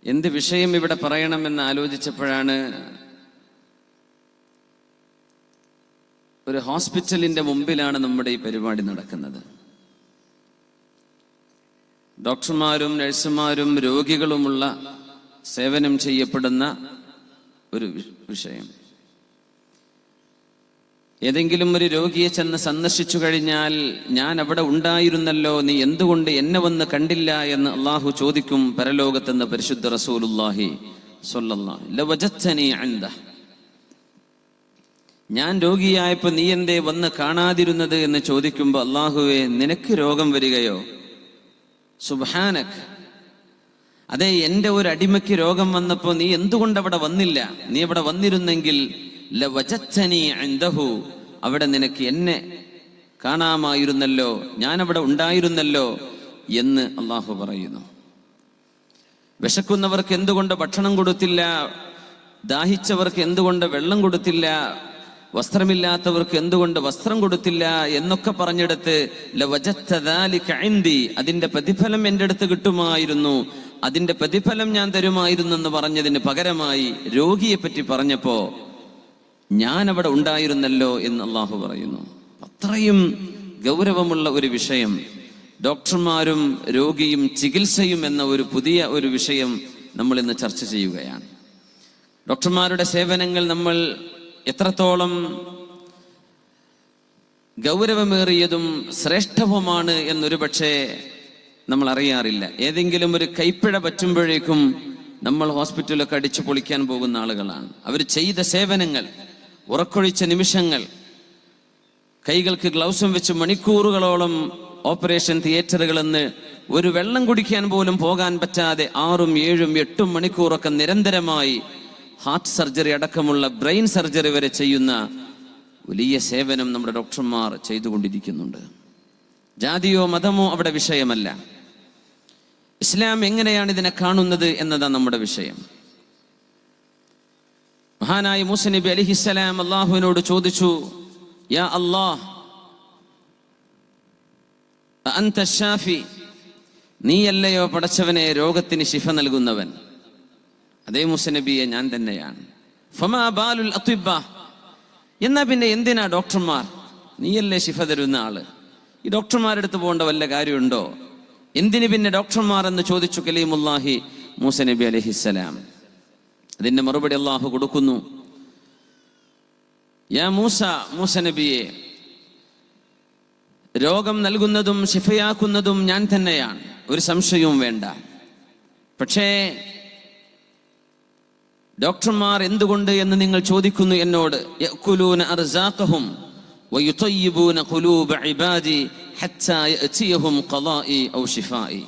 എന്ത് വിഷയം ഇവിടെ പറയണമെന്ന് ആലോചിച്ചപ്പോഴാണ് ഒരു ഹോസ്പിറ്റലിന്റെ മുമ്പിലാണ് നമ്മുടെ ഈ പരിപാടി നടക്കുന്നത്. ഡോക്ടർമാരും നഴ്സുമാരും രോഗികളുമുള്ള സേവനം ചെയ്യപ്പെടുന്ന ഒരു വിഷയം. ഏതെങ്കിലും ഒരു രോഗിയെ ചെന്ന് സന്ദർശിച്ചു കഴിഞ്ഞാൽ, ഞാൻ അവിടെ ഉണ്ടായിരുന്നല്ലോ, നീ എന്തുകൊണ്ട് എന്നെ വന്ന് കണ്ടില്ല എന്ന് അള്ളാഹു ചോദിക്കും പരലോകത്തെന്ന് പരിശുദ്ധ റസൂലുള്ളാഹി സ്വല്ലല്ലാഹു അലൈഹി ലവജത്തനി ഇൻദഹ. ഞാൻ രോഗിയായപ്പോൾ നീ എന്തേ വന്ന് കാണാതിരുന്നത് എന്ന് ചോദിക്കുമ്പോൾ, അള്ളാഹുവേ, നിനക്ക് രോഗം വരികയോ? സുബ്ഹാനക്, അതെ, എൻ്റെ ഒരു അടിമയ്ക്ക് രോഗം വന്നപ്പോൾ നീ എന്തുകൊണ്ട് അവിടെ വന്നില്ല? നീ അവിടെ വന്നിരുന്നെങ്കിൽ ലവജത്തനി ഇൻദഹു, അവിടെ നിനക്ക് എന്നെ കാണാമായിരുന്നല്ലോ, ഞാൻ അവിടെ ഉണ്ടായിരുന്നല്ലോ എന്ന് അള്ളാഹു പറയുന്നു. വിശക്കുന്നവർക്ക് എന്തുകൊണ്ട് ഭക്ഷണം കൊടുത്തില്ല? ദാഹിച്ചവർക്ക് എന്തുകൊണ്ട് വെള്ളം കൊടുത്തില്ല? വസ്ത്രമില്ലാത്തവർക്ക് എന്തുകൊണ്ട് വസ്ത്രം കൊടുത്തില്ല എന്നൊക്കെ പറഞ്ഞെടുത്ത് ലവജത്ത ദാലിക ഇൻദി, അതിന്റെ പ്രതിഫലം എൻ്റെ അടുത്ത് കിട്ടുമായിരുന്നു, അതിന്റെ പ്രതിഫലം ഞാൻ തരുമായിരുന്നു എന്ന് പറഞ്ഞതിന് പകരമായി രോഗിയെ പറ്റി പറഞ്ഞപ്പോ ഞാൻ അവിടെ ഉണ്ടായിരുന്നല്ലോ എന്ന് അള്ളാഹു പറയുന്നു. അത്രയും ഗൗരവമുള്ള ഒരു വിഷയം. ഡോക്ടർമാരും രോഗിയും ചികിത്സയും എന്ന ഒരു പുതിയ ഒരു വിഷയം നമ്മൾ ഇന്ന് ചർച്ച ചെയ്യുകയാണ്. ഡോക്ടർമാരുടെ സേവനങ്ങൾ നമ്മൾ എത്രത്തോളം ഗൗരവമേറിയതും ശ്രേഷ്ഠവുമാണ് എന്നൊരു പക്ഷേ നമ്മൾ അറിയാറില്ല. ഏതെങ്കിലും ഒരു കൈപ്പിഴ പറ്റുമ്പോഴേക്കും നമ്മൾ ഹോസ്പിറ്റലൊക്കെ അടിച്ചു പൊളിക്കാൻ പോകുന്ന ആളുകളാണ്. അവർ ചെയ്ത സേവനങ്ങൾ, ഉറക്കൊഴിച്ച നിമിഷങ്ങൾ, കൈകൾക്ക് ഗ്ലൗസും വെച്ച് മണിക്കൂറുകളോളം ഓപ്പറേഷൻ തിയേറ്ററുകളെന്ന് ഒരു വെള്ളം കുടിക്കാൻ പോലും പോകാൻ പറ്റാതെ 6, 7, 8 മണിക്കൂറൊക്കെ നിരന്തരമായി ഹാർട്ട് സർജറി അടക്കമുള്ള ബ്രെയിൻ സർജറി വരെ ചെയ്യുന്ന വലിയ സേവനം നമ്മുടെ ഡോക്ടർമാർ ചെയ്തുകൊണ്ടിരിക്കുന്നുണ്ട്. ജാതിയോ മതമോ അവിടെ വിഷയമല്ല. ഇസ്ലാം എങ്ങനെയാണ് ഇതിനെ കാണുന്നത് എന്നതാണ് നമ്മുടെ വിഷയം. മഹാനായ മൂസ നബി അലൈഹിസ്സലാം അല്ലാഹുവിനോട് ചോദിച്ചു, യാ അല്ലാഹ്, അൻത ശാഫി, നീയല്ലയോ പടച്ചവനെ രോഗത്തിന് ശിഫ നൽകുന്നവൻ? അതേ മൂസ നബിയെ, ഞാൻ തന്നെയാണ്. ഫമാ ബാലുൽ അത്വിബ, എന്നാ പിന്നെ എന്തിനാ ഡോക്ടർമാർ? നീയല്ലേ ശിഫ തരുന്ന ആള്, ഈ ഡോക്ടർമാരുടെ അടുത്ത് പോകേണ്ട വല്ല കാര്യമുണ്ടോ? എന്തിന് പിന്നെ ഡോക്ടർമാർ എന്ന് ചോദിച്ചു കലീമുല്ലാഹി മൂസ നബി അലൈഹിസ്സലാം. അതിന്റെ മറുപടി അള്ളാഹു കൊടുക്കുന്നു, യാ മൂസ, മൂസ നബിയെ, രോഗം നൽകുന്നതും ശിഫയാക്കുന്നതും ഞാൻ തന്നെയാണ്, ഒരു സംശയവും വേണ്ട. പക്ഷേ ഡോക്ടർമാർ എന്തുകൊണ്ട് എന്ന് നിങ്ങൾ ചോദിക്കുന്നു എന്നോട്. യഅ്കുലൂന അർസാഖഹും വയുതയ്യിബൂന ഖുലൂബ ഇബാദി ഹത്താ യഅതിയഹും ഖളാഇ ഔ ശിഫാഇ.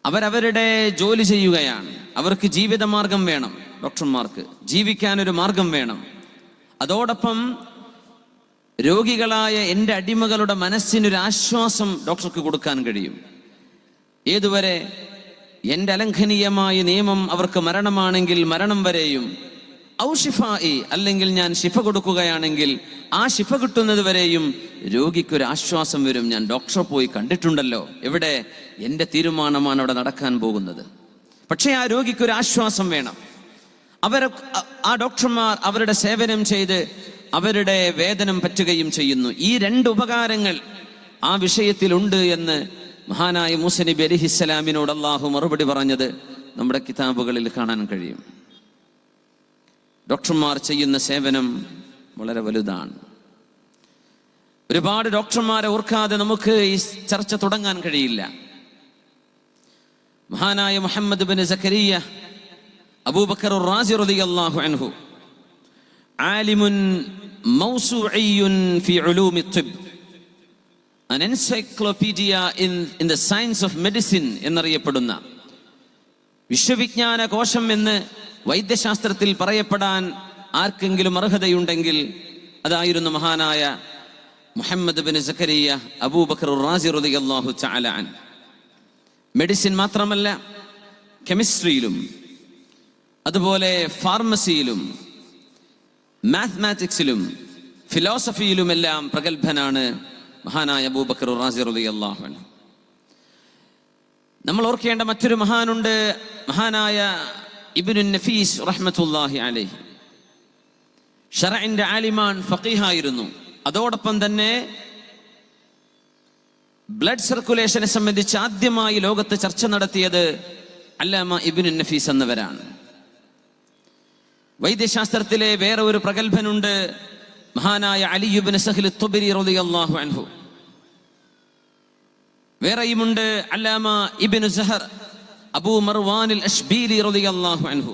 അവരവരുടെ ജോലി ചെയ്യുകയാണ്. അവർക്ക് ജീവിതമാർഗം വേണം. ഡോക്ടർമാർക്ക് ജീവിക്കാനൊരു മാർഗം വേണം. അതോടൊപ്പം രോഗികളായ എൻ്റെ അടിമകളുടെ മനസ്സിനൊരു ആശ്വാസം ഡോക്ടർക്ക് കൊടുക്കാൻ കഴിയും. ഏതുവരെ? എൻ്റെ അലംഘനീയമായ നിയമം അവർക്ക് മരണമാണെങ്കിൽ മരണം വരെയും, ഔ ശിഫാഇ, അല്ലെങ്കിൽ ഞാൻ ശിഫ കൊടുക്കുകയാണെങ്കിൽ ആ ശിഫ കിട്ടുന്നത് വരെയും രോഗിക്കൊരു ആശ്വാസം വരും. ഞാൻ ഡോക്ടറെ പോയി കണ്ടിട്ടുണ്ടല്ലോ, എവിടെ? എൻ്റെ തീരുമാനമാണ് അവിടെ നടക്കാൻ പോകുന്നത്. പക്ഷേ ആ രോഗിക്കൊരു ആശ്വാസം വേണം. ആ ഡോക്ടർമാർ അവരുടെ സേവനം ചെയ്ത് അവരുടെ വേതനം പറ്റുകയും ചെയ്യുന്നു. ഈ 2 ഉപകാരങ്ങൾ ആ വിഷയത്തിലുണ്ട് എന്ന് മഹാനായ മൂസ നബി അലൈഹിസ്സലാമിനോട് അല്ലാഹു മറുപടി പറഞ്ഞത് നമ്മുടെ കിതാബുകളിൽ കാണാൻ കഴിയും. ഡോക്ടർമാർ ചെയ്യുന്ന സേവനം വളരെ വലുതാണ്. ഒരുപാട് ഡോക്ടർമാരെ ഓർക്കാതെ നമുക്ക് ഈ ചർച്ച തുടങ്ങാൻ കഴിയില്ല. മഹാനായ മുഹമ്മദ് ബിൻ സക്കരിയ അബൂബക്കർ റാസി റളിയല്ലാഹു അൻഹു ആലിമുൻ മൗസൂഇയ്യുൻ ഫി ഉലൂമി തിബ്, an encyclopedia in the science of medicine എന്നറിയപ്പെടുന്ന വിശ്വവിജ്ഞാന കോശം എന്ന് വൈദ്യശാസ്ത്രത്തിൽ പറയപ്പെടാൻ ആർക്കെങ്കിലും അർഹതയുണ്ടെങ്കിൽ അതായിരുന്നു മഹാനായ മുഹമ്മദ് ബിൻ സക്കരിയ അബൂബക്കർ റാസി റളിയല്ലാഹു തആല അൻ. മെഡിസിൻ മാത്രമല്ല, കെമിസ്ട്രിയിലും അതുപോലെ ഫാർമസിയിലും മാത്തമാറ്റിക്സിലും ഫിലോസഫിയിലുമെല്ലാം പ്രഗത്ഭനാണ് മഹാനായ അബൂബക്കർ റാസി റളിയല്ലാഹു അൻഹു. നമ്മൾ ഓർക്കേണ്ട മറ്റൊരു മഹാനുണ്ട്, മഹാനായ ഇബ്നുൻ നഫീസ് റഹ്മത്തുള്ളാഹി അലൈഹി. ശറഇന്റെ ആലിമാൻ, ഫഖീഹായിരുന്നു. അതോടൊപ്പം തന്നെ ബ്ലഡ് സർക്കുലേഷനെ സംബന്ധിച്ച് ആദ്യമായി ലോകത്ത് ചർച്ച നടത്തിയത് അല്ലാമ ഇബ്നുൻ നഫീസ് എന്നവരാണ്. വൈദ്യശാസ്ത്രത്തിലെ വേറെ ഒരു പ്രഗത്ഭനുണ്ട്, മഹാനായ അലി ഇബ്നു സഹ്ൽ തുബരി റളിയല്ലാഹു അൻഹു. വേറെയുമുണ്ട് അല്ലാമ ഇബ്നു സഹർ അബൂ മർവാൻ അൽ അശ്ബീലി റളിയല്ലാഹു അൻഹു.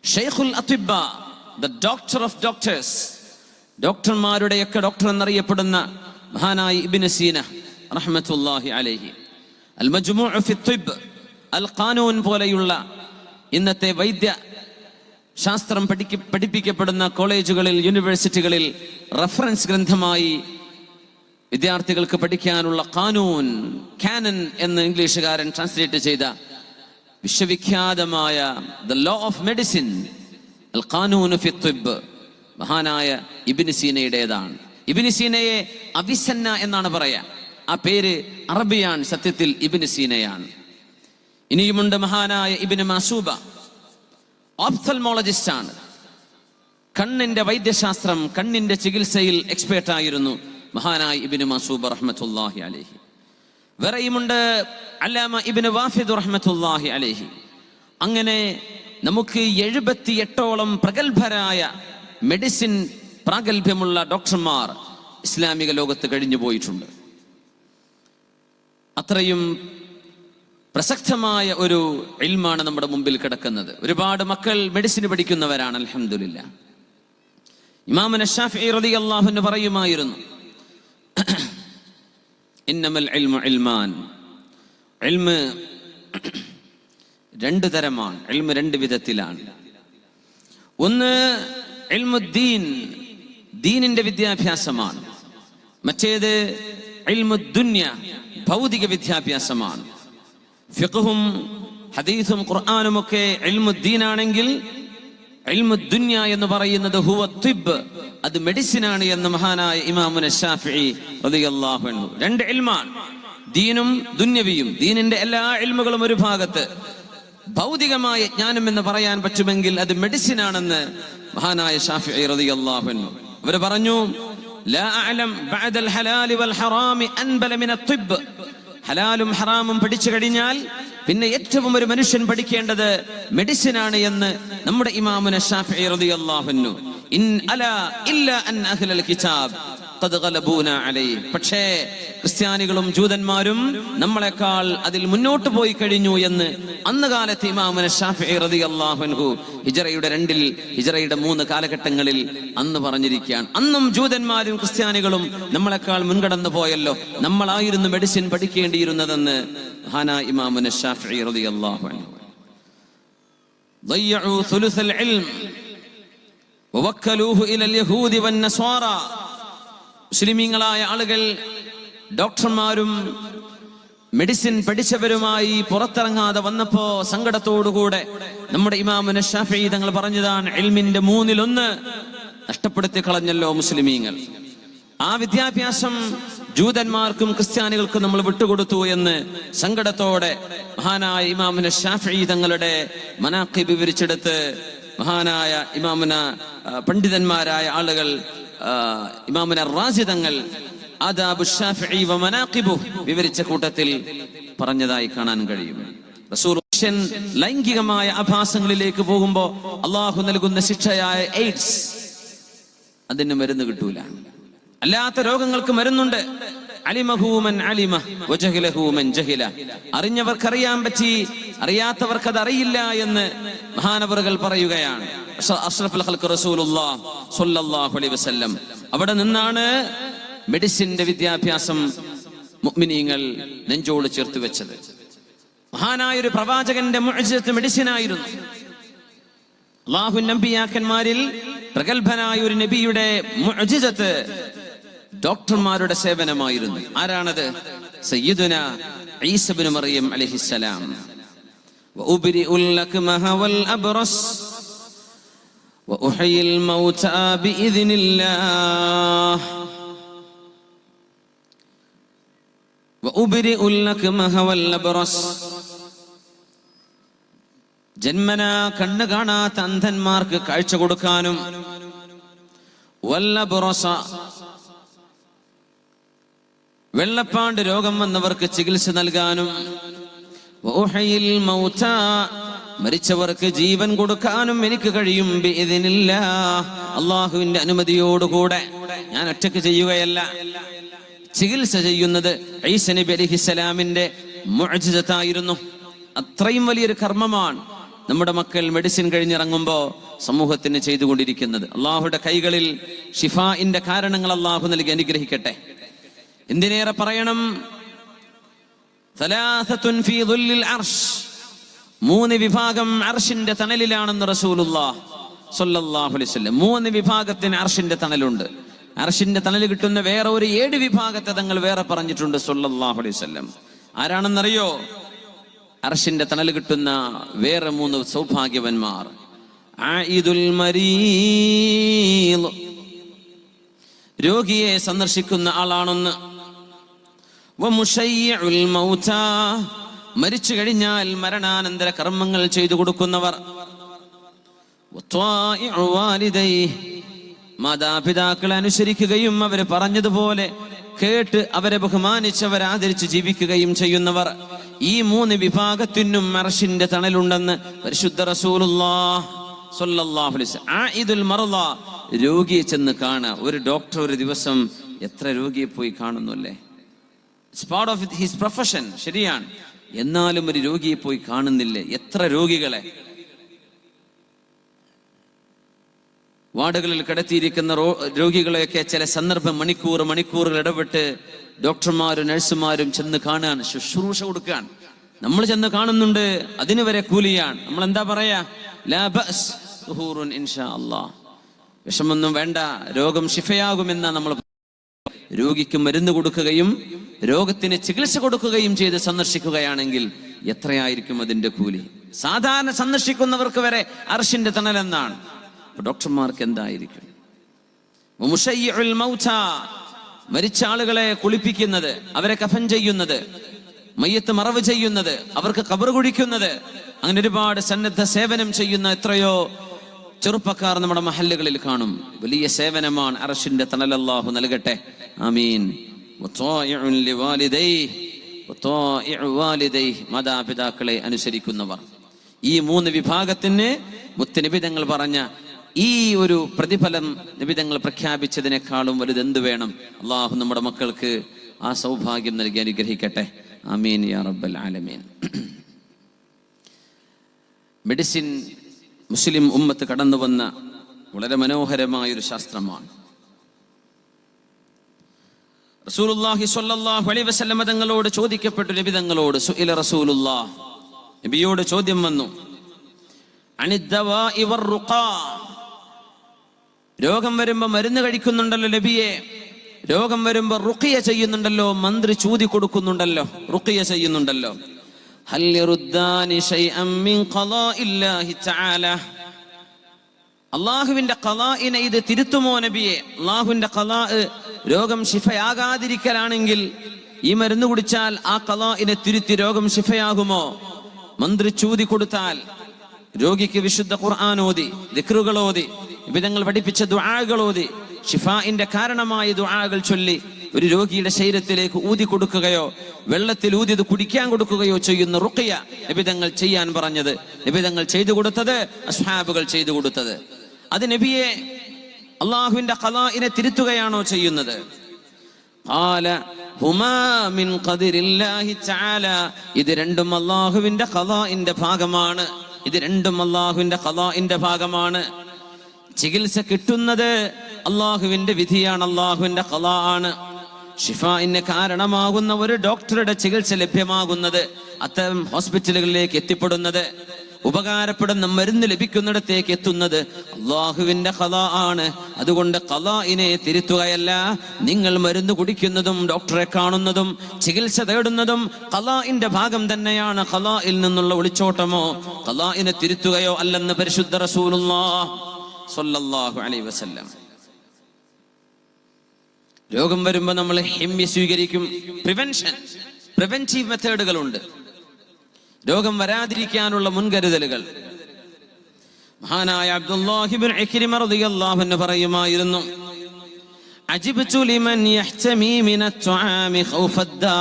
ഷൈഖുൽ അത്ബ, ദ ഡോക്ടർ ഓഫ് ഡോക്ടേഴ്സ്, ഡോക്ടർമാരുടെയൊക്കെ ഡോക്ടർ എന്നറിയപ്പെടുന്ന മഹാനായ ഇബ്നു സീന റഹ്മത്തുള്ളാഹി അലൈഹി. അൽ മജ്മൂഉ ഫി ത്വിബ്, അൽ ഖാനൂൻ പോലെയുള്ള ഇന്നത്തെ വൈദ്യ ശാസ്ത്രം പഠിപ്പിക്കപ്പെടുന്ന കോളേജുകളിൽ, യൂണിവേഴ്സിറ്റികളിൽ റഫറൻസ് ഗ്രന്ഥമായി വിദ്യാർത്ഥികൾക്ക് പഠിക്കാനുള്ള ഖാനൂൻ, കാനൻ എന്ന് ഇംഗ്ലീഷുകാരൻ ട്രാൻസ്ലേറ്റ് ചെയ്ത വിശ്വവിഖ്യാതമായ ദ ലോ ഓഫ് മെഡിസിൻ, അൽ ഖാനൂൻ ഫി ത്വിബ്, മഹാനായ ഇബ്നു സീനയുടേതാണ്. ഇബ്നു സീനയെ അവിസന്ന എന്നാണ് പറയാ. ആ പേര് അറബിയാണ്, സത്യത്തിൽ ഇബ്നു സീനയാണ്. ഇനിയുമുണ്ട് മഹാനായ ഇബ്നു മഅസൂബ, ഓപ്തൽമോളജിസ്റ്റ് ആണ്. കണ്ണിന്റെ വൈദ്യശാസ്ത്രം, കണ്ണിന്റെ ചികിത്സയിൽ എക്സ്പേർട്ട് ആയിരുന്നു മഹാനായ ഇബ്നു മഅസൂബ റഹ്മത്തുള്ളാഹി അലൈഹി. വേറെയുമുണ്ട് അല്ലാമ ഇബ്നു വാഫിദ് റഹ്മത്തുള്ളാഹി അലൈഹി. അങ്ങനെ നമുക്ക് 78ഓളം പ്രഗത്ഭരായ മെഡിസിൻ പ്രാഗൽഭ്യമുള്ള ഡോക്ടർമാർ ഇസ്ലാമിക ലോകത്ത് കഴിഞ്ഞു പോയിട്ടുണ്ട്. അത്രയും പ്രസക്തമായ ഒരു ഇൽമാണ് നമ്മുടെ മുമ്പിൽ കിടക്കുന്നത്. ഒരുപാട് മക്കൾ മെഡിസിൻ പഠിക്കുന്നവരാണ്, അൽഹംദുലില്ലാഹ്. ഇമാമുന ശാഫിഈ റളിയല്ലാഹു അൻഹു പറയുമായിരുന്നു, ഇന്നമൽ ഇൽമു ഇൽമാൻ, ഇൽമ് രണ്ട് തരമാണ്, ഇൽമ് രണ്ട് വിധത്തിലാണ്. ഒന്ന് ഇൽമുദ്ദീൻ, ദീനിന്റെ വിദ്യാഭ്യാസമാണ്. മറ്റേത് ഇൽമുദ്ദുന്യ, ഭൗതിക വിദ്യാഭ്യാസമാണ്. ഫിഖ്ഹും ഹദീസും ഖുർആനും ഒക്കെ ഇൽമുദ്ദീനാണെങ്കിൽ, ഇൽമുദ്ദുന്യ എന്ന് പറയുന്നത് ഹുവ ത്വിബ്, അത് മെഡിസിനാണ് എന്ന് മഹാനായ ഇമാമുന ശാഫിഈ റളിയല്ലാഹു അൻഹു. രണ്ട് ഇൽമാണ്, ദീനും ദുന്യവിയും. ദീനിന്റെ എല്ലാ ഇൽമുകളും ഒരു ഭാഗത്ത്, ഭൗതികമായ ജ്ഞാനം എന്ന് പറയാൻ പറ്റുമെങ്കിൽ അത് മെഡിസിൻ ആണെന്ന് മഹാനായ ശാഫിഈ റളിയല്ലാഹു അൻഹു അവർ പറഞ്ഞു. ലാ അഅലം ബഅദൽ ഹലാലി വൽ ഹറാമി അൻബല മിന ത്വിബ്, ഹലാലും ഹറാമും പഠിച്ചു കഴിഞ്ഞാൽ പിന്നെ ഏറ്റവും ഒരു മനുഷ്യൻ പഠിക്കേണ്ടത് മെഡിസിൻ ആണ് എന്ന് നമ്മുടെ ഇമാമുന ശാഫിഈ റളിയല്ലാഹു അൻഹു. ഇൻ അലാ ഇല്ലാ അൻ അഹ്ലൽ കിതാബ് ഖദ് ഗലബൂന അലൈഹി, പക്ഷേ ക്രിസ്ത്യാനികളും ജൂതന്മാരും നമ്മളെക്കാൾ അതിൽ മുന്നോട്ട് പോയി കഴിഞ്ഞു എന്ന് അന്ന് കാലത്ത് ഇമാമുന ശാഫിഈ റളിയല്ലാഹു അൻഹു ഹിജ്റയുടെ 2-ൽ, ഹിജ്റയുടെ 3 കാലഘട്ടങ്ങളിൽ അന്ന് പറഞ്ഞിരിക്കുകയാണ്. അന്നും ജൂതന്മാരും ക്രിസ്ത്യാനികളും നമ്മളെക്കാൾ മുൻകടന്നു പോയല്ലോ, നമ്മളായിരുന്നു മെഡിസിൻ പഠിക്കേണ്ടിയിരുന്നതെന്ന് മഹാനായ ഇമാമുന ശാഫിഈ റളിയല്ലാഹു അൻഹു. ضيعوا ثلث العلم ووكلوه الى اليهود والنصارى. മുസ്ലിമീങ്ങളായ ആളുകൾ ഡോക്ടർമാരും മെഡിസിൻ പഠിച്ചവരുമായി പുറത്തിറങ്ങാതെ വന്നപ്പോ സങ്കടത്തോടുകൂടെ നമ്മുടെ ഇമാമുന ശാഫിഈ തങ്ങൾ പറഞ്ഞതാണ്, ഇൽമിന്റെ 1/3 നഷ്ടപ്പെടുത്തി കളഞ്ഞല്ലോ മുസ്ലിമീങ്ങൾ. ആ വിദ്യാഭ്യാസം ജൂതന്മാർക്കും ക്രിസ്ത്യാനികൾക്കും നമ്മൾ വിട്ടുകൊടുത്തു എന്ന് സങ്കടത്തോടെ മഹാനായ ഇമാമുന ശാഫിഈ തങ്ങളുടെ മനാഖിബ് വിവരിച്ചെടുത്ത് മഹാനായ ഇമാമുന പണ്ഡിതന്മാരായ ആളുകൾ, ഇമാമുന റാസി തങ്ങൾ ആദാബു ശാഫിഈ വ മനാഖിബു വിവരിച്ച കൂട്ടത്തിൽ പറഞ്ഞതായി കാണാൻ കഴിയും. റസൂൽ ലൈംഗികമായ ആഭാസങ്ങളിലേക്ക് പോകുമ്പോൾ അള്ളാഹു നൽകുന്ന ശിക്ഷയായ എയ്ഡ്സ്, അതിന് മരുന്ന് കിട്ടൂല. അല്ലാത്ത രോഗങ്ങൾക്ക് മരുന്നുണ്ട്. അലിമഹു മൻ അലിമ വജഹിലഹു മൻ ജഹില. അറിഞ്ഞവർക്കറിയാൻ പറ്റി, അറിയാത്തവർക്കത് അറിയില്ല എന്ന് മഹാനവറുകൾ പറയുകയാണ്. അഷ്റഫുൽ ഖൽഖ് റസൂലുള്ളാഹി സ്വല്ലല്ലാഹു അലൈഹി വസല്ലം. അവിടെ നിന്നാണ് മെഡിസിന്റെ വിദ്യാഭ്യാസം മുഅ്മിനീങ്ങൾ നെഞ്ചോട് ചേർത്ത് വെച്ചത്. മഹാനായ ഒരു പ്രവാചകന്റെ മുഅ്ജിസത്ത് മെഡിസിനായിരുന്നു. അല്ലാഹുവിന്റെ നബിയാക്കന്മാരിൽ പ്രഗൽഭനായ ഒരു നബിയുടെ മുഅ്ജിസത്ത് ഡോക്ടർമാരുടെ സേവനമായിരുന്നു. ആരാണത്? സയ്യിദുന ഈസ ഇബ്നു മറിയം അലൈഹിസ്സലാം. വഉബ്രിഉൽ ലക്മഹ വൽ അബ്റസ് വഉഹയിൽ മൗതാ ബിഇദ്നില്ലാഹ് വഉബ്രിഉൽ അക്മഹ വൽ അബ്റസ്, ജന്മനാ കണ്ണ് കാണാത്ത അന്ധന്മാർക്ക് കാഴ്ച കൊടുക്കാനും, വൽ അബ്റസ, വെള്ളപ്പാണ്ട് രോഗം വന്നവർക്ക് ചികിത്സ നൽകാനും, വഉഹയിൽ മൗത, മരിച്ചവർക്ക് ജീവൻ കൊടുക്കാനും എനിക്ക് കഴിയും ബിഇദ്നില്ലാഹ്, അല്ലാഹുവിന്റെ അനുമതിയോടുകൂടെ. ഞാൻ ഒറ്റയ്ക്ക് ചെയ്യുകയല്ല. ചികിത്സ ചെയ്യുന്നത് ഈസ നബി അലൈഹിസ്സലാമിന്റെ മുഅ്ജിസത്തായിരുന്നു. അത്രയും വലിയൊരു കർമ്മമാണ് നമ്മുടെ മക്കൾ മെഡിസിൻ കഴിഞ്ഞിറങ്ങുമ്പോൾ സമൂഹത്തിന് ചെയ്തുകൊണ്ടിരിക്കുന്നത്. അള്ളാഹുയുടെ കൈകളിൽ ഷിഫാഇന്റെ കാരണങ്ങൾ അള്ളാഹു നൽകി അനുഗ്രഹിക്കട്ടെ. എന്തിനേറെ പറയണം, സലാസത്തുൻ ഫീ ദുല്ലിൽ അർശ്, 3 വിഭാഗം അർശിന്റെ തണലിലാണെന്ന് റസൂലുള്ളാഹ് സ്വല്ലല്ലാഹു അലൈഹി വസല്ലം. 3 വിഭാഗത്തിന് അർശിന്റെ തണലുണ്ട്. അർശിന്റെ തണൽ കിട്ടുന്ന വേറെ ഒരു 7 വിഭാഗത്തെ തങ്ങൾ വേറെ പറഞ്ഞിട്ടുണ്ട് സ്വല്ലല്ലാഹു അലൈഹി വസല്ലം. ആരാണെന്നറിയോ? അർശിന്റെ തണൽ കിട്ടുന്ന വേറെ 3 സൗഭാഗ്യവന്മാർ. ആയിദുൽ മരീദ്, രോഗിയെ സന്ദർശിക്കുന്ന ആളാണെന്ന്. വമുശയ്യിഉൽ മൗതാ, മരിച്ചു കഴിഞ്ഞാൽ മരണാനന്തര കർമ്മങ്ങൾ ചെയ്തു കൊടുക്കുന്നവർ. വത്വാഇഉ വാലിദൈഹി, മാതാപിതാക്കളെ അനുസരിക്കുകയും അവര് പറഞ്ഞതുപോലെ കേട്ട് അവരെ ബഹുമാനിച്ചവരെ ആദരിച്ച് ജീവിക്കുകയും ചെയ്യുന്നവർ. ഈ 3 വിഭാഗത്തിനും അർശിന്റെ തണലുണ്ടെന്ന് പരിശുദ്ധ റസൂലുള്ളാഹി സ്വല്ലല്ലാഹു അലൈഹി വസല്ലം. ആയിദുൽ മർള, രോഗിയെ ചെന്ന് കാണുക. ഒരു ഡോക്ടർ ഒരു ദിവസം എത്ര രോഗിയെ പോയി കാണുന്നു അല്ലേ? It's part of his profession, ശരിയാണ്. എന്നാലും ഒരു രോഗിയെ പോയി കാണുന്നില്ലേ? എത്ര രോഗികളെ വാർഡുകളിൽ കിടത്തിയിരിക്കുന്ന രോഗികളെയൊക്കെ ചില സന്ദർഭം മണിക്കൂറുകൾ ഇടപെട്ട് ഡോക്ടർമാരും നഴ്സുമാരും ചെന്ന് കാണാൻ, ശുശ്രൂഷ കൊടുക്കാൻ. നമ്മൾ ചെന്ന് കാണുന്നുണ്ട്, അതിന് വരെ കൂലിയാണ്. നമ്മൾ എന്താ പറയാ? ലാ ബഅസ് തുഹൂറുൻ ഇൻഷാ അല്ലാഹ്, വിഷമൊന്നും വേണ്ട, രോഗം ശിഫയാകുമെന്നാ നമ്മൾ. രോഗിക്ക് മരുന്ന് കൊടുക്കുകയും രോഗത്തിന് ചികിത്സ കൊടുക്കുകയും ചെയ്ത് സന്ദർശിക്കുകയാണെങ്കിൽ എത്രയായിരിക്കും അതിന്റെ കൂലി? സാധാരണ സന്ദർശിക്കുന്നവർക്ക് വരെ അർശിന്റെ തണലെന്നാണ്. ഡോക്ടർമാർക്ക് എന്തായിരിക്കും? മുശയ്യിഉൽ മൗതാ, മരിച്ച ആളുകളെ കുളിപ്പിക്കുന്നത്, അവരെ കഫൻ ചെയ്യുന്നത്, മയ്യത്ത് മറവ് ചെയ്യുന്നത്, അവർക്ക് ഖബർ കുഴിക്കുന്നത്, അങ്ങനെ ഒരുപാട് സന്നദ്ധ സേവനം ചെയ്യുന്ന എത്രയോ ചെറുപ്പക്കാർ നമ്മുടെ മഹല്ലുകളിൽ കാണും. വലിയ സേവനമാണ്. അർശിന്റെ തണൽ അല്ലാഹു നൽകട്ടെ. ആമീൻ. വത്വാഇഉൻ ലിവാലിദൈഹി, വത്വാഇഉ വാലിദൈഹി, മാതാപിതാക്കളെ അനുസരിക്കുന്നവർ. ഈ 3 വിഭാഗത്തിന് മുത്തുനബി തങ്ങൾ പറഞ്ഞ ഈ ഒരു പ്രതിഫലം നബി തങ്ങൾ പ്രഖ്യാപിച്ചതിനേക്കാളും വലുത് എന്ത് വേണം? അല്ലാഹു നമ്മുടെ മക്കൾക്ക് ആ സൗഭാഗ്യം നൽകി അനുഗ്രഹിക്കട്ടെ. ആമീൻ യാ റബ്ബൽ ആലമീൻ. മെഡിസിൻ മുസ്ലിം ഉമ്മത്ത് കടന്നു വന്ന വളരെ മനോഹരമായൊരു ശാസ്ത്രമാണ്. റസൂലുള്ളാഹി സ്വല്ലല്ലാഹു അലൈഹി വസല്ലം തങ്ങളോട് ചോദിക്കപ്പെട്ടു, നബി തങ്ങളോട് സുഇല റസൂലുള്ളാഹ്, നബിയോട് ചോദ്യം വന്നു. അനിദ്ദവാഇ വറുഖാ, രോഗം വരുമ്പോ മരുന്ന് കഴിക്കുന്നുണ്ടല്ലോ നബിയെ, രോഗം വരുമ്പോ റുഖിയ ചെയ്യുന്നുണ്ടല്ലോ, മന്ത്രി ചൂതി കൊടുക്കുന്നുണ്ടല്ലോ, റുഖിയ ചെയ്യുന്നുണ്ടല്ലോ. ഹൽ യറുദ്ദാനി ശൈഅൻ മിൻ ഖളാഇല്ലാഹി തആല, അല്ലാഹുവിന്റെ ഖളാഇനെ ഇത് തിരുത്തുമോ നബിയെ? അല്ലാഹുവിന്റെ ഖളാ രോഗം ശിഫയാകാതിരിക്കലാണെങ്കിൽ ഈ മരുന്ന് കുടിച്ചാൽ ആ ഖളാഇനെ തിരുത്തി രോഗം ശിഫയാകുമോ? മന്ത്രി ചൂതി കൊടുത്താൽ രോഗിക്ക് വിശുദ്ധ ഖുർആൻ ഓതി, ദിക്റുകൾ ഓതി, നബിതങ്ങൾ പഠിപ്പിച്ച ദുആകൾ ഓതി, ഷിഫാഇന്റെ കാരണമായ ദുആകൾ ചൊല്ലി ഒരു രോഗിയുടെ ശരീരത്തിലേക്ക് ഊതി കൊടുക്കുകയോ വെള്ളത്തിൽ ഊതിയത് കുടിക്കാൻ കൊടുക്കുകയോ ചെയ്യുന്ന റുഖിയ നബിതങ്ങൾ ചെയ്യാൻ പറഞ്ഞത്, നബിതങ്ങൾ ചെയ്തു കൊടുത്തത്, അസ്ഹാബുകൾ ചെയ്തു കൊടുത്തത്. അത് നബിയെ അല്ലാഹുവിന്റെ ഖളാഇനെ തിരുത്തുകയാണോ ചെയ്യുന്നത്? ഖാല ഹുമാ മിൻ ഖദരില്ലാഹി തആല, ഇത് രണ്ടും അല്ലാഹുവിന്റെ ഖളാഇന്റെ ഭാഗമാണ്. ഇത് രണ്ടും അല്ലാഹുവിന്റെ ഖളാഇന്റെ ഭാഗമാണ്. ചികിത്സ കിട്ടുന്നത് അല്ലാഹുവിന്റെ വിധിയാണ്, അല്ലാഹുവിന്റെ ഖളാ ആണ്. ഷിഫാഇന് കാരണമാകുന്ന ഒരു ഡോക്ടറുടെ ചികിത്സ ലഭ്യമാകുന്നത്, അത്തരം ഹോസ്പിറ്റലുകളിലേക്ക് എത്തിപ്പെടുന്നത്, ഉപകാരപ്പെടുന്ന മരുന്ന് ലഭിക്കുന്നിടത്തേക്ക് എത്തുന്നത് അല്ലാഹുവിന്റെ ഖളാ ആണ്. അതുകൊണ്ട് ഖളാഇനെ തിരുത്തുകയല്ല, നിങ്ങൾ മരുന്ന് കുടിക്കുന്നതും ഡോക്ടറെ കാണുന്നതും ചികിത്സ തേടുന്നതും ഖളാഇന്റെ ഭാഗം തന്നെയാണ്. ഖളാഇൽ നിന്നുള്ള ഒളിച്ചോട്ടമോ ഖളാഇനെ തിരുത്തുകയോ അല്ലെന്ന് പരിശുദ്ധ റസൂലുള്ളാഹി സ്വല്ലല്ലാഹു അലൈഹി വസല്ലം. രോഗം വരുമ്പോൾ നമ്മൾ ഹിമ്യ സ്വീകരിക്കും, പ്രിവെൻഷൻ. പ്രിവെന്റീവ് മെത്തേഡുകളുണ്ട്, രോഗം വരാതിരിക്കാനുള്ള മുൻകരുതലുകൾ. മഹാനായ അബ്ദുല്ലാഹി ഇബ്നു ഇക്രിമ റളിയല്ലാഹു അൻഹു പറയുമായിരുന്നു, അജിബ്തു ലിമൻ യഹ്തമി മിനത്ത്വആമി ഖൗഫദ്ദാ.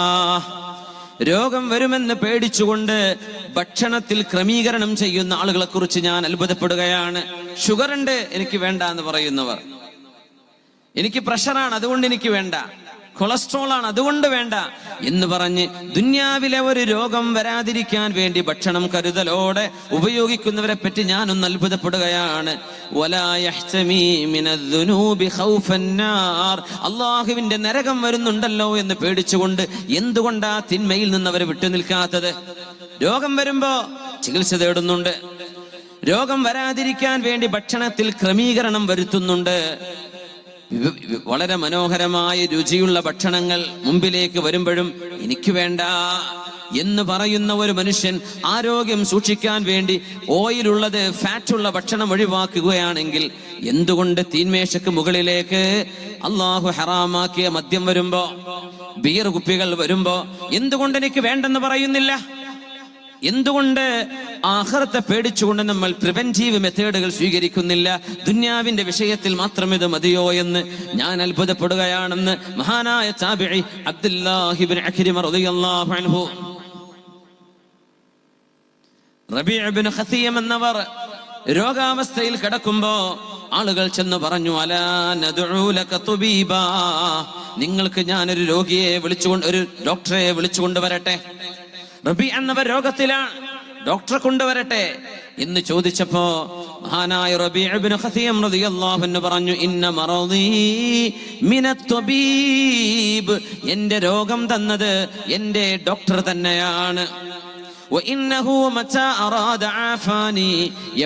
രോഗം വരുമെന്ന് പേടിച്ചുകൊണ്ട് ഭക്ഷണത്തിൽ ക്രമീകരണം ചെയ്യുന്ന ആളുകളെ കുറിച്ച് ഞാൻ അത്ഭുതപ്പെടുകയാണ്. ഷുഗർ ഉണ്ട്, എനിക്ക് വേണ്ട എന്ന് പറയുന്നവർ, എനിക്ക് പ്രഷറാണ് അതുകൊണ്ട് എനിക്ക് വേണ്ട, കൊളസ്ട്രോൾ ആണ് അതുകൊണ്ട് വേണ്ട എന്ന് പറഞ്ഞ് ദുന്യാവിലെ ഒരു രോഗം വരാതിരിക്കാൻ വേണ്ടി ഭക്ഷണം കരുതലോടെ ഉപയോഗിക്കുന്നവരെ പറ്റി ഞാനൊന്ന് അത്ഭുതപ്പെടുകയാണ്. അള്ളാഹുവിന്റെ നരകം വരുന്നുണ്ടല്ലോ എന്ന് പേടിച്ചുകൊണ്ട് എന്തുകൊണ്ടാ തിന്മയിൽ നിന്ന് അവർ വിട്ടു നിൽക്കാത്തത്? രോഗം വരുമ്പോ ചികിത്സ തേടുന്നുണ്ട്, രോഗം വരാതിരിക്കാൻ വേണ്ടി ഭക്ഷണത്തിൽ ക്രമീകരണം വരുത്തുന്നുണ്ട്. വളരെ മനോഹരമായ രുചിയുള്ള ഭക്ഷണങ്ങൾ മുമ്പിലേക്ക് വരുമ്പോഴും എനിക്ക് വേണ്ട എന്ന് പറയുന്ന ഒരു മനുഷ്യൻ ആരോഗ്യം സൂക്ഷിക്കാൻ വേണ്ടി ഓയിലുള്ളത്, ഫാറ്റുള്ള ഭക്ഷണം ഒഴിവാക്കുകയാണെങ്കിൽ എന്തുകൊണ്ട് തീന്മേശക്ക് മുകളിലേക്ക് അള്ളാഹു ഹറാമാക്കിയ മദ്യം വരുമ്പോ, ബിയർ കുപ്പികൾ വരുമ്പോ എന്തുകൊണ്ട് എനിക്ക് വേണ്ടെന്ന് പറയുന്നില്ല? എന്തുകൊണ്ട് ആഖിറത്തെ പേടിച്ചുകൊണ്ട് നമ്മൾ പ്രിവെന്റീവ് മെത്തേഡുകൾ സ്വീകരിക്കുന്നില്ല? ദുന്യാവിന്റെ വിഷയത്തിൽ മാത്രം ഇത് മതിയോ എന്ന് ഞാൻ അത്ഭുതപ്പെടുകയാണെന്ന് മഹാനായ താബിഈ അബ്ദുല്ലാഹി ഇബ്നു ഇക്രിമ റളിയല്ലാഹു അൻഹു. റബീഅ ഇബ്നു ഖസീം എന്നവർ രോഗാവസ്ഥയിൽ കിടക്കുമ്പോ ആളുകൾ ചെന്ന് പറഞ്ഞു, അലാ നദ്ഉ ലക തുബീബാ, നിങ്ങൾക്ക് ഞാനൊരു രോഗിയെ വിളിച്ചുകൊണ്ട്, ഒരു ഡോക്ടറെ വിളിച്ചുകൊണ്ട് വരട്ടെ? റബീ എന്നവർ രോഗത്തിലാണ്, ഡോക്ടറെ കൊണ്ടുവരട്ടെ എന്ന് ചോദിച്ചപ്പോ മഹാനായ റബീ ഇബ്നു ഖസീം റളിയല്ലാഹു അൻഹു പറഞ്ഞു, ഇന്ന മറദീ മിനത് തബീബ്, എന്റെ രോഗം തന്നത് എന്റെ ഡോക്ടർ തന്നെയാണ്.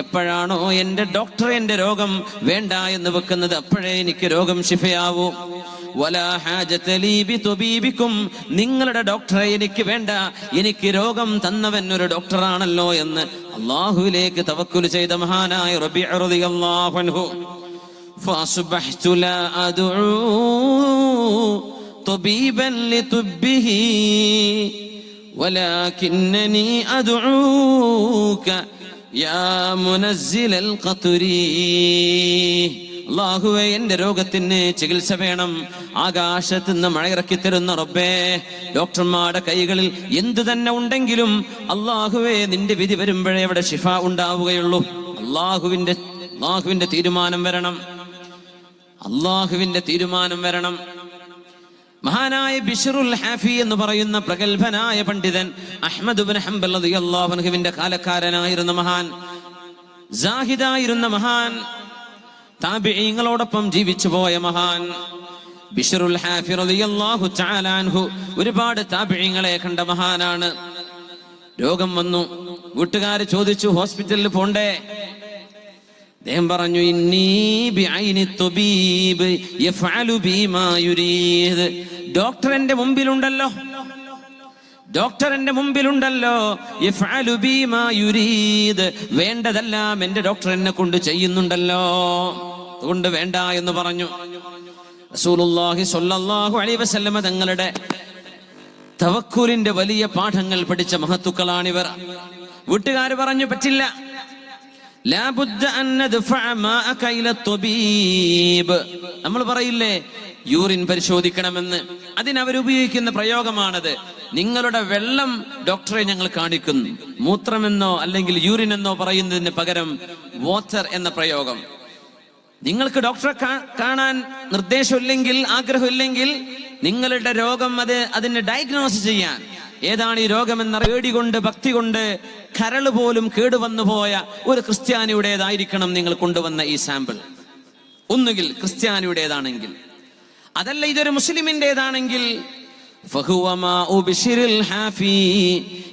എപ്പോഴാണോ എന്റെ ഡോക്ടർ എന്റെ രോഗം വേണ്ട എന്ന് വെക്കുന്നത്, അപ്പോഴേ എനിക്ക് രോഗം ശിഫയാവൂ. നിങ്ങളുടെ ഡോക്ടറെ എനിക്ക് വേണ്ട, എനിക്ക് രോഗം തന്നവൻ ഒരു ഡോക്ടറാണല്ലോ എന്ന് അള്ളാഹുവിലേക്ക് തവക്കുൽ ചെയ്ത മഹാനായ റബീഅ റളിയല്ലാഹു അൻഹു. ഫഅസ്ബഹ്തു ലാ അദ്ഉ തബീബൻ ലിതുബ്ബിഹി വലാകിന്നനി അദ്ഉക യാ മുനസ്സിലൽ ഖത്രി. അല്ലാഹുവേ, എന്റെ രോഗത്തിന് ചികിത്സ വേണം, ആകാശത്ത് നിന്ന് മഴയിറക്കി തരുന്ന റബ്ബേ, ഡോക്ടർമാരുടെ കൈകളിൽ എന്തു തന്നെ ഉണ്ടെങ്കിലും അല്ലാഹുവേ, നിന്റെ വിധി വരുമ്പോഴേ അവിടെ ശിഫ ഉണ്ടാവുകയുള്ളൂ. അല്ലാഹുവിന്റെ തീരുമാനം വരണം, അല്ലാഹുവിന്റെ തീരുമാനം വരണം. മഹാനായ ബിശ്റുൽ ഹാഫി എന്ന് പറയുന്ന പ്രഗൽഭനായ പണ്ഡിതൻ, അഹ്മദ് ഇബ്നു ഹംബൽ റളിയല്ലാഹു അൻഹുവിന്റെ കാലക്കാരനായിരുന്ന മഹാൻ, സാഹിദായിരുന്ന മഹാൻ, താബിഈങ്ങളോടൊപ്പം ജീവിച്ചു പോയ മഹാൻ ബിശ്റുൽ ഹാഫി റളിയല്ലാഹു തആല അൻഹു ഒരുപാട് താബിഈങ്ങളെ കണ്ട മഹാനാണ്. രോഗം വന്നു, വീട്ടുകാർ ചോദിച്ചു, ഹോസ്പിറ്റലിൽ പോണ്ടേ? അദ്ദേഹം പറഞ്ഞു, ഇന്നി ബിഐനി തബീബ് യഫഅലു ബിമാ യുരീദ്. ഡോക്ടർ എന്റെ മുമ്പിലുണ്ടല്ലോ, ഡോക്ടർ എന്റെ മുമ്പിലുണ്ടല്ലോ, യഫഅലു ബിമാ യുരീദ്, വേണ്ടതെല്ലാം എന്റെ ഡോക്ടർ എന്നെ കൊണ്ട് ചെയ്യുന്നുണ്ടല്ലോ, അതുകൊണ്ട് വേണ്ട എന്ന് പറഞ്ഞു. റസൂലുള്ളാഹി സ്വല്ലല്ലാഹു അലൈഹി വസല്ലമ തങ്ങളുടെ തവക്കുലിന്റെ വലിയ പാഠങ്ങൾ പഠിച്ച മഹത്തുക്കളാണിവർ. വീട്ടുകാർ പറഞ്ഞു, പറ്റില്ല, നമ്മൾ പറയില്ലേ യൂറിൻ പരിശോധിക്കണമെന്ന്, അതിനവരുപയോഗിക്കുന്ന പ്രയോഗമാണത്. നിങ്ങളുടെ വെള്ളം ഡോക്ടറെ ഞങ്ങൾ കാണിക്കുന്നു, മൂത്രമെന്നോ അല്ലെങ്കിൽ യൂറിൻ എന്നോ പറയുന്നതിന് പകരം വാട്ടർ എന്ന പ്രയോഗം. നിങ്ങൾക്ക് ഡോക്ടറെ കാണാൻ നിർദ്ദേശമില്ലെങ്കിൽ, ആഗ്രഹമില്ലെങ്കിൽ, നിങ്ങളുടെ രോഗം അതിനെ ഡയഗ്നോസ് ചെയ്യാൻ, ഏതാണ് ഈ രോഗമെന്ന പേടികൊണ്ട്, ഭക്തി കൊണ്ട് കരള് പോലും കേടുവന്നു പോയ ഒരു ക്രിസ്ത്യാനിയുടേതായിരിക്കണം നിങ്ങൾ കൊണ്ടുവന്ന ഈ സാമ്പിൾ. ഒന്നുകിൽ ക്രിസ്ത്യാനിയുടേതാണെങ്കിൽ, അതല്ല ഇതൊരു മുസ്ലിമിന്റേതാണെങ്കിൽ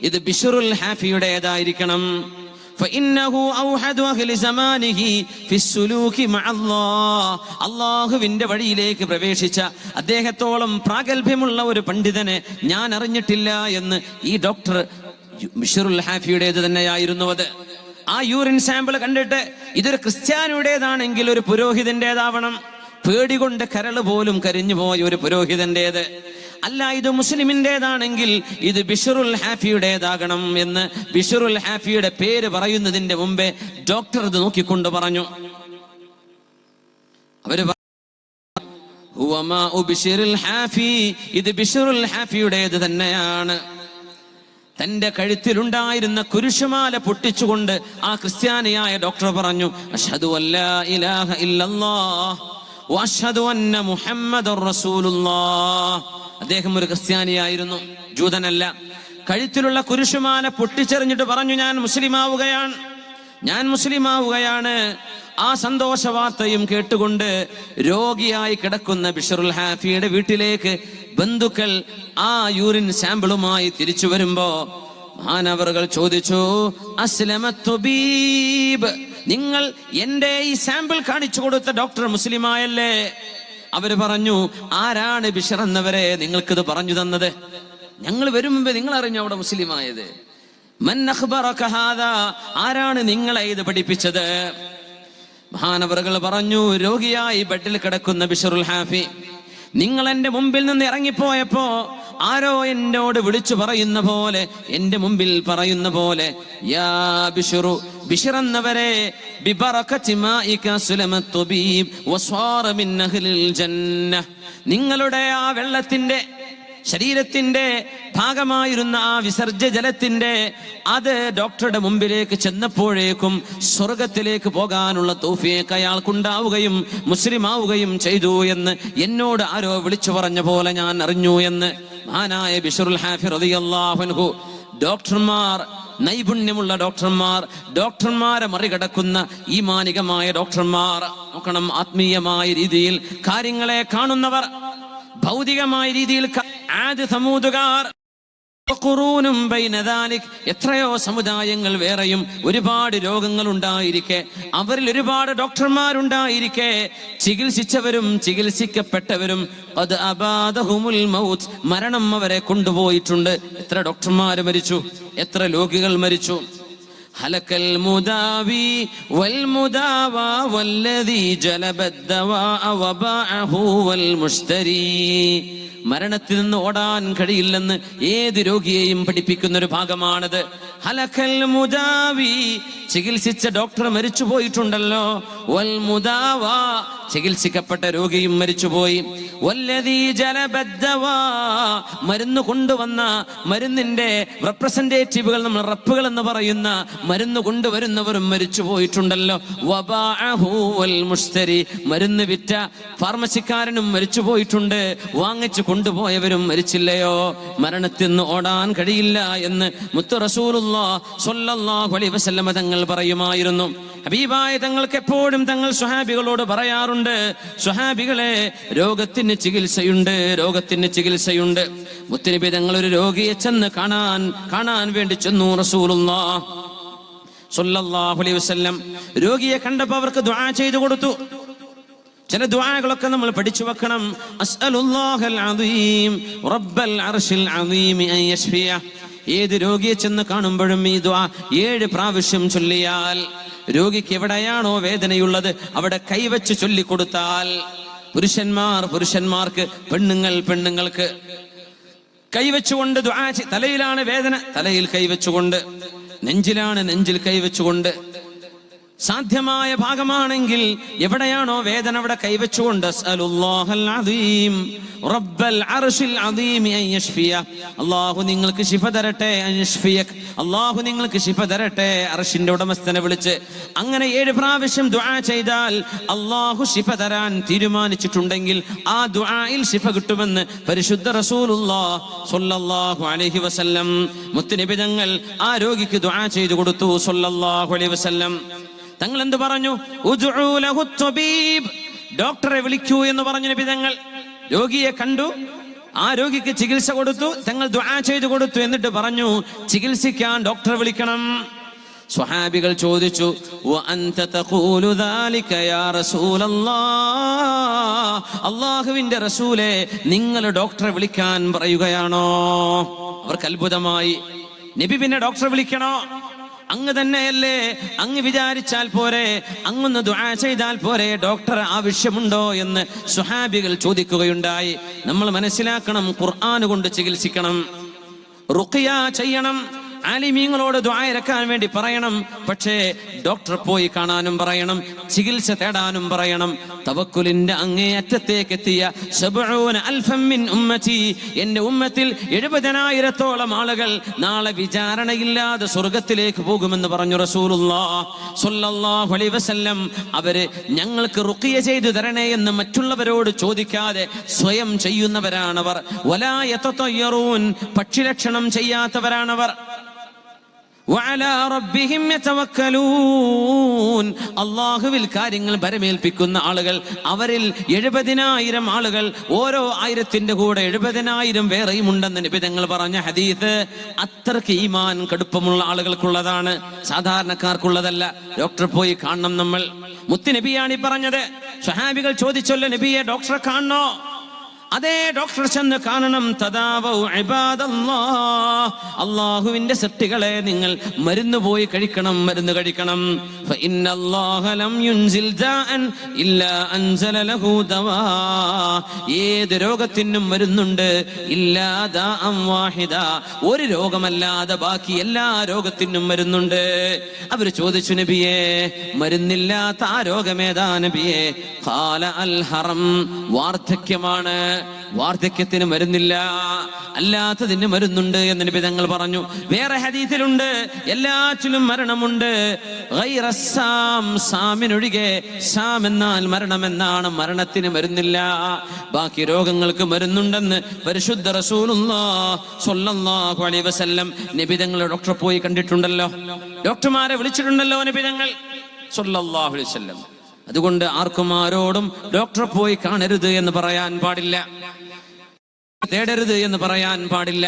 ഇത് ബിശ്റുൽ ഹാഫിയുടേതായിരിക്കണം. അള്ളാഹുവിന്റെ വഴിയിലേക്ക് പ്രവേശിച്ച അദ്ദേഹത്തോളം പ്രാഗൽഭ്യമുള്ള ഒരു പണ്ഡിതനെ ഞാൻ അറിഞ്ഞിട്ടില്ല എന്ന് ഈ ഡോക്ടർ ബിശ്റുൽ ഹാഫിയുടേത് തന്നെയായിരുന്നു അത്. ആ യൂറിൻ സാമ്പിൾ കണ്ടിട്ട് ഇതൊരു ക്രിസ്ത്യാനിയുടേതാണെങ്കിൽ ഒരു പുരോഹിതന്റേതാവണം. പേടികൊണ്ട് കരള് പോലും കരിഞ്ഞു പോയ ഒരു പുരോഹിതന്റേത്. അല്ല ഇത് മുസ്ലിമിൻ്റെതാണെങ്കിൽ ഇത് ബിശ്റുൽ ഹാഫിയുടേതാകണം എന്ന് ബിശ്റുൽ ഹാഫിയുടെ പേര് പറയുന്നതിന്റെ മുമ്പേ ഡോക്ടർ ഇത് നോക്കിക്കൊണ്ട് പറഞ്ഞു. അവര് ഇത് ബിശ്റുൽ ഹാഫിയുടേത് തന്നെയാണ്. തന്റെ കഴുത്തിലുണ്ടായിരുന്ന കുരിശുമാല പൊട്ടിച്ചുകൊണ്ട് ആ ക്രിസ്ത്യാനിയായ ഡോക്ടർ പറഞ്ഞു, അഷ്ഹദു അല്ലാ ഇലാഹ ഇല്ലല്ലാഹ് വഅഷ്ഹദു അന്ന മുഹമ്മദുർ റസൂലുള്ളാഹ്. അദ്ദേഹം ഒരു ക്രിസ്ത്യാനിയായിരുന്നു, ജൂതനല്ല. കഴുത്തിലുള്ള കുരിശുമാല പൊട്ടിച്ചെറിഞ്ഞിട്ട് പറഞ്ഞു, ഞാൻ മുസ്ലിമാവുകയാണ്. ആ സന്തോഷ വാർത്തയും കേട്ടുകൊണ്ട് രോഗിയായി കിടക്കുന്ന ബിശ്റുൽ ഹാഫിയുടെ വീട്ടിലേക്ക് ബന്ധുക്കൾ ആ യൂറിൻ സാമ്പിളുമായി തിരിച്ചു വരുമ്പോ മഹാനവറുകൾ ചോദിച്ചു, അസ്ലമത്തുബീബ്, നിങ്ങൾ എന്റെ ഈ സാമ്പിൾ കാണിച്ചു കൊടുത്ത ഡോക്ടർ മുസ്ലിമായല്ലേ? അവര് പറഞ്ഞു, ആരാണ് ബിശ്ർ എന്നവരെ നിങ്ങൾക്കിത് പറഞ്ഞു തന്നത്? ഞങ്ങൾ വരും മുമ്പേ നിങ്ങൾ അറിഞ്ഞു അവിടെ മുസ്ലിമായത്. മൻ അഖ്ബറക ഹാദാ, ആരാണ് നിങ്ങളെ ഇത് പഠിപ്പിച്ചത്? മഹാനവറുകൾ പറഞ്ഞു, രോഗിയായി ബെഡിൽ കിടക്കുന്ന ബിശ്റുൽ ഹാഫി, നിങ്ങൾ എന്റെ മുമ്പിൽ നിന്ന് ഇറങ്ങിപ്പോയപ്പോ ആരോ എന്നോട് വിളിച്ചു പറയുന്ന പോലെ, എന്റെ മുമ്പിൽ പറയുന്ന പോലെ, യാ ബിശ്റു, ബിശ്ർ എന്നവരെ, ബിബറകതി മാഇക സുലമത്തുബീബ് വസ്വാറ മിൻ അഹ്ലിൽ ജന്ന, നിങ്ങളുടെ ആ വെള്ളത്തിന്റെ ശരീരത്തിന്റെ ഭാഗമായിരുന്ന ആ വിസർജ്യ ജലത്തിന്റെ അത് ഡോക്ടറുടെ മുമ്പിലേക്ക് ചെന്നപ്പോഴേക്കും സ്വർഗത്തിലേക്ക് പോകാനുള്ള തൗഫീഖ് അയാൾക്കുണ്ടാവുകയും മുസ്ലിമാവുകയും ചെയ്തു എന്ന് എന്നോട് ആരോ വിളിച്ചു പറഞ്ഞ പോലെ ഞാൻ അറിഞ്ഞു എന്ന് മഹാനായ ബിശ്റുൽ ഹാഫി റളിയല്ലാഹു അൻഹു. ഡോക്ടർമാർ, നൈപുണ്യമുള്ള ഡോക്ടർമാരെ മറികടക്കുന്ന ഈമാനികമായ ഡോക്ടർമാർ. നോക്കണം, ആത്മീയമായ രീതിയിൽ കാര്യങ്ങളെ കാണുന്നവർ, ഭൗതികമായ രീതിയിൽ ആദ് സമൂദുകാർ, എത്രയോ സമുദായങ്ങൾ വേറെയും ഒരുപാട് രോഗങ്ങൾ ഉണ്ടായിരിക്കെ, അവരിൽ ഒരുപാട് ഡോക്ടർമാരുണ്ടായിരിക്കെ, ചികിത്സിച്ചവരും ചികിത്സിക്കപ്പെട്ടവരും അത് അബാദഹുമുൽ മൗത്ത്, മരണം അവരെ കൊണ്ടുപോയിട്ടുണ്ട്. എത്ര ഡോക്ടർമാർ മരിച്ചു, എത്ര രോഗികൾ മരിച്ചു. ഹലക്കൽ മുദാവി വൽ മുദാവാ വല്ലദീ ജലബദ്ദവാഅ വബഅഹു വൽ മുസ്തരി. മരണത്തിൽ നിന്ന് ഓടാൻ കഴിയില്ലെന്ന് ഏത് രോഗിയെയും പഠിപ്പിക്കുന്ന ഒരു ഭാഗമാണത്. ഹലക്കൽ മുദാവി, ചികിത്സിച്ച ഡോക്ടർ മരിച്ചു പോയിട്ടുണ്ടല്ലോ. വൽ മുദാവാ, ചികിത്സിക്കപ്പെട്ട രോഗിയും മരിച്ചുപോയി. വല്ലദീ ജലബദ്ദവാ, മരുന്ന് കൊണ്ടുവന്ന മരുന്നിന്റെ റെപ്രസെന്റേറ്റീവുകൾ, നമ്മൾ റപ്പുകൾ എന്ന് പറയുന്ന മരുന്ന് കൊണ്ടുവരുന്നവരും മരിച്ചു പോയിട്ടുണ്ടല്ലോ. വബഅഹു വൽ മുസ്തരി, മരുന്ന് വിറ്റ ഫാർമസിക്കാരനും മരിച്ചു പോയിട്ടുണ്ട്, വാങ്ങിച്ചു കൊണ്ടുപോയവരും മരിച്ചില്ലയോ? മരണത്തിൽ നിന്ന് ഓടാൻ കഴിയില്ല എന്ന് മുത്ത് റസൂലുള്ളാഹി സ്വല്ലല്ലാഹു അലൈഹി വസല്ലം തങ്ങൾ പറയുമായിരുന്നു. ഹബീബായ തങ്ങൾക്ക് എപ്പോഴും തങ്ങൾ സ്വഹാബികളോട് പറയാറുണ്ട്, സ്വഹാബികളെ, രോഗത്തിന് ചികിത്സയുണ്ട്. മുത്തുനബി തങ്ങൾ ഒരു രോഗിയെ ചെന്ന് കാണാൻ വേണ്ടി ചെന്നു. റസൂലുള്ളാഹി സ്വല്ലല്ലാഹു അലൈഹി വസല്ലം രോഗിയെ കണ്ടപ്പോൾ അവർക്ക് ദുആ ചെയ്തു കൊടുത്തു. ചില ദുആകളൊക്കെ നമ്മൾ പഠിച്ചു വെക്കണം. അസ്അലുല്ലാഹൽ അദീം റബ്ബൽ അർശിൽ അദീം അൻ യശ്ഫിയ. ഏത് രോഗിയെ ചെന്ന് കാണുമ്പോഴും ഈ ദുആ 7 പ്രാവശ്യം ചൊല്ലിയാൽ, രോഗിക്ക് എവിടെയാണോ വേദനയുള്ളത് അവിടെ കൈവച്ച് ചൊല്ലിക്കൊടുത്താൽ, പുരുഷന്മാർക്ക്, പെണ്ണുങ്ങൾക്ക് കൈവച്ചുകൊണ്ട് ദുആ, തലയിലാണ് വേദന, തലയിൽ കൈവച്ചുകൊണ്ട്, നെഞ്ചിലാണ് നെഞ്ചിൽ കൈവച്ചുകൊണ്ട്, സാധ്യമായ ഭാഗമാണെങ്കിൽ എവിടെയാണോ വേദന അവിടെ കൈവച്ചുകൊണ്ട് അസ്അലുല്ലാഹൽ അദീം റബ്ബൽ അർശിൽ അദീം അൻ യശ്ഫിയ. അല്ലാഹു നിങ്ങൾക്ക് ശിഫ തരട്ടെ, അൻ യശ്ഫിയക്, അല്ലാഹു നിങ്ങൾക്ക് ശിഫ തരട്ടെ, അർശിന്റെ ഉടമസ്ഥനെ വിളിച്ച് അങ്ങനെ 7 പ്രാവശ്യം ദുആ ചെയ്താൽ അല്ലാഹു ശിഫ തരാൻ തീരുമാനിച്ചിട്ടുണ്ടെങ്കിൽ ആ ദുആയിൽ ശിഫ കിട്ടുമെന്ന് പരിശുദ്ധ റസൂലുള്ളാഹി സ്വല്ലല്ലാഹു അലൈഹി വസല്ലം. മുത്തുനബി തങ്ങൾ ആ രോഗിക്ക് ദുആ ചെയ്തു കൊടുത്തു സ്വല്ലല്ലാഹു അലൈഹി വസല്ലം. തങ്ങൾ എന്ത് പറഞ്ഞു? ഉദ്ഉ ലഹു തബീബ്, ഡോക്ടറെ വിളിക്കൂ എന്ന് പറഞ്ഞു നബി തങ്ങൾ. രോഗിയെ കണ്ടു, ആ രോഗിക്ക് ചികിത്സ കൊടുത്തു, തങ്ങൾ ദുആ ചെയ്തു കൊടുത്തു. എന്നിട്ട് പറഞ്ഞു, ചികിത്സിക്കാൻ ഡോക്ടറെ വിളിക്കണം. സ്വഹാബികൾ ചോദിച്ചു, വഅൻത തഖൂലു ദാലിക യാ റസൂലല്ലാഹ്, അല്ലാഹുവിന്റെ റസൂലേ, നിങ്ങൾ ഡോക്ടറെ വിളിക്കാൻ പറയുകയാണോ? അവർക്ക് അത്ഭുതമായി. നബി പിന്നെ ഡോക്ടറെ വിളിക്കണോ? അങ്ങ് തന്നെയല്ലേ, അങ്ങ് വിചാരിച്ചാൽ പോരെ, അങ്ങൊന്ന് ദുആ ചെയ്താൽ പോരെ, ഡോക്ടർ ആവശ്യമുണ്ടോ എന്ന് സ്വഹാബികൾ ചോദിക്കുകയുണ്ടായി. നമ്മൾ മനസ്സിലാക്കണം, ഖുർആൻ കൊണ്ട് ചികിത്സിക്കണം, റുഖിയ ചെയ്യണം, ആലിമീങ്ങളോട് ദുആ ഇറക്കാൻ വേണ്ടി പറയണം. പക്ഷേ ഡോക്ടർ പോയി കാണാനും പറയണം, ചികിത്സ തേടാനും പറയണം. തവക്കുലിന്റെ അങ്ങേ അറ്റത്തേക്ക് എത്തിയ 70,000 മിൻ ഉമ്മത്തി, എന്റെ ഉമ്മത്തിൽ 70,000-ഓളം ആളുകൾ നാളെ വിചാരണയില്ലാതെ സ്വർഗത്തിലേക്ക് പോകുമെന്ന് പറഞ്ഞു റസൂലുള്ളാഹി സ്വല്ലല്ലാഹു അലൈഹി വസല്ലം. അവര് ഞങ്ങൾക്ക് റുഖിയ ചെയ്തു തരണേ എന്ന് മറ്റുള്ളവരോട് ചോദിക്കാതെ സ്വയം ചെയ്യുന്നവരാണവർ. വലാ യതതയ്യറൂൻ, പക്ഷിലക്ഷണം ചെയ്യാത്തവരാണവർ. വഅലാ റബ്ബിഹിം യതവക്കലൂൻ, അല്ലാഹുവിൽ കാര്യങ്ങൾ ഭരമേൽപ്പിക്കുന്ന ആളുകൾ. അവരിൽ 70,000 ആളുകൾ, ഓരോ 1000-ന്റെ കൂടെ 70,000 വേറെയും ഉണ്ടെന്ന് നബി തങ്ങൾ പറഞ്ഞ ഹദീസ് അത്രയ്ക്ക് ഈമാൻ കടുപ്പമുള്ള ആളുകൾക്കുള്ളതാണ്, സാധാരണക്കാർക്കുള്ളതല്ല. ഡോക്ടറെ പോയി കാണണം നമ്മൾ. മുത്തുനബിയാണ് ഈ പറഞ്ഞത്. സ്വഹാബികൾ ചോദിച്ചല്ലോ, നബിയെ ഡോക്ടറെ കാണണോ? അതേ, ഡോക്ടർ ചെന്ന് കാണണം. തദാവൂ ഇബാദല്ലാഹ്, അല്ലാഹുവിന്റെ സൃഷ്ടികളെ നിങ്ങൾ മരുന്ന് പോയി കഴിക്കണം, മരുന്ന് കഴിക്കണം. ഫഇന്നല്ലാഹ ലം യുൻസിൽ ദാഅൻ ഇല്ലാ അൻസല ലഹു ദവാ, ഏത് രോഗത്തിനും മരുന്നുണ്ട്. ഇല്ലാ ദാഅൻ വാഹിദ, ഒരു രോഗമല്ലാതെ ബാക്കി എല്ലാ രോഗത്തിനും മരുന്നുണ്ട്. അവർ ചോദിച്ചു, നബിയെ മരുന്നില്ലാത്ത ആ രോഗമേതാ നബിയെ? ഖാല അൽ ഹറം, വാർദ്ധക്യമാണ്. വാർദ്ധക്യത്തിന് മരുന്നില്ല, അല്ലാത്തതിന് മരുന്നുണ്ട് എന്ന് നബി തങ്ങൾ പറഞ്ഞു. വേറെ ഹദീസിലുണ്ട്, എല്ലാറ്റിലും മരണമുണ്ട്. ഗൈറസ്സാം, സാമിനൊഴികെ. സാം എന്നാൽ മരണമെന്നാണ്, മരണത്തിന് മരുന്നില്ല, ബാക്കി രോഗങ്ങൾക്ക് മരുന്നുണ്ടെന്ന് പരിശുദ്ധ റസൂലുള്ളാഹി സ്വല്ലല്ലാഹു അലൈഹി വസല്ലം. നബി തങ്ങൾ ഡോക്ടറെ പോയി കണ്ടിട്ടുണ്ടല്ലോ, ഡോക്ടർമാരെ വിളിച്ചിട്ടുണ്ടല്ലോ നബി തങ്ങൾ സ്വല്ലല്ലാഹു അലൈഹി വസല്ലം. അതുകൊണ്ട് ആർക്കും ആരോടും ഡോക്ടറെ പോയി കാണരുത് എന്ന് പറയാൻ പാടില്ല, തേടരുത് എന്ന് പറയാൻ പാടില്ല.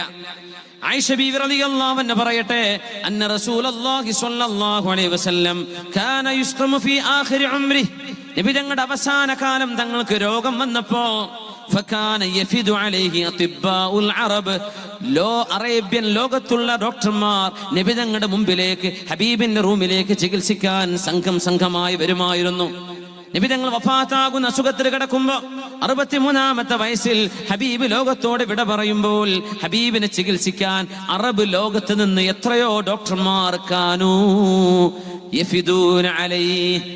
ആയിഷ ബീവി റളിയല്ലാഹു അൻഹ പറയട്ടെ, അന്ന റസൂലുള്ളാഹി സ്വല്ലല്ലാഹു അലൈഹി വസല്ലം കാന യുസ്ഖമു ഫീ ആഖിരി ഉംരിഹി, നബി തങ്ങളുടെ അവസാന കാലം തങ്ങൾക്ക് രോഗം വന്നപ്പോ ഫകാന യഫിദു അലൈഹി അതിബ്ബാഉൽ അറബ്, അറേബ്യൻ ലോകത്തുള്ള ഡോക്ടർമാർ നബി തങ്ങളുടെ മുമ്പിലേക്ക്, ഹബീബിന്റെ റൂമിലേക്ക് ചികിത്സിക്കാൻ സംഘമായി വരുമായിരുന്നു. നബി തങ്ങൾ വഫാത്താകുന്ന അസുഖത്തിൽ കിടക്കുമ്പോ 63-ാമത്തെ വയസ്സിൽ ഹബീബ് ലോകത്തോട് വിട പറയുമ്പോൾ ഹബീബിനെ ചികിത്സിക്കാൻ അറബ് ലോകത്ത് നിന്ന് എത്രയോ ഡോക്ടർമാർ കാനൂ യഫിദൂന അലൈഹി,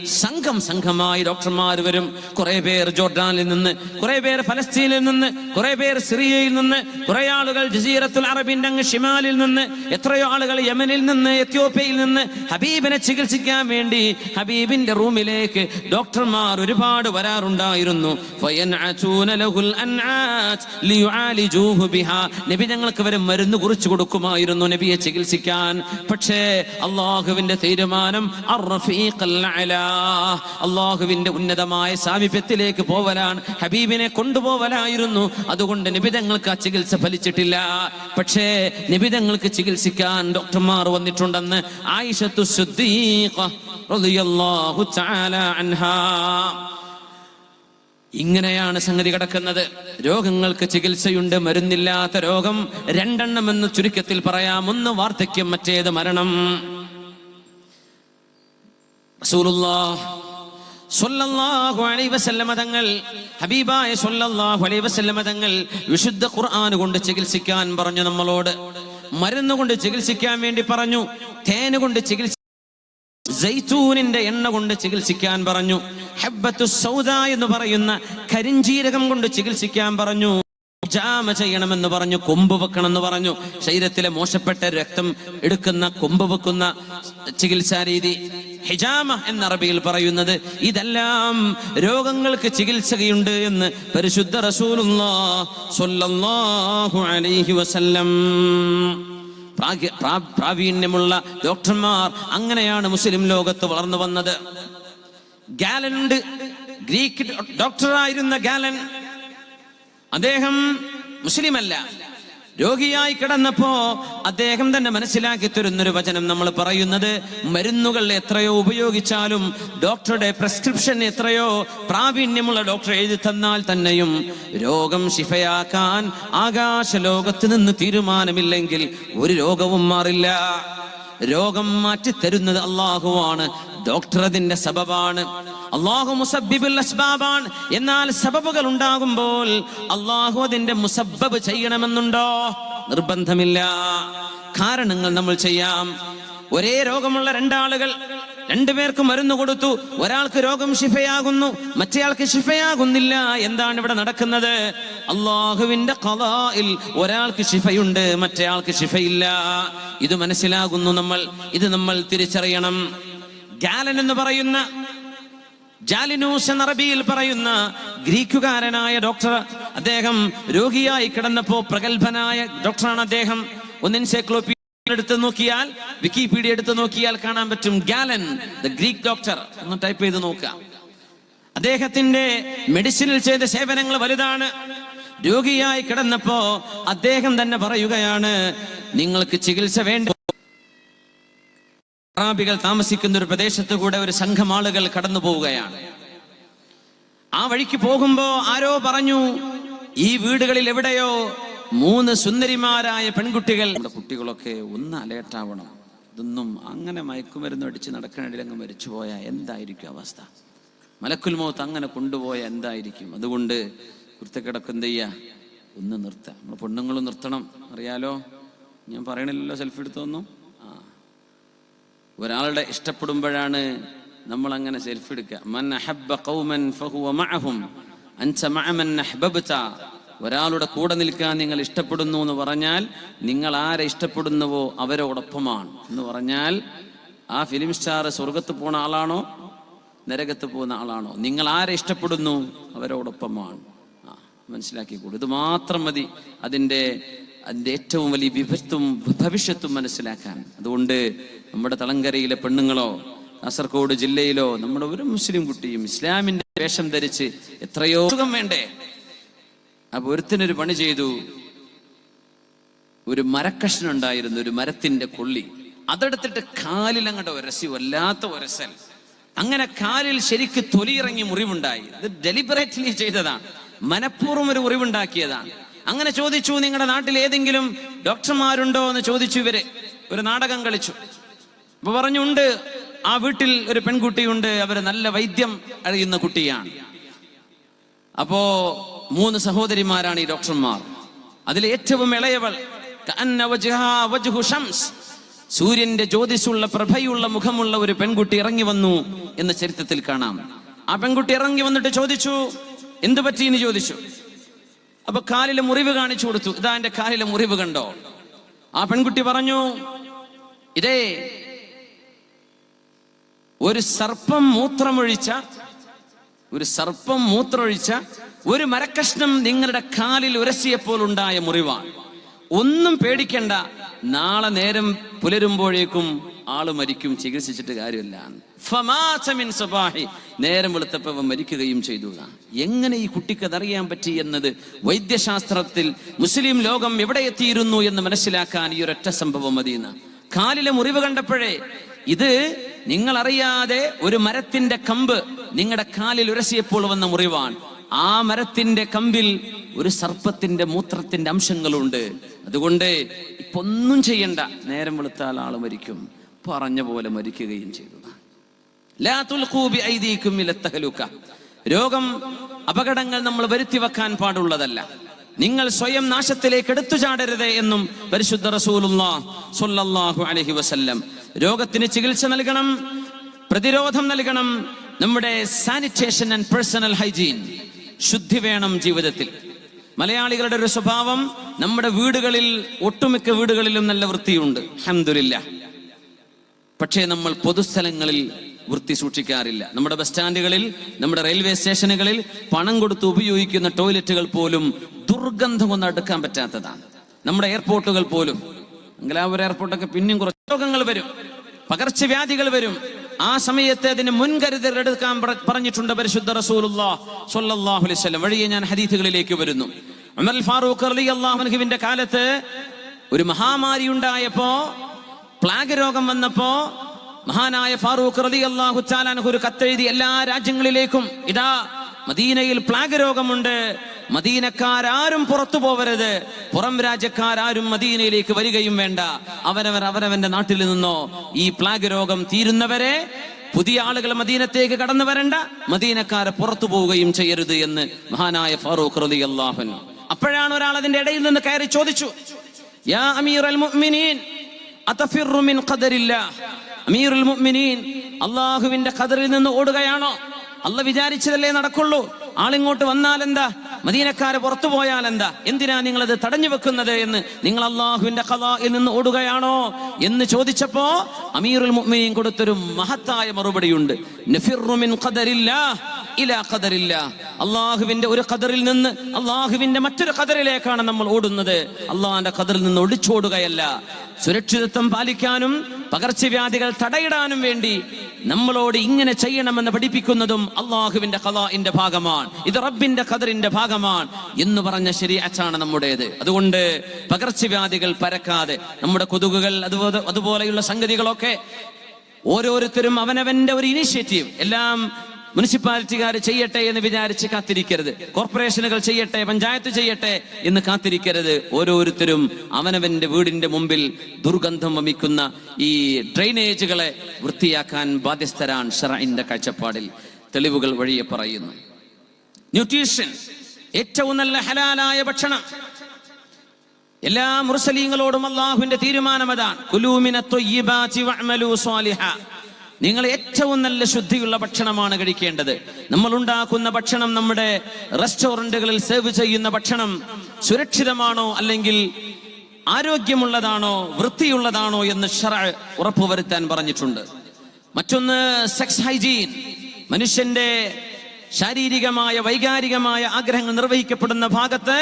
സംഘമായി ഡോക്ടർമാർ വരും. കുറെ പേർ ജോർഡാനിൽ നിന്ന്, കുറെ പേർ ഫലസ്തീനിൽ നിന്ന്, കുറെ പേർ സിറിയയിൽ നിന്ന്, കുറെ ആളുകൾ ജസീറത്തുൽ അറബിന്റെ അങ്ങ് ഷിമാലിൽ നിന്ന്, എത്രയോ ആളുകൾ യമനിൽ നിന്ന്, എത്യോപ്യയിൽ നിന്ന് ഹബീബിനെ ചികിത്സിക്കാൻ വേണ്ടി ഹബീബിന്റെ റൂമിലേക്ക് ഡോക്ടർമാർ ഒരുപാട് വരാറുണ്ടായിരുന്നു. നബി ഞങ്ങൾക്ക് വരെ മരുന്ന് കുറിച്ചു കൊടുക്കുമായിരുന്നു നബിയെ ചികിത്സിക്കാൻ. പക്ഷേ അള്ളാഹുവിന്റെ തീരുമാനം അള്ളാഹുവിന്റെ ഉന്നതമായ സാമീപ്യത്തിലേക്ക് പോവലാണ്, ഹബീബിനെ കൊണ്ടുപോവലായിരുന്നു. അതുകൊണ്ട് നിബിതങ്ങൾക്ക് ആ ചികിത്സ ഫലിച്ചിട്ടില്ല. പക്ഷേ നിബിതങ്ങൾക്ക് ചികിത്സിക്കാൻ ഡോക്ടർമാർ വന്നിട്ടുണ്ടെന്ന് ആയിഷത്തു സിദ്ദീഖ റളിയല്ലാഹു തആല അൻഹാ. ഇങ്ങനെയാണ് സംഗതി കിടക്കുന്നത്. രോഗങ്ങൾക്ക് ചികിത്സയുണ്ട്, മരുന്നില്ലാത്ത രോഗം രണ്ടെണ്ണം എന്ന് ചുരുക്കത്തിൽ പറയാം. ഒന്ന് വാർദ്ധക്യം, മറ്റേത് മരണം. റസൂലുള്ളാഹി സ്വല്ലല്ലാഹു അലൈഹി വസല്ലമ തങ്ങൾ, ഹബീബായ സ്വല്ലല്ലാഹു അലൈഹി വസല്ലമ തങ്ങൾ വിശുദ്ധ ഖുർആൻ കൊണ്ട് ചികിത്സിക്കാൻ പറഞ്ഞു നമ്മളോട്. മരുന്ന് കൊണ്ട് ചികിത്സിക്കാൻ വേണ്ടി പറഞ്ഞു. തേന് കൊണ്ട് ചികിത്സ, സൈത്തൂനിന്റെ എണ്ണ കൊണ്ട് ചികിത്സിക്കാൻ പറഞ്ഞു. ഹബ്ബത്തു സൗദാ എന്ന് പറയുന്ന കരിഞ്ജീരകം കൊണ്ട് ചികിത്സിക്കാൻ പറഞ്ഞു. ഹിജാമ ചെയ്യണമെന്ന് പറഞ്ഞു, കൊമ്പ് വെക്കണമെന്ന് പറഞ്ഞു. ശരീരത്തിലെ മോശപ്പെട്ട രക്തം എടുക്കുന്ന കൊമ്പ് വെക്കുന്ന ചികിത്സാ രീതി ഹിജാമ എന്ന അറബിയിൽ പറയുന്നത്. ഇതെല്ലാം രോഗങ്ങൾക്ക് ചികിത്സയുണ്ട് എന്ന് പരിശുദ്ധ റസൂലുള്ളാഹി സ്വല്ലല്ലാഹു അലൈഹി വസല്ലം. പ്രാവീണ്യമുള്ള ഡോക്ടർമാർ അങ്ങനെയാണ് മുസ്ലിം ലോകത്ത് വളർന്നു വന്നത്. ഗാലനുണ്ട്, ഗ്രീക്ക് ഡോക്ടറായിരുന്ന ഗാലൻ. അദ്ദേഹം മുസ്ലിമല്ല. രോഗിയായി കിടന്നപ്പോ അദ്ദേഹം തന്നെ മനസ്സിലാക്കി തരുന്നൊരു വചനം നമ്മൾ പറയുന്നത്, മരുന്നുകൾ എത്രയോ ഉപയോഗിച്ചാലും, ഡോക്ടറുടെ പ്രിസ്ക്രിപ്ഷൻ എത്രയോ പ്രാവീണ്യമുള്ള ഡോക്ടർ എഴുതി തന്നാൽ തന്നെയും രോഗം ശിഫയാക്കാൻ ആകാശ ലോകത്ത് നിന്ന് തീരുമാനമില്ലെങ്കിൽ ഒരു രോഗവും മാറില്ല. രോഗം മാറ്റിത്തരുന്നത് അള്ളാഹുവാണ്. ഡോക്ടർ അതിന്റെ സബബാണ്. അള്ളാഹു മുസബ്ബിബുൽ അസ്ബാബാണ്. എന്നാൽ സബബുകൾ ഉണ്ടാകുമ്പോൾ അള്ളാഹു അതിന്റെ മുസബ്ബബ് ചെയ്യണമെന്നുണ്ടോ? നിർബന്ധമില്ല. കാരണങ്ങൾ നമ്മൾ ചെയ്യാം. ഒരേ രോഗമുള്ള രണ്ടാളുകൾ, രണ്ടുപേർക്ക് മരുന്ന് കൊടുത്തു. ഒരാൾക്ക് രോഗം ശിഫയാകുന്നു, മറ്റേയാൾക്ക് ശിഫയാകുന്നില്ല. എന്താണ് ഇവിടെ നടക്കുന്നത്? അള്ളാഹുവിന്റെ ഖളാഇൽ ഒരാൾക്ക് ശിഫയുണ്ട്, മറ്റേയാൾക്ക് ശിഫയില്ല. ഇത് മനസ്സിലാകുന്നു നമ്മൾ. ഇത് നമ്മൾ തിരിച്ചറിയണം. ഗാലൻ എന്ന് പറയുന്ന, ജാലിനൂസ് എന്ന അറബിയിൽ പറയുന്ന ഗ്രീക്കുകാരനായ ഡോക്ടർ, അദ്ദേഹം രോഗിയായി കിടന്നപ്പോ പ്രഗത്ഭനായ ഡോക്ടറാണ് അദ്ദേഹം. ഒന്ന് എൻസൈക്ലോപീഡിയ എടുത്ത് നോക്കിയാൽ, വിക്കിപീഡിയ എടുത്ത് നോക്കിയാൽ കാണാൻ പറ്റും. ഗാലൻ ദ ഗ്രീക്ക് ഡോക്ടർ ഒന്ന് ടൈപ്പ് ചെയ്ത് നോക്കുക. അദ്ദേഹത്തിന്റെ മെഡിസിനിൽ ചെയ്ത സേവനങ്ങൾ വലുതാണ്. രോഗിയായി കിടന്നപ്പോ അദ്ദേഹം തന്നെ പറയുകയാണ്, നിങ്ങൾക്ക് ചികിത്സ വേണ്ട. അറാബികൾ താമസിക്കുന്ന ഒരു പ്രദേശത്ത് കൂടെ ഒരു സംഘം ആളുകൾ കടന്നു പോവുകയാണ്. ആ വഴിക്ക് പോകുമ്പോ ആരോ പറഞ്ഞു, ഈ വീടുകളിൽ എവിടെയോ 3 സുന്ദരിമാരായ പെൺകുട്ടികൾ. നമ്മുടെ കുട്ടികളൊക്കെ ഒന്ന് അലേർട്ടാവണം. ഇതൊന്നും അങ്ങനെ മയക്കുമരുന്ന് അടിച്ച് നടക്കണിടയിൽ അങ്ങ് മരിച്ചുപോയാൽ എന്തായിരിക്കും അവസ്ഥ? മലക്കുൽ മൗത്ത് അങ്ങനെ കൊണ്ടുപോയ എന്തായിരിക്കും? അതുകൊണ്ട് കുർത്തക്കിടക്ക് എന്ത് ചെയ്യുക? ഒന്ന് നിർത്തുക. നമ്മൾ പെണ്ണുങ്ങളും നിർത്തണം. അറിയാലോ, ഞാൻ പറയണില്ലല്ലോ സെൽഫി എടുത്തൊന്നും. ഒരാളുടെ ഇഷ്ടപ്പെടുമ്പോഴാണ് നമ്മൾ അങ്ങനെ സെൽഫി എടുക്കുക. മൻ അഹബ്ബ ഖൗമൻ ഫഹുവ മഅഹും അൻത മഅ മൻ അഹ്ബബ്ത. ഒരാളുടെ കൂടെ നിൽക്കാൻ നിങ്ങൾ ഇഷ്ടപ്പെടുന്നു എന്ന് പറഞ്ഞാൽ നിങ്ങൾ ആരെ ഇഷ്ടപ്പെടുന്നുവോ അവരോടൊപ്പമാണ് എന്ന് പറഞ്ഞാൽ, ആ ഫിലിം സ്റ്റാർ സ്വർഗത്ത് പോണ ആളാണോ നരകത്ത് പോകുന്ന ആളാണോ? നിങ്ങൾ ആരെ ഇഷ്ടപ്പെടുന്നു അവരോടൊപ്പമാണ്. മനസ്സിലാക്കിക്കൂടും. ഇത് മാത്രം മതി അതിൻ്റെ ഏറ്റവും വലിയ ഭവിഷ്യത്തും മനസ്സിലാക്കാൻ. അതുകൊണ്ട് നമ്മുടെ തളങ്കരയിലെ പെണ്ണുങ്ങളോ കാസർഗോഡ് ജില്ലയിലോ നമ്മുടെ ഒരു മുസ്ലിം കുട്ടിയും ഇസ്ലാമിന്റെ വേഷം ധരിച്ച് എത്രയോ സുഖം വേണ്ടേ? അപ്പൊ ഒരുത്തിനൊരു പണി ചെയ്തു. ഒരു മരക്കഷ്ണം ഉണ്ടായിരുന്നു, ഒരു മരത്തിന്റെ കൊള്ളി. അതെടുത്തിട്ട് കാലിൽ അങ്ങോട്ട് ഉരസി, വല്ലാത്ത ഉരസൽ. അങ്ങനെ കാലിൽ ശരിക്ക് തൊലിയിറങ്ങി മുറിവുണ്ടായി. ഇത് ഡെലിബറേറ്റ്ലി ചെയ്തതാണ്, മനഃപൂർവ്വം ഒരു മുറിവുണ്ടാക്കിയതാണ്. അങ്ങനെ ചോദിച്ചു, നിങ്ങളുടെ നാട്ടിൽ ഏതെങ്കിലും ഡോക്ടർമാരുണ്ടോ എന്ന് ചോദിച്ചു. ഇവര് ഒരു നാടകം കളിച്ചു. അപ്പൊ പറഞ്ഞുണ്ട്, ആ വീട്ടിൽ ഒരു പെൺകുട്ടിയുണ്ട്, അവര് നല്ല വൈദ്യം അറിയുന്ന കുട്ടിയാണ്. അപ്പോ 3 സഹോദരിമാരാണ് ഈ ഡോക്ടർമാർ. അതിൽ ഏറ്റവും ഇളയവൾ സൂര്യന്റെ ജ്യോതിസുള്ള പ്രഭയുള്ള മുഖമുള്ള ഒരു പെൺകുട്ടി ഇറങ്ങി വന്നു എന്ന് ചരിത്രത്തിൽ കാണാം. ആ പെൺകുട്ടി ഇറങ്ങി വന്നിട്ട് ചോദിച്ചു, എന്തു പറ്റി എന്ന് ചോദിച്ചു. അപ്പൊ കാലിലെ മുറിവ് കാണിച്ചു കൊടുത്തു. ഇതാ എന്റെ കാലിലെ മുറിവ് കണ്ടോ? ആ പെൺകുട്ടി പറഞ്ഞു, ഇതേ ഒരു സർപ്പം മൂത്രമൊഴിച്ച ഒരു മരക്കഷ്ണം നിങ്ങളുടെ കാലിൽ ഉരസിയപ്പോൾ ഉണ്ടായ മുറിവാണ്. ഒന്നും പേടിക്കണ്ട, നാളെ നേരം പുലരുമ്പോഴേക്കും ആള് മരിക്കും, ചികിത്സിച്ചിട്ട് കാര്യമില്ല. നേരം വെളുത്തപ്പോ മരിക്കുകയും ചെയ്തു. എങ്ങനെ ഈ കുട്ടിക്ക് അതറിയാൻ പറ്റി എന്നത് വൈദ്യശാസ്ത്രത്തിൽ മുസ്ലിം ലോകം എവിടെ എത്തിയിരുന്നു എന്ന് മനസ്സിലാക്കാൻ ഈ ഒരൊറ്റ സംഭവം മതിയെന്ന്. കാലിലെ മുറിവ് കണ്ടപ്പോഴേ, ഇത് നിങ്ങൾ അറിയാതെ ഒരു മരത്തിന്റെ കമ്പ് നിങ്ങളുടെ കാലിൽ ഉരസിയപ്പോൾ വന്ന മുറിവാണ്. ആ മരത്തിന്റെ കമ്പിൽ ഒരു സർപ്പത്തിന്റെ മൂത്രത്തിന്റെ അംശങ്ങളുണ്ട്. അതുകൊണ്ട് ഇപ്പൊ ഒന്നും ചെയ്യണ്ട, നേരം വെളുത്താൽ ആള് മരിക്കും. പറഞ്ഞ പോലെ മരിക്കുകയും ചെയ്തു. ലാ തുൽഖൂ ബിഐദീകും ഇല തഹ്ലുക. രോഗം, അപകടങ്ങൾ നമ്മൾ വരുത്തി വെക്കാൻ പാടുള്ളതല്ല. നിങ്ങൾ സ്വയം നാശത്തിലേക്ക് എടുത്തു ചാടരുത് എന്നും പരിശുദ്ധ റസൂലുള്ളാഹി സ്വല്ലല്ലാഹു അലൈഹി വസല്ലം. രോഗത്തിന് ചികിത്സ നൽകണം, പ്രതിരോധം നൽകണം. നമ്മുടെ സാനിറ്റേഷൻ ആൻഡ് പേഴ്സണൽ ഹൈജീൻ, ശുദ്ധി വേണം ജീവിതത്തിൽ. മലയാളികളുടെ ഒരു സ്വഭാവം, നമ്മുടെ വീടുകളിൽ ഒട്ടുമിക്ക വീടുകളിലും നല്ല വൃത്തിയുണ്ട്, അൽഹംദുലില്ലാഹ്. പക്ഷേ നമ്മൾ പൊതുസ്ഥലങ്ങളിൽ വൃത്തി സൂക്ഷിക്കാറില്ല. നമ്മുടെ ബസ് സ്റ്റാൻഡുകളിൽ, നമ്മുടെ റെയിൽവേ സ്റ്റേഷനുകളിൽ പണം കൊടുത്ത് ഉപയോഗിക്കുന്ന ടോയ്ലറ്റുകൾ പോലും ദുർഗന്ധം കൊണ്ട് അടുക്കാൻ പറ്റാത്തതാണ്. നമ്മുടെ എയർപോർട്ടുകൾ പോലും, മംഗലാപുരം എയർപോർട്ടൊക്കെ പിന്നെയും കുറച്ച് രോഗങ്ങൾ വരും, പകർച്ചവ്യാധികൾ വരും. ആ സമയത്ത് അതിന് മുൻകരുതൽ എടുക്കാൻ പറഞ്ഞിട്ടുണ്ട് പരിശുദ്ധ റസൂലുള്ളാഹി സ്വല്ലല്ലാഹു അലൈഹി വസല്ലം. വഴിയെ ഞാൻ ഹദീസുകളിലേക്ക് വരുന്നു. ഉമർ ഫാറൂഖ് റളിയല്ലാഹു അൻഹുവിന്റെ കാലത്ത് ഒരു മഹാമാരി ഉണ്ടായപ്പോ, പ്ലാഗ് രോഗം വന്നപ്പോ, മഹാനായ ഫാറൂഖ് റളിയല്ലാഹു തആല അൻഹു ഒരു കത്തെഴുതി എല്ലാ രാജ്യങ്ങളിലേക്കും, ഇതാ മദീനയിൽ പ്ലാഗ് രോഗമുണ്ട്, മദീനക്കാരും പുറത്തു പോവരുത്, പുറം രാജ്യക്കാരും മദീനയിലേക്ക് വരികയും വേണ്ട, അവരവന്റെ നാട്ടിൽ നിന്നോ ഈ പ്ലാഗ് രോഗം തീരുന്നവരെ പുതിയ ആളുകൾ മദീനത്തേക്ക് കടന്നു വരണ്ട, മദീനക്കാരെ പുറത്തു പോവുകയും ചെയ്യരുത് എന്ന് മഹാനായ ഫാറൂഖ് റളിയല്ലാഹു അൻഹു. അപ്പോഴാണ് ഒരാൾ അതിന്റെ ഇടയിൽ നിന്ന് കയറി ചോദിച്ചു, യാ അമീറുൽ മുഅ്മിനീൻ അതഫിറു മിൻ ഖദരില്ലാഹ്, അമീറുൽ മുഅ്മിനീൻ അല്ലാഹുവിന്റെ ഖദറിൽ നിന്ന് ഓടുകയാണോ? അല്ലാഹ് വിചാരിച്ചതല്ലേ നടക്കുള്ളൂ, ആളിങ്ങോട്ട് വന്നാൽ എന്താ, മദീനക്കാരെ പുറത്തു പോയാൽ എന്താ, എന്തിനാ നിങ്ങളത് തടഞ്ഞു വെക്കുന്നത് എന്ന്, നിങ്ങൾ അള്ളാഹുവിന്റെ ഖദാഇൽ നിന്ന് ഓടുകയാണോ എന്ന് ചോദിച്ചപ്പോ അമീറുൽ മുഅ്മിനീൻ കൊടുത്തൊരു മഹത്തായ മറുപടിയുണ്ട്, നഫിറു മിൻ ഖദരില്ലാഹ് ഇലാ ഖദരില്ലാഹ്, അള്ളാഹുവിന്റെ ഒരു ഖദറിൽ നിന്ന് അള്ളാഹുവിന്റെ മറ്റൊരു ഖദറിലേക്കാണ് നമ്മൾ ഓടുന്നത്, അള്ളാഹിന്റെ ഖദറിൽ നിന്ന് ഒളിച്ചോടുകയല്ല. സുരക്ഷിതത്വം പാലിക്കാനും പകർച്ചവ്യാധികൾ തടയിടാനും വേണ്ടി നമ്മളോട് ഇങ്ങനെ ചെയ്യണമെന്ന് പഠിപ്പിക്കുന്നതും അള്ളാഹുവിന്റെ ഖദാഇന്റെ ഭാഗമാണ്, ഇത് റബ്ബിന്റെ ഖദറിന്റെ ഭാഗമാണ് എന്ന് പറഞ്ഞ ശരീഅത്താണ് നമ്മുടേത്. അതുകൊണ്ട് പകർച്ചവ്യാധികൾ പരക്കാതെ നമ്മുടെ കൊതുകുകൾ അതുപോലെയുള്ള സംഗതികളൊക്കെ ഓരോരുത്തരും അവനവന്റെ ഒരു ഇനിഷ്യേറ്റീവ്, എല്ലാം മുനിസിപ്പാലിറ്റിക്കാർ ചെയ്യട്ടെ എന്ന് വിചാരിച്ച് കാത്തിരിക്കരുത്, കോർപ്പറേഷനുകൾ ചെയ്യട്ടെ, പഞ്ചായത്ത് ചെയ്യട്ടെ എന്ന് കാത്തിരിക്കരുത്. ഓരോരുത്തരും അവനവന്റെ വീടിന്റെ മുമ്പിൽ ദുർഗന്ധം വമിക്കുന്ന ഈ ഡ്രെയിനേജുകളെ വൃത്തിയാക്കാൻ ബാധ്യസ്ഥരാണ് ശർഇന്റെ കാഴ്ചപ്പാടിൽ തെളിവുകൾ വഴിയെ പറയുന്നു. ന്യൂട്രീഷൻ, ഏറ്റവും നല്ല ഹലാലായ ഭക്ഷണം. എല്ലാ മുർസലീങ്ങളോടും അല്ലാഹുവിന്റെ തീരുമാനം അതാണ്, കുലൂ മിനത് ത്വയ്യിബാതി വഅമലൂ സ്വാലിഹാ, നിങ്ങൾ ഏറ്റവും നല്ല ശുദ്ധിയുള്ള ഭക്ഷണമാണ് കഴിക്കേണ്ടത്. നമ്മൾ ഉണ്ടാക്കുന്ന ഭക്ഷണം, നമ്മുടെ റെസ്റ്റോറന്റുകളിൽ സെർവ് ചെയ്യുന്ന ഭക്ഷണം സുരക്ഷിതമാണോ അല്ലെങ്കിൽ ആരോഗ്യമുള്ളതാണോ വൃത്തിയുള്ളതാണോ എന്ന് ശർഅ് ഉറപ്പുവരുത്താൻ പറഞ്ഞിട്ടുണ്ട്. മറ്റൊന്ന് സെക്സ് ഹൈജീൻ, മനുഷ്യന്റെ ശാരീരികമായ വൈകാരികമായ ആഗ്രഹങ്ങൾ നിർവഹിക്കപ്പെടുന്ന ഭാഗത്ത്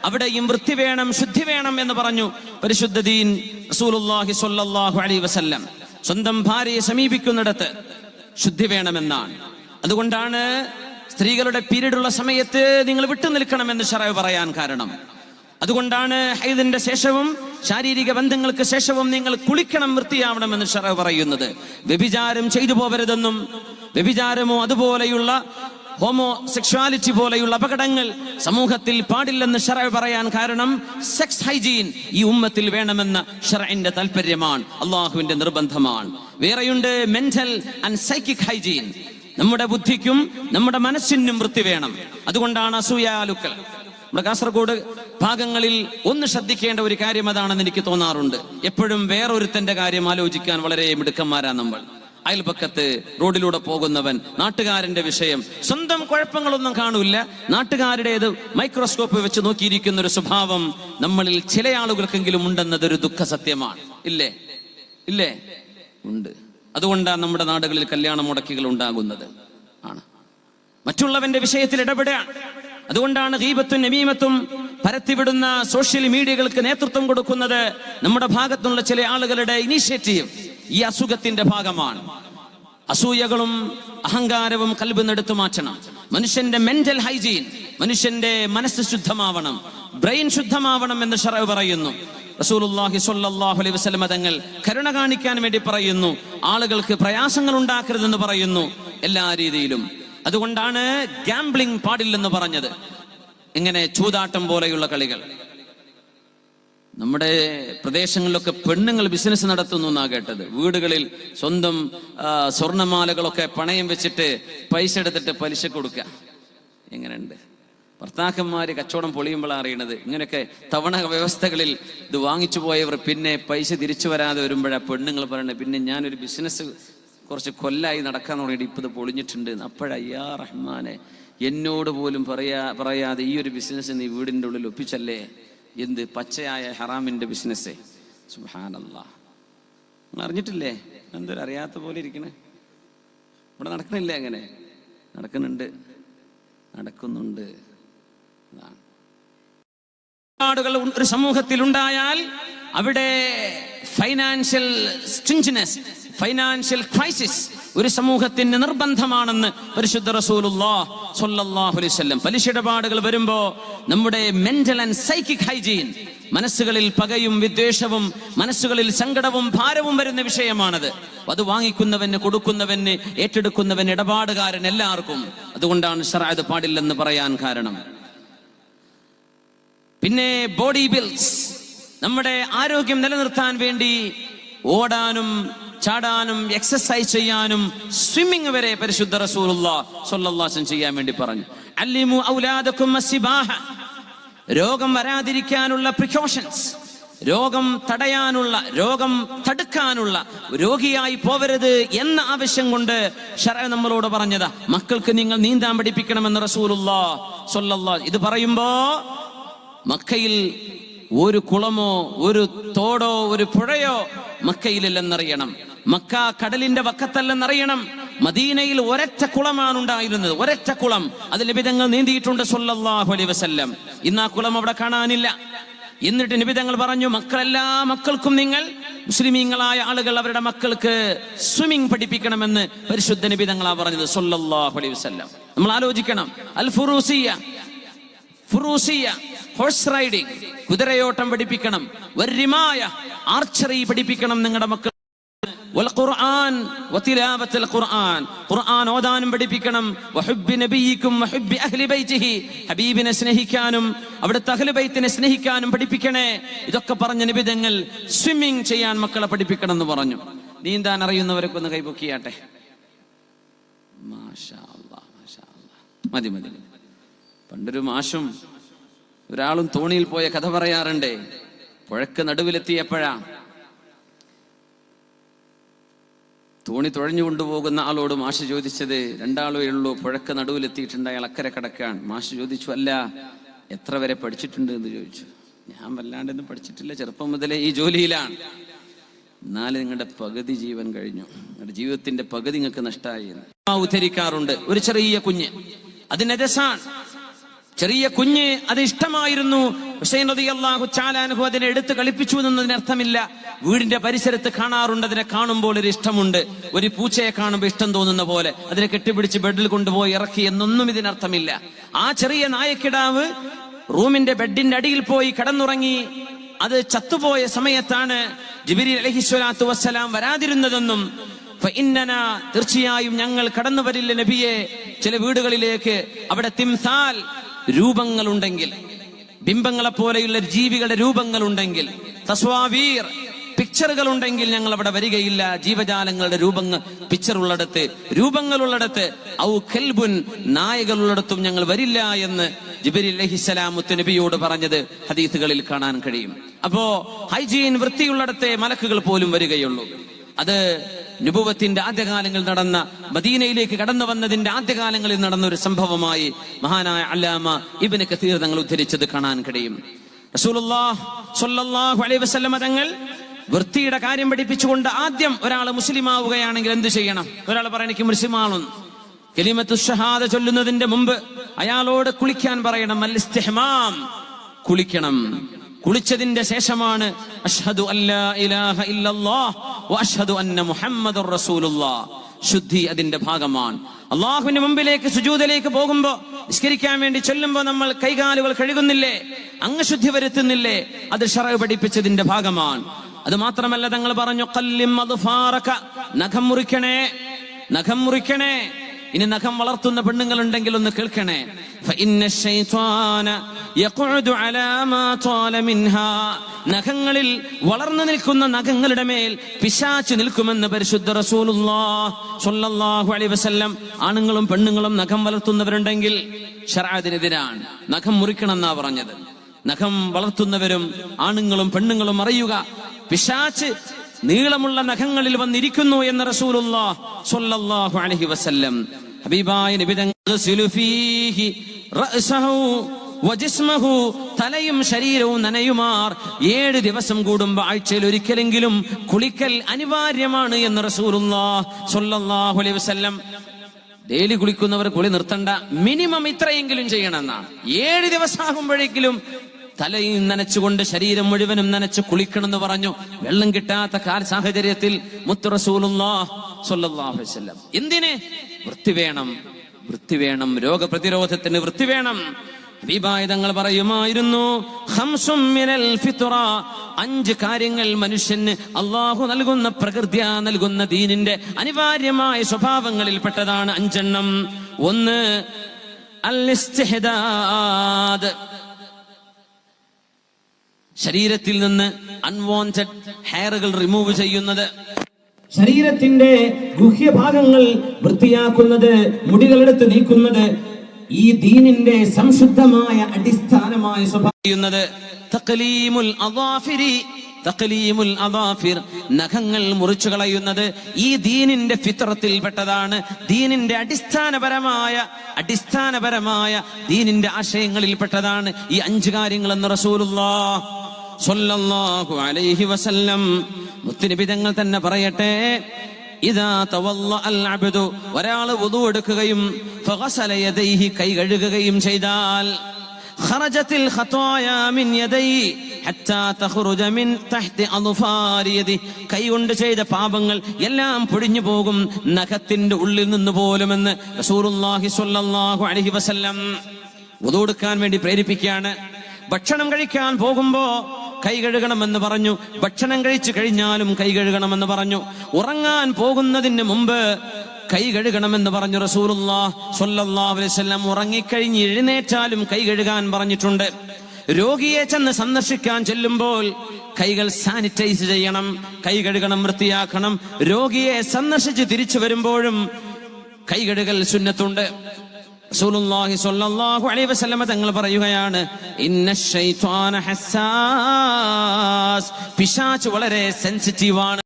അവിടെയും വൃത്തി വേണം, ശുദ്ധി വേണം എന്ന് പറഞ്ഞു പരിശുദ്ധ ദീൻ റസൂലുള്ളാഹി സ്വല്ലല്ലാഹു അലൈഹി വസല്ലം. സ്വന്തം ഭാര്യയെ സമീപിക്കുന്നിടത്ത് ശുദ്ധി വേണമെന്നാണ്. അതുകൊണ്ടാണ് സ്ത്രീകളുടെ പീരീഡുള്ള സമയത്ത് നിങ്ങൾ വിട്ടു നിൽക്കണമെന്ന് ശർഅ് പറയാൻ കാരണം. അതുകൊണ്ടാണ് ഹൈദിന്റെ ശേഷവും ശാരീരിക ബന്ധങ്ങൾക്ക് ശേഷവും നിങ്ങൾ കുളിക്കണം, വൃത്തിയാവണമെന്ന് ശർഅ് പറയുന്നത്. വ്യഭിചാരം ചെയ്തു പോവരുതെന്നും വ്യഭിചാരമോ അതുപോലെയുള്ള ഹോമോസെക്ഷുവാലിറ്റി പോലെയുള്ള അപകടങ്ങൾ സമൂഹത്തിൽ പാടില്ലെന്ന് ശർഅ് പറയാൻ കാരണം സെക്സ് ഹൈജീൻ ഈ ഉമ്മത്തിൽ വേണമെന്ന ശർഇന്റെ താൽപര്യമാണ്, അള്ളാഹുവിന്റെ നിർബന്ധമാണ്. വേറെയുണ്ട് മെന്റൽ ആൻഡ് സൈക്കിക് ഹൈജീൻ, നമ്മുടെ ബുദ്ധിക്കും നമ്മുടെ മനസ്സിനും വൃത്തി വേണം. അതുകൊണ്ടാണ് അസൂയാലുക്കൾ. നമ്മുടെ കാസർഗോഡ് ഭാഗങ്ങളിൽ ഒന്ന് ശ്രദ്ധിക്കേണ്ട ഒരു കാര്യം അതാണെന്ന് എനിക്ക് തോന്നാറുണ്ട്. എപ്പോഴും വേറൊരുത്തന്റെ കാര്യം ആലോചിക്കാൻ വളരെ മിടുക്കന്മാരാണ് നമ്മൾ. അയൽപക്കത്ത് റോഡിലൂടെ പോകുന്നവൻ, നാട്ടുകാരന്റെ വിഷയം, സ്വന്തം കുഴപ്പങ്ങളൊന്നും കാണൂല്ല, നാട്ടുകാരുടേത് മൈക്രോസ്കോപ്പ് വെച്ച് നോക്കിയിരിക്കുന്ന ഒരു സ്വഭാവം നമ്മളിൽ ചില ആളുകൾക്കെങ്കിലും ഉണ്ടെന്നതൊരു ദുഃഖ സത്യമാണ്. ഇല്ലേ? ഇല്ലേ? ഉണ്ട്. അതുകൊണ്ടാണ് നമ്മുടെ നാടുകളിൽ കല്യാണ മുടക്കികൾ ഉണ്ടാകുന്നത്. ആണ് മറ്റുള്ളവന്റെ വിഷയത്തിൽ ഇടപെടുകയാണ്. അതുകൊണ്ടാണ് ഗീബത്തും നമീമത്തും പരത്തിവിടുന്ന സോഷ്യൽ മീഡിയകൾക്ക് നേതൃത്വം കൊടുക്കുന്നത് നമ്മുടെ ഭാഗത്തുള്ള ചില ആളുകളുടെ ഇനീഷ്യേറ്റീവ് ഈ അസുഖത്തിന്റെ ഭാഗമാണ്. അസൂയകളും അഹങ്കാരവും കൽബിൽ എടുത്തു മാറ്റണം. മനുഷ്യന്റെ മെന്റൽ ഹൈജീൻ, മനുഷ്യന്റെ മനസ്സ് ശുദ്ധമാവണം, ബ്രെയിൻ ശുദ്ധമാവണം എന്ന് ശർഅ് പറയുന്നു. റസൂലുള്ളാഹി സ്വല്ലല്ലാഹു അലൈഹി വസല്ലം തങ്ങൾ കരുണ കാണിക്കാൻ വേണ്ടി പറയുന്നു, ആളുകൾക്ക് പ്രയാസങ്ങൾ ഉണ്ടാക്കരുതെന്ന് പറയുന്നു എല്ലാ രീതിയിലും. അതുകൊണ്ടാണ് ഗാംബ്ലിംഗ് പാടില്ലെന്ന് പറഞ്ഞത്. ഇങ്ങനെ ചൂതാട്ടം പോലെയുള്ള കളികൾ നമ്മുടെ പ്രദേശങ്ങളിലൊക്കെ പെണ്ണുങ്ങൾ ബിസിനസ് നടത്തുന്നു എന്നാ കേട്ടത്. വീടുകളിൽ സ്വന്തം സ്വർണമാലകളൊക്കെ പണയം വെച്ചിട്ട് പൈസ എടുത്തിട്ട് പലിശ കൊടുക്കുക. എങ്ങനെയുണ്ട്? ഭർത്താക്കന്മാര് കച്ചവടം പൊളിയുമ്പോഴാണ് അറിയണത്. ഇങ്ങനെയൊക്കെ തവണ വ്യവസ്ഥകളിൽ ഇത് വാങ്ങിച്ചു പോയവർ പിന്നെ പൈസ തിരിച്ചു വരാതെ വരുമ്പോഴാണ് പെണ്ണുങ്ങൾ പറയണത്, പിന്നെ ഞാനൊരു ബിസിനസ് കുറച്ച് കൊല്ലായി നടക്കാൻ തുടങ്ങിയിട്ട് ഇപ്പം ഇത് പൊളിഞ്ഞിട്ടുണ്ട്. അപ്പോഴയ്യാ റഹ്മാനെ, എന്നോട് പോലും പറയാതെ ഈ ഒരു ബിസിനസ് നീ വീടിൻ്റെ ഉള്ളിൽ ഒപ്പിച്ചല്ലേ, എന്ത് പച്ചയായ ഹറാമിന്റെ ബിസിനസ്. സുബ്ഹാനല്ലാഹ്, നിങ്ങൾ അറിഞ്ഞിട്ടില്ലേ? എന്തൊരു അറിയാത്ത പോലെ ഇരിക്കണേ. ഇവിടെ നടക്കണില്ലേ? അങ്ങനെ നടക്കുന്നുണ്ട്. ആടുകൾ ഒരു സമൂഹത്തിൽ ഉണ്ടായാൽ അവിടെ ഫൈനാൻഷ്യൽ സ്ട്രിഞ്ചനസ്, ഫൈനാൻഷ്യൽ ക്രൈസിസ് ഒരു സമൂഹത്തിന് നിർബന്ധമാണെന്ന് പരിശുദ്ധ റസൂലുള്ളാഹി സ്വല്ലല്ലാഹു അലൈഹി വസല്ലം. പലിശ ഇടപാടുകൾ വരുമ്പോ നമ്മുടെ മെന്റൽ ആൻഡ് സൈക്കിക് ഹൈജീൻ, മനസ്സുകളിൽ പകയും വിദ്വേഷവും മനസ്സുകളിൽ സങ്കടവും ഭാരവും വരുന്ന വിഷയമാണത്. അത് വാങ്ങിക്കുന്നവന്, കൊടുക്കുന്നവന്, ഏറ്റെടുക്കുന്നവന്, ഇടപാടുകാരൻ എല്ലാവർക്കും. അതുകൊണ്ടാണ് ശർഅ് പാടില്ലെന്ന് പറയാൻ കാരണം. പിന്നെ ബോഡി ബിൽഡ്സ്, നമ്മുടെ ആരോഗ്യം നിലനിർത്താൻ വേണ്ടി ഓടാനും ചാടാനും എക്സസൈസ് ചെയ്യാനും സ്വിമ്മിങ് വരെ പരിശുദ്ധ റസൂലുള്ളാഹി സ്വല്ലല്ലാഹു അലൈഹി വസല്ലം ചെയ്യാൻ വേണ്ടി പറഞ്ഞു. അല്ലിമു ഔലാദകും അസ്സിബാഹ, രോഗം വരാതിരിക്കാനുള്ള പ്രിക്കോഷൻസ്, രോഗം തടയാനുള്ള, രോഗം തടുക്കാനുള്ള, രോഗിയായി പോവരുത് എന്ന ആവശ്യം കൊണ്ട് ശർഅ് നമ്മളോട് പറഞ്ഞതാ. മക്കൾക്ക് നിങ്ങൾ നീന്താൻ പഠിപ്പിക്കണമെന്ന് റസൂലുള്ളാഹി സ്വല്ലല്ലാഹു. ഇത് പറയുമ്പോ മക്കയിൽ ഒരു കുളമോ ഒരു തോടോ ഒരു പുഴയോ മക്കയിലില്ലെന്നറിയണം. മക്ക കടലിന്റെ വക്കത്തല്ലെന്നറിയണം. മദീനയിൽ ഒരൊറ്റ കുളമാണ് ഉണ്ടായിരുന്നത്, ഒരൊറ്റ കുളം. അതിൽ നബി തങ്ങൾ നീന്തിയിട്ടുണ്ട് സ്വല്ലല്ലാഹു അലൈഹി വസല്ലം. ഇന്ന് ആ കുളം അവിടെ കാണാനില്ല. എന്നിട്ട് നബി തങ്ങൾ പറഞ്ഞു, എല്ലാ മക്കൾക്കും നിങ്ങൾ, മുസ്ലിമീങ്ങളായ ആളുകൾ അവരുടെ മക്കൾക്ക് സ്വിമ്മിംഗ് പഠിപ്പിക്കണമെന്ന് പരിശുദ്ധ നബി തങ്ങളാ പറഞ്ഞത് സ്വല്ലല്ലാഹു അലൈഹി വസല്ലം. നമ്മൾ ആലോചിക്കണം. അൽ ഫുറൂസിയ ഹോഴ്സ് റൈഡിംഗ്, കുതിരയോട്ടം പഠിപ്പിക്കണം. വരിമായ ആർച്ചറി പഠിപ്പിക്കണം നിങ്ങളുടെ മക്കൾ. ഖുർആൻ വതിലാവത്തുൽ ഖുർആൻ, ഖുർആൻ ഓതാനും പഠിപ്പിക്കണം. വഹുബ്ബി നബിയിക്കും വഹുബ്ബി അഹ്ലി ബൈതിഹി, ഹബീബിനെ സ്നേഹിക്കാനും അവിടുത്തെ അഹ്ലു ബൈത്തിനെ സ്നേഹിക്കാനും പഠിപ്പിക്കണേ. ഇതൊക്കെ പറഞ്ഞ നബി തങ്ങൾ സ്വിമ്മിംഗ് ചെയ്യാൻ മക്കളെ പഠിപ്പിക്കണം എന്ന് പറഞ്ഞു. നീന്താൻ അറിയുന്നവരൊക്കെ ഒന്ന് കൈപൊക്കിയാട്ടെ. മാഷാ അല്ലാഹ്, മാഷാ അല്ലാഹ്. മതി മതി. പണ്ടൊരു മാഷും ഒരാളും തോണിയിൽ പോയ കഥ പറയാറുണ്ടേ. പുഴക്ക് നടുവിലെത്തിയപ്പോഴാ തോണി തുഴഞ്ഞു കൊണ്ടുപോകുന്ന ആളോട് മാഷ് ചോദിച്ചത്, രണ്ടാളേ ഉള്ളൂ, പുഴക്ക് നടുവിലെത്തിയിട്ടുണ്ട്, അയാൾ അക്കരെ കിടക്കാൻ. മാഷ് ചോദിച്ചു, അല്ല എത്ര വരെ പഠിച്ചിട്ടുണ്ട് എന്ന് ചോദിച്ചു. ഞാൻ വല്ലാണ്ടൊന്നും പഠിച്ചിട്ടില്ല, ചെറുപ്പം മുതലേ ഈ ജോലിയിലാണ്. എന്നാലും നിങ്ങളുടെ പകുതി ജീവൻ കഴിഞ്ഞു, നിങ്ങളുടെ ജീവിതത്തിന്റെ പകുതി നിങ്ങൾക്ക് നഷ്ടമായി എന്ന് ഉദ്ധരിക്കാറുണ്ട്. ഒരു ചെറിയ കുഞ്ഞ്, അത് നജസാണ്, ചെറിയ കുഞ്ഞ്, അത് ഇഷ്ടമായിരുന്നു. ഹുസൈൻ റളിയല്ലാഹു തആല അൻഹു അതിനെ എടുത്ത് കളിപ്പിച്ചു എന്നതിന് അർത്ഥമില്ല. വീടിന്റെ പരിസരത്ത് കാണാറുണ്ട്, അതിനെ കാണുമ്പോൾ ഒരു ഇഷ്ടമുണ്ട്. ഒരു പൂച്ചയെ കാണുമ്പോൾ ഇഷ്ടം തോന്നുന്ന പോലെ അതിനെ കെട്ടിപ്പിടിച്ച് ബെഡിൽ കൊണ്ടുപോയി ഇറക്കി എന്നൊന്നും ഇതിനർത്ഥമില്ല. ആ ചെറിയ നായക്കിടാവ് റൂമിന്റെ ബെഡിന്റെ അടിയിൽ പോയി കിടന്നുറങ്ങി. അത് ചത്തുപോയ സമയത്താണ് ജിബ്രീൽ അലൈഹിസ്സലാത്തു വസ്സലാം വരാതിരുന്നതെന്നും തീർച്ചയായും ഞങ്ങൾ കടന്നു വരില്ല നബിയെ ചില വീടുകളിലേക്ക്, അവിടെ തിംസാൽ രൂപങ്ങളുണ്ടെങ്കിൽ, ബിംബങ്ങളെ പോലെയുള്ള ജീവികളുടെ രൂപങ്ങളുണ്ടെങ്കിൽ, തസ്വാവീർ പിക്ചറുകൾ ഉണ്ടെങ്കിൽ ഞങ്ങൾ അവിടെ വരികയില്ല. ജീവജാലങ്ങളുടെ രൂപങ്ങളുള്ളിടത്ത് ഔ ഖൽബുൻ നായകളുള്ളിടത്തും ഞങ്ങൾ വരില്ല എന്ന് ജിബ്രീൽ അലൈഹിസ്സലാം മുത്തുനബിയോട് പറഞ്ഞത് ഹദീസുകളിൽ കാണാൻ കഴിയും. അപ്പോ ഹൈജീൻ, വൃത്തിയുള്ളിടത്തെ മലക്കുകൾ പോലും വരികയുള്ളൂ. അത് നുബുവത്തിന്റെ ആദ്യകാലങ്ങളിൽ നടന്ന, മദീനയിലേക്ക് കടന്നു വന്നതിന്റെ ആദ്യകാലങ്ങളിൽ നടന്ന ഒരു സംഭവമായി മഹാനായ അല്ലാമ ഇബ്നു കസീർ തങ്ങൾ ഉദ്ധരിച്ചത് കാണാൻ കഴിയും. റസൂലുള്ളാഹി സ്വല്ലല്ലാഹു അലൈഹി വസല്ലം തങ്ങൾ വൃത്തിയുടെ കാര്യം പഠിപ്പിച്ചുകൊണ്ട് ആദ്യം ഒരാൾ മുസ്ലിം ആവുകയാണെങ്കിൽ എന്ത് ചെയ്യണം? ഒരാൾ പറയാൻ എനിക്ക് മുസ്ലിമാണെന്ന്, കലിമത്തു ഷഹാദ ചൊല്ലുന്നതിന്റെ മുമ്പ് അയാളോട് കുളിക്കാൻ പറയണം. അൽ ഇസ്തിഹ്മാം, കുളിക്കണം. കുളിച്ചതിന്റെ ശേഷമാണ് അഷ്ഹദു അല്ലാ ഇലാഹ ഇല്ലല്ലാഹ് വ അഷ്ഹദു അന്ന മുഹമ്മദുർ റസൂലുള്ളാഹ്. ശുദ്ധി അതിന്റെ ഭാഗമാണ്. അള്ളാഹുവിന്റെ മുമ്പിലേക്ക് സുജൂദിലേക്ക് പോകുമ്പോ, നിസ്കരിക്കാൻ വേണ്ടി ചൊല്ലുമ്പോ നമ്മൾ കൈകാലുകൾ കഴുകുന്നില്ലേ, അംഗശുദ്ധി വരുത്തുന്നില്ലേ, അത് ശർഅ് പഠിപ്പിച്ചതിന്റെ ഭാഗമാണ്. അത് മാത്രമല്ല തങ്ങൾ പറഞ്ഞു, ഖല്ലിം അദ്ഫാറക, നഖം മുറിക്കണേ, നഖം മുറിക്കണേ. ഇനി നഖം വളർത്തുന്ന പെണ്ണുങ്ങൾ ഉണ്ടെങ്കിൽ ഒന്ന് കേൾക്കണേ. നഖങ്ങളിൽ വളർന്നു നിൽക്കുന്ന നഖങ്ങളുടെ മേൽ പിശാച് നിൽക്കുമെന്ന് പരിശുദ്ധ റസൂലുള്ളാഹി സ്വല്ലല്ലാഹു അലൈഹി വസല്ലം. ആണുങ്ങളും പെണ്ണുങ്ങളും നഖം വളർത്തുന്നവരുണ്ടെങ്കിൽ ശർഅത്തിനെതിരാണ്, നഖം മുറിക്കണം എന്നാ പറഞ്ഞത്. നഖം വളർത്തുന്നവരും ആണുങ്ങളും പെണ്ണുങ്ങളും അറിയുക, പിശാച് നീളമുള്ള നഖങ്ങളിൽ വന്നിരിക്കുന്നു എന്ന് റസൂലുള്ളാഹി സ്വല്ലല്ലാഹു അലൈഹി വസല്ലം. ഹബീബായ നബി തങ്ങൾ ഫീഹി റഅസഹു വജിസ്മഹു, തലയും ശരീരവും നനയുമാർ 7 ദിവസം കൂടുമ്പോൾ ആഴ്ചയിൽ ഒരിക്കലെങ്കിലും കുളിക്കൽ അനിവാര്യമാണ് എന്ന് റസൂലുള്ളാഹി സ്വല്ലല്ലാഹു അലൈഹി വസല്ലം. ഡെയിലി കുളിക്കുന്നവർ കുളി നിർത്തണ്ട, മിനിമം ഇത്രയെങ്കിലും ചെയ്യണമെന്നാണ്. 7 ദിവസം ആകുമ്പോഴേക്കും തലയും നനച്ചുകൊണ്ട് ശരീരം മുഴുവനും നനച്ച് കുളിക്കണം എന്ന് പറഞ്ഞു. വെള്ളം കിട്ടാത്ത സാഹചര്യത്തിൽ മുത്ത് റസൂലുള്ളാഹി സ്വല്ലല്ലാഹു അലൈഹി വസല്ലം എന്തിനെ? വൃത്തി വേണം, വൃത്തി വേണം, രോഗപ്രതിരോധത്തിന് വൃത്തി വേണം. ഹബീബായ തങ്ങൾ പറയുമായിരുന്നു, ഖംസും മിനൽ ഫിത്ര, 5 കാര്യങ്ങൾ മനുഷ്യന് അള്ളാഹു നൽകുന്ന, പ്രകൃത്യാ നൽകുന്ന ദീനിന്റെ അനിവാര്യമായ സ്വഭാവങ്ങളിൽ പെട്ടതാണ് 5 എണ്ണം. ഒന്ന് അൽ-ഇസ്തിഹ്ദാദ്, ശരീരത്തിൽ നിന്ന് അൺവാണ്ടഡ് ഹെയറുകൾ റിമൂവ് ചെയ്യുന്നത്, ശരീരത്തിന്റെ ഗുഹ്യഭാഗങ്ങൾ വൃത്തിയാക്കുന്നത്, മുടികളെടുത്ത് നീക്കുന്നത് ഈ ദീനിന്റെ സംശുദ്ധമായ അടിസ്ഥാനമായ സ്വഭാവം. തഖ്ലീമുൽ അദാഫിരി, തഖ്ലീമുൽ അദാഫിർ, നഖങ്ങൾ മുറിച്ചു കളയുന്നത് ഈ ദീനിന്റെ ഫിത്രത്തിൽ പെട്ടതാണ്. ദീനിന്റെ അടിസ്ഥാനപരമായ ദീനിന്റെ ആശയങ്ങളിൽ പെട്ടതാണ് ഈ 5 കാര്യങ്ങൾ എന്ന് റസൂലുള്ളാഹി സ്വല്ലല്ലാഹു അലൈഹി വസല്ലം മുത്തുനബി തങ്ങൾ തന്നെ പറയട്ടെ, ഇദാ തവല്ല അൽ അബ്ദു, ഒരാൾ വുദു എടുക്കുകയും ഫഗസല യദൈഹി, കൈ കഴുകുകയും ചെയ്താൽ, ഖറജത്തിൽ ഖതായ മിൻ യദൈഹി ഹത്താ തഖറുജ മിൻ തഹ്തി അദ്ഫാരി യദി, കൈ കൊണ്ട് ചെയ്ത പാപങ്ങൾ എല്ലാം പൊടിഞ്ഞു പോകും നഖത്തിന്റെ ഉള്ളിൽ നിന്ന് പോലുമെന്ന് റസൂലുള്ളാഹി സ്വല്ലല്ലാഹു അലൈഹി വസല്ലം വുദു എടുക്കാൻ വേണ്ടി പ്രേരിപ്പിക്കുകയാണ്. ഭക്ഷണം കഴിക്കാൻ പോകുമ്പോ കൈ കഴുകണമെന്ന് പറഞ്ഞു, ഭക്ഷണം കഴിച്ചു കഴിഞ്ഞാലും കൈ കഴുകണമെന്ന് പറഞ്ഞു, ഉറങ്ങാൻ പോകുന്നതിന് മുമ്പ് കൈ കഴുകണമെന്ന് പറഞ്ഞു റസൂലുള്ളാഹി സ്വല്ലല്ലാഹു അലൈഹി വസല്ലം. ഉറങ്ങിക്കഴിഞ്ഞ് എഴുന്നേറ്റാലും കൈ കഴുകാൻ പറഞ്ഞിട്ടുണ്ട്. രോഗിയെ ചെന്ന് സന്ദർശിക്കാൻ ചെല്ലുമ്പോൾ കൈകൾ സാനിറ്റൈസ് ചെയ്യണം, കൈ കഴുകണം, വൃത്തിയാക്കണം. രോഗിയെ സന്ദർശിച്ച് തിരിച്ചു വരുമ്പോഴും കൈ കഴുകൽ സുന്നത്തുണ്ട്. റസൂലുള്ളാഹി സ്വല്ലല്ലാഹു അലൈഹി വസല്ലം തങ്ങൾ പറയുകയാണ്, ഇന്നശ്ശൈത്വാന ഹസ്സാസ്, പിശാച് വളരെ സെൻസിറ്റീവാണ്.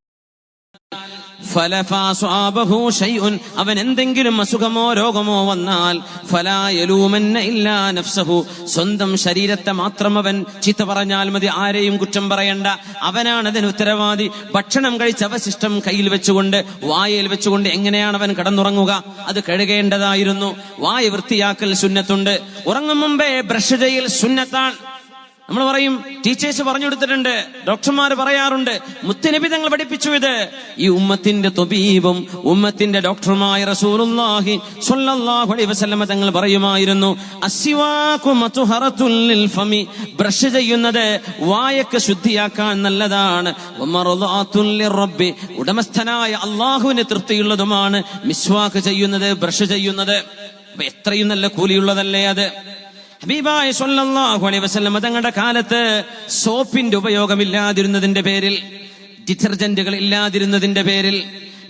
ഫലഫാസ്വാബഹു ഷൈഉൻ, അവൻ എന്തെങ്കിലും അസുഖമോ രോഗമോ വന്നാൽ ഫലാ യലൂമന്ന ഇല്ലാ നഫ്സഹു, സ്വന്തം ശരീരത്തെ മാത്രം അവൻ ചീത്ത പറഞ്ഞാൽ മതി, ആരെയും കുറ്റം പറയണ്ട, അവനാണ് അതിന് ഉത്തരവാദി. ഭക്ഷണം കഴിച്ച അവശിഷ്ടം കയ്യിൽ വെച്ചുകൊണ്ട് വായയിൽ വെച്ചുകൊണ്ട് എങ്ങനെയാണ് അവൻ കിടന്നുറങ്ങുക? അത് കഴുകേണ്ടതായിരുന്നു. വായ വൃത്തിയാക്കൽ സുന്നത്തുണ്ട്. ഉറങ്ങും മുമ്പേ ബ്രഷ് ചെയ്യൽ സുന്നത്താണ്. നമ്മൾ പറയും, ടീച്ചേഴ്സ് പറഞ്ഞു കൊടുത്തിട്ടുണ്ട്, ഡോക്ടർമാർ പറയാറുണ്ട്, മുത്തുനബി തങ്ങൾ പഠിപ്പിച്ചു. ഇത് ഈ ഉമ്മത്തിന്റെ ത്വബീബും ഉമ്മത്തിന്റെ ഡോക്ടറുമായ റസൂലുള്ളാഹി സ്വല്ലല്ലാഹു അലൈഹി വസല്ലം തങ്ങൾ പറയുമായിരുന്നു, അസ്സിവാഖു മത്ഹറത്തുൽ ലിൽ ഫമി, ബ്രഷ് ചെയ്യുന്നത് വായക്ക് ശുദ്ധിയാക്കാൻ നല്ലതാണ്. വമർളാത്തുൽ ലിറബ്ബി, ഉടമസ്ഥനായ അല്ലാഹുവിന് തൃപ്തിയുള്ളതുമാണ് മിസ്വാക്ക് ചെയ്യുന്നത്, ബ്രഷ് ചെയ്യുന്നത്. അപ്പൊ എത്രയും നല്ല കൂലിയുള്ളതല്ലേ അത്. ഹബീബായ സ്വല്ലല്ലാഹു അലൈഹി വസല്ലം തങ്ങളുടെ കാലത്ത് സോപ്പിന്റെ ഉപയോഗമില്ലാതിരുന്നതിന്റെ പേരിൽ, ഡിറ്റർജന്റുകൾ ഇല്ലാതിരുന്നതിന്റെ പേരിൽ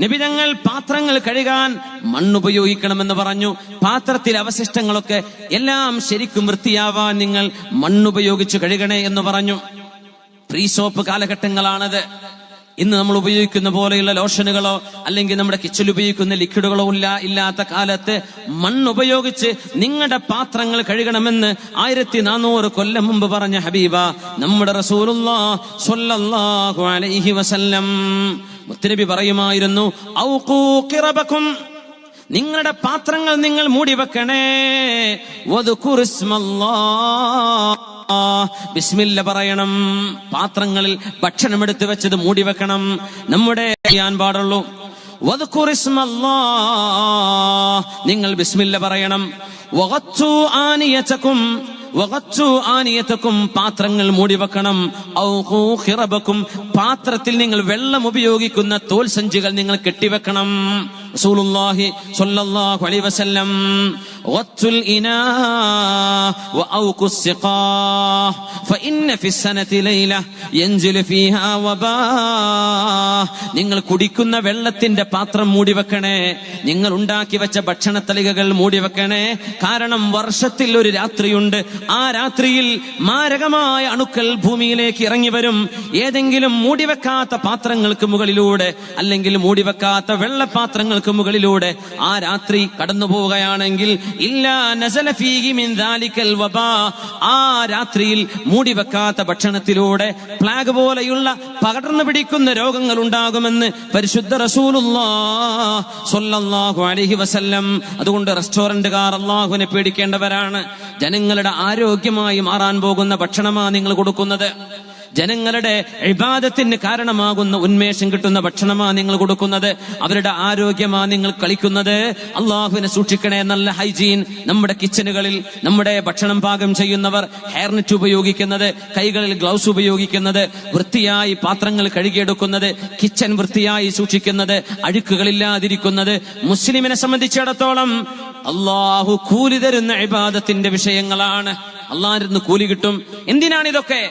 നബി തങ്ങൾ പാത്രങ്ങൾ കഴുകാൻ മണ്ണുപയോഗിക്കണമെന്ന് പറഞ്ഞു. പാത്രത്തിലെ അവശിഷ്ടങ്ങളൊക്കെ എല്ലാം ശരിക്കും വൃത്തിയാവാൻ നിങ്ങൾ മണ്ണുപയോഗിച്ച് കഴുകണേ എന്ന് പറഞ്ഞു. പ്രീ സോപ്പ് കാലഘട്ടങ്ങളാണത്. ഇന്ന് നമ്മൾ ഉപയോഗിക്കുന്ന പോലെയുള്ള ലോഷനുകളോ അല്ലെങ്കിൽ നമ്മുടെ കിച്ചണിൽ ഉപയോഗിക്കുന്ന ലിക്വിഡുകളോ ഇല്ലാത്ത കാലത്ത് മണ്ണുപയോഗിച്ച് നിങ്ങളുടെ പാത്രങ്ങൾ കഴുകണമെന്ന് 1400 കൊല്ലം മുമ്പ് പറഞ്ഞ ഹബീബ നമ്മുടെ റസൂലുള്ളാഹി സ്വല്ലല്ലാഹു അലൈഹി വസല്ലം മുത്തുനബി പറയുമായിരുന്നു, ഔഖൂ ഖിറബകും, നിങ്ങളുടെ പാത്രങ്ങൾ നിങ്ങൾ മൂടി വെക്കണേ. വദ്കുറിസ്മല്ലാഹ്, ബിസ്മില്ല പറയണം. പാത്രങ്ങളിൽ ഭക്ഷണം എടുത്തു വെച്ചത് മൂടി വെക്കണം. നമ്മുടെ ചെയ്യാൻ പാടുള്ളൂ. വദ്കുറിസ്മല്ലാഹ്, നിങ്ങൾ ബിസ്മില്ല പറയണം. വഗത്തു ആനിയതകും, വഗത്തു ആനിയതകും, പാത്രങ്ങൾ മൂടി വെക്കണം. ഔഖൂ ഖിറബകും, പാത്രത്തിൽ നിങ്ങൾ വെള്ളം ഉപയോഗിക്കുന്ന തോൽ സഞ്ചികൾ നിങ്ങൾ കെട്ടിവെക്കണം. റസൂലുള്ളാഹി സ്വല്ലല്ലാഹു അലൈഹി വസല്ലം വത്തുൽ ഇനാ വഔഖുസ് സിഖാ ഫഇന്ന ഫിസ്സനതി ലൈല യൻസിലു ഫീഹാ വബാ, നിങ്ങൾ കുടിക്കുന്ന വെള്ളത്തിന്റെ പാത്രം മൂടി വെക്കണേ. നിങ്ങൾ ഉണ്ടാക്കി വെച്ച ഭക്ഷണത്തളികകൾ മൂടി വെക്കണേ. കാരണം വർഷത്തിൽ ഒരു രാത്രിയുണ്ട്. ആ രാത്രിയിൽ മാരകമായ അണുക്കൾ ഭൂമിയിലേക്ക് ഇറങ്ങി വരും. ഏതെങ്കിലും മൂടിവെക്കാത്ത പാത്രങ്ങൾക്ക് മുകളിലൂടെ അല്ലെങ്കിൽ മൂടിവെക്കാത്ത വെള്ളപാത്രങ്ങൾക്ക് മുകളിലൂടെ ആ രാത്രി കടന്നു പോവുകയാണെങ്കിൽ ഇല്ലാ നസല ഫീഹി മിൻ ദാലികൽ വബാ, ആ രാത്രിയിൽ മൂടിവെക്കാത്ത ഭക്ഷണത്തിലൂടെ പ്ലാഗ് പോലെയുള്ള പകർന്നു പിടിക്കുന്ന രോഗങ്ങൾ ഉണ്ടാകുമെന്ന് പരിശുദ്ധ റസൂലുള്ളാഹി സ്വല്ലല്ലാഹു അലൈഹി വസല്ലം. അതുകൊണ്ട് റെസ്റ്റോറന്റുകാർ അല്ലാഹുവിനെ പേടിക്കേണ്ടവരാണ്. ജനങ്ങളുടെ ആരോഗ്യമായി മാറാൻ പോകുന്ന ഭക്ഷണമാണ് നിങ്ങൾ കൊടുക്കുന്നത്. ജനങ്ങളുടെ ഇബാദത്തിന് കാരണമാകുന്ന ഉന്മേഷം കിട്ടുന്ന ഭക്ഷണമാ നിങ്ങൾ കൊടുക്കുന്നത്, അവരുടെ ആരോഗ്യമാ നിങ്ങൾ കളിക്കുന്നത്. അള്ളാഹുവിനെ സൂക്ഷിക്കണേ. നല്ല ഹൈജീൻ നമ്മുടെ കിച്ചണുകളിൽ, നമ്മുടെ ഭക്ഷണം പാകം ചെയ്യുന്നവർ ഹെയർ നെറ്റ് ഉപയോഗിക്കുന്നത്, കൈകളിൽ ഗ്ലൗസ് ഉപയോഗിക്കുന്നത്, വൃത്തിയായി പാത്രങ്ങൾ കഴുകിയെടുക്കുന്നത്, കിച്ചൺ വൃത്തിയായി സൂക്ഷിക്കുന്നത്, അഴുക്കുകളില്ലാതിരിക്കുന്നത് മുസ്ലിമിനെ സംബന്ധിച്ചിടത്തോളം അള്ളാഹു കൂലി തരുന്ന ഇബാദത്തിന്റെ വിഷയങ്ങളാണ്. അള്ളാഹിന് കൂലി കിട്ടും. എന്തിനാണ് ഇതൊക്കെ?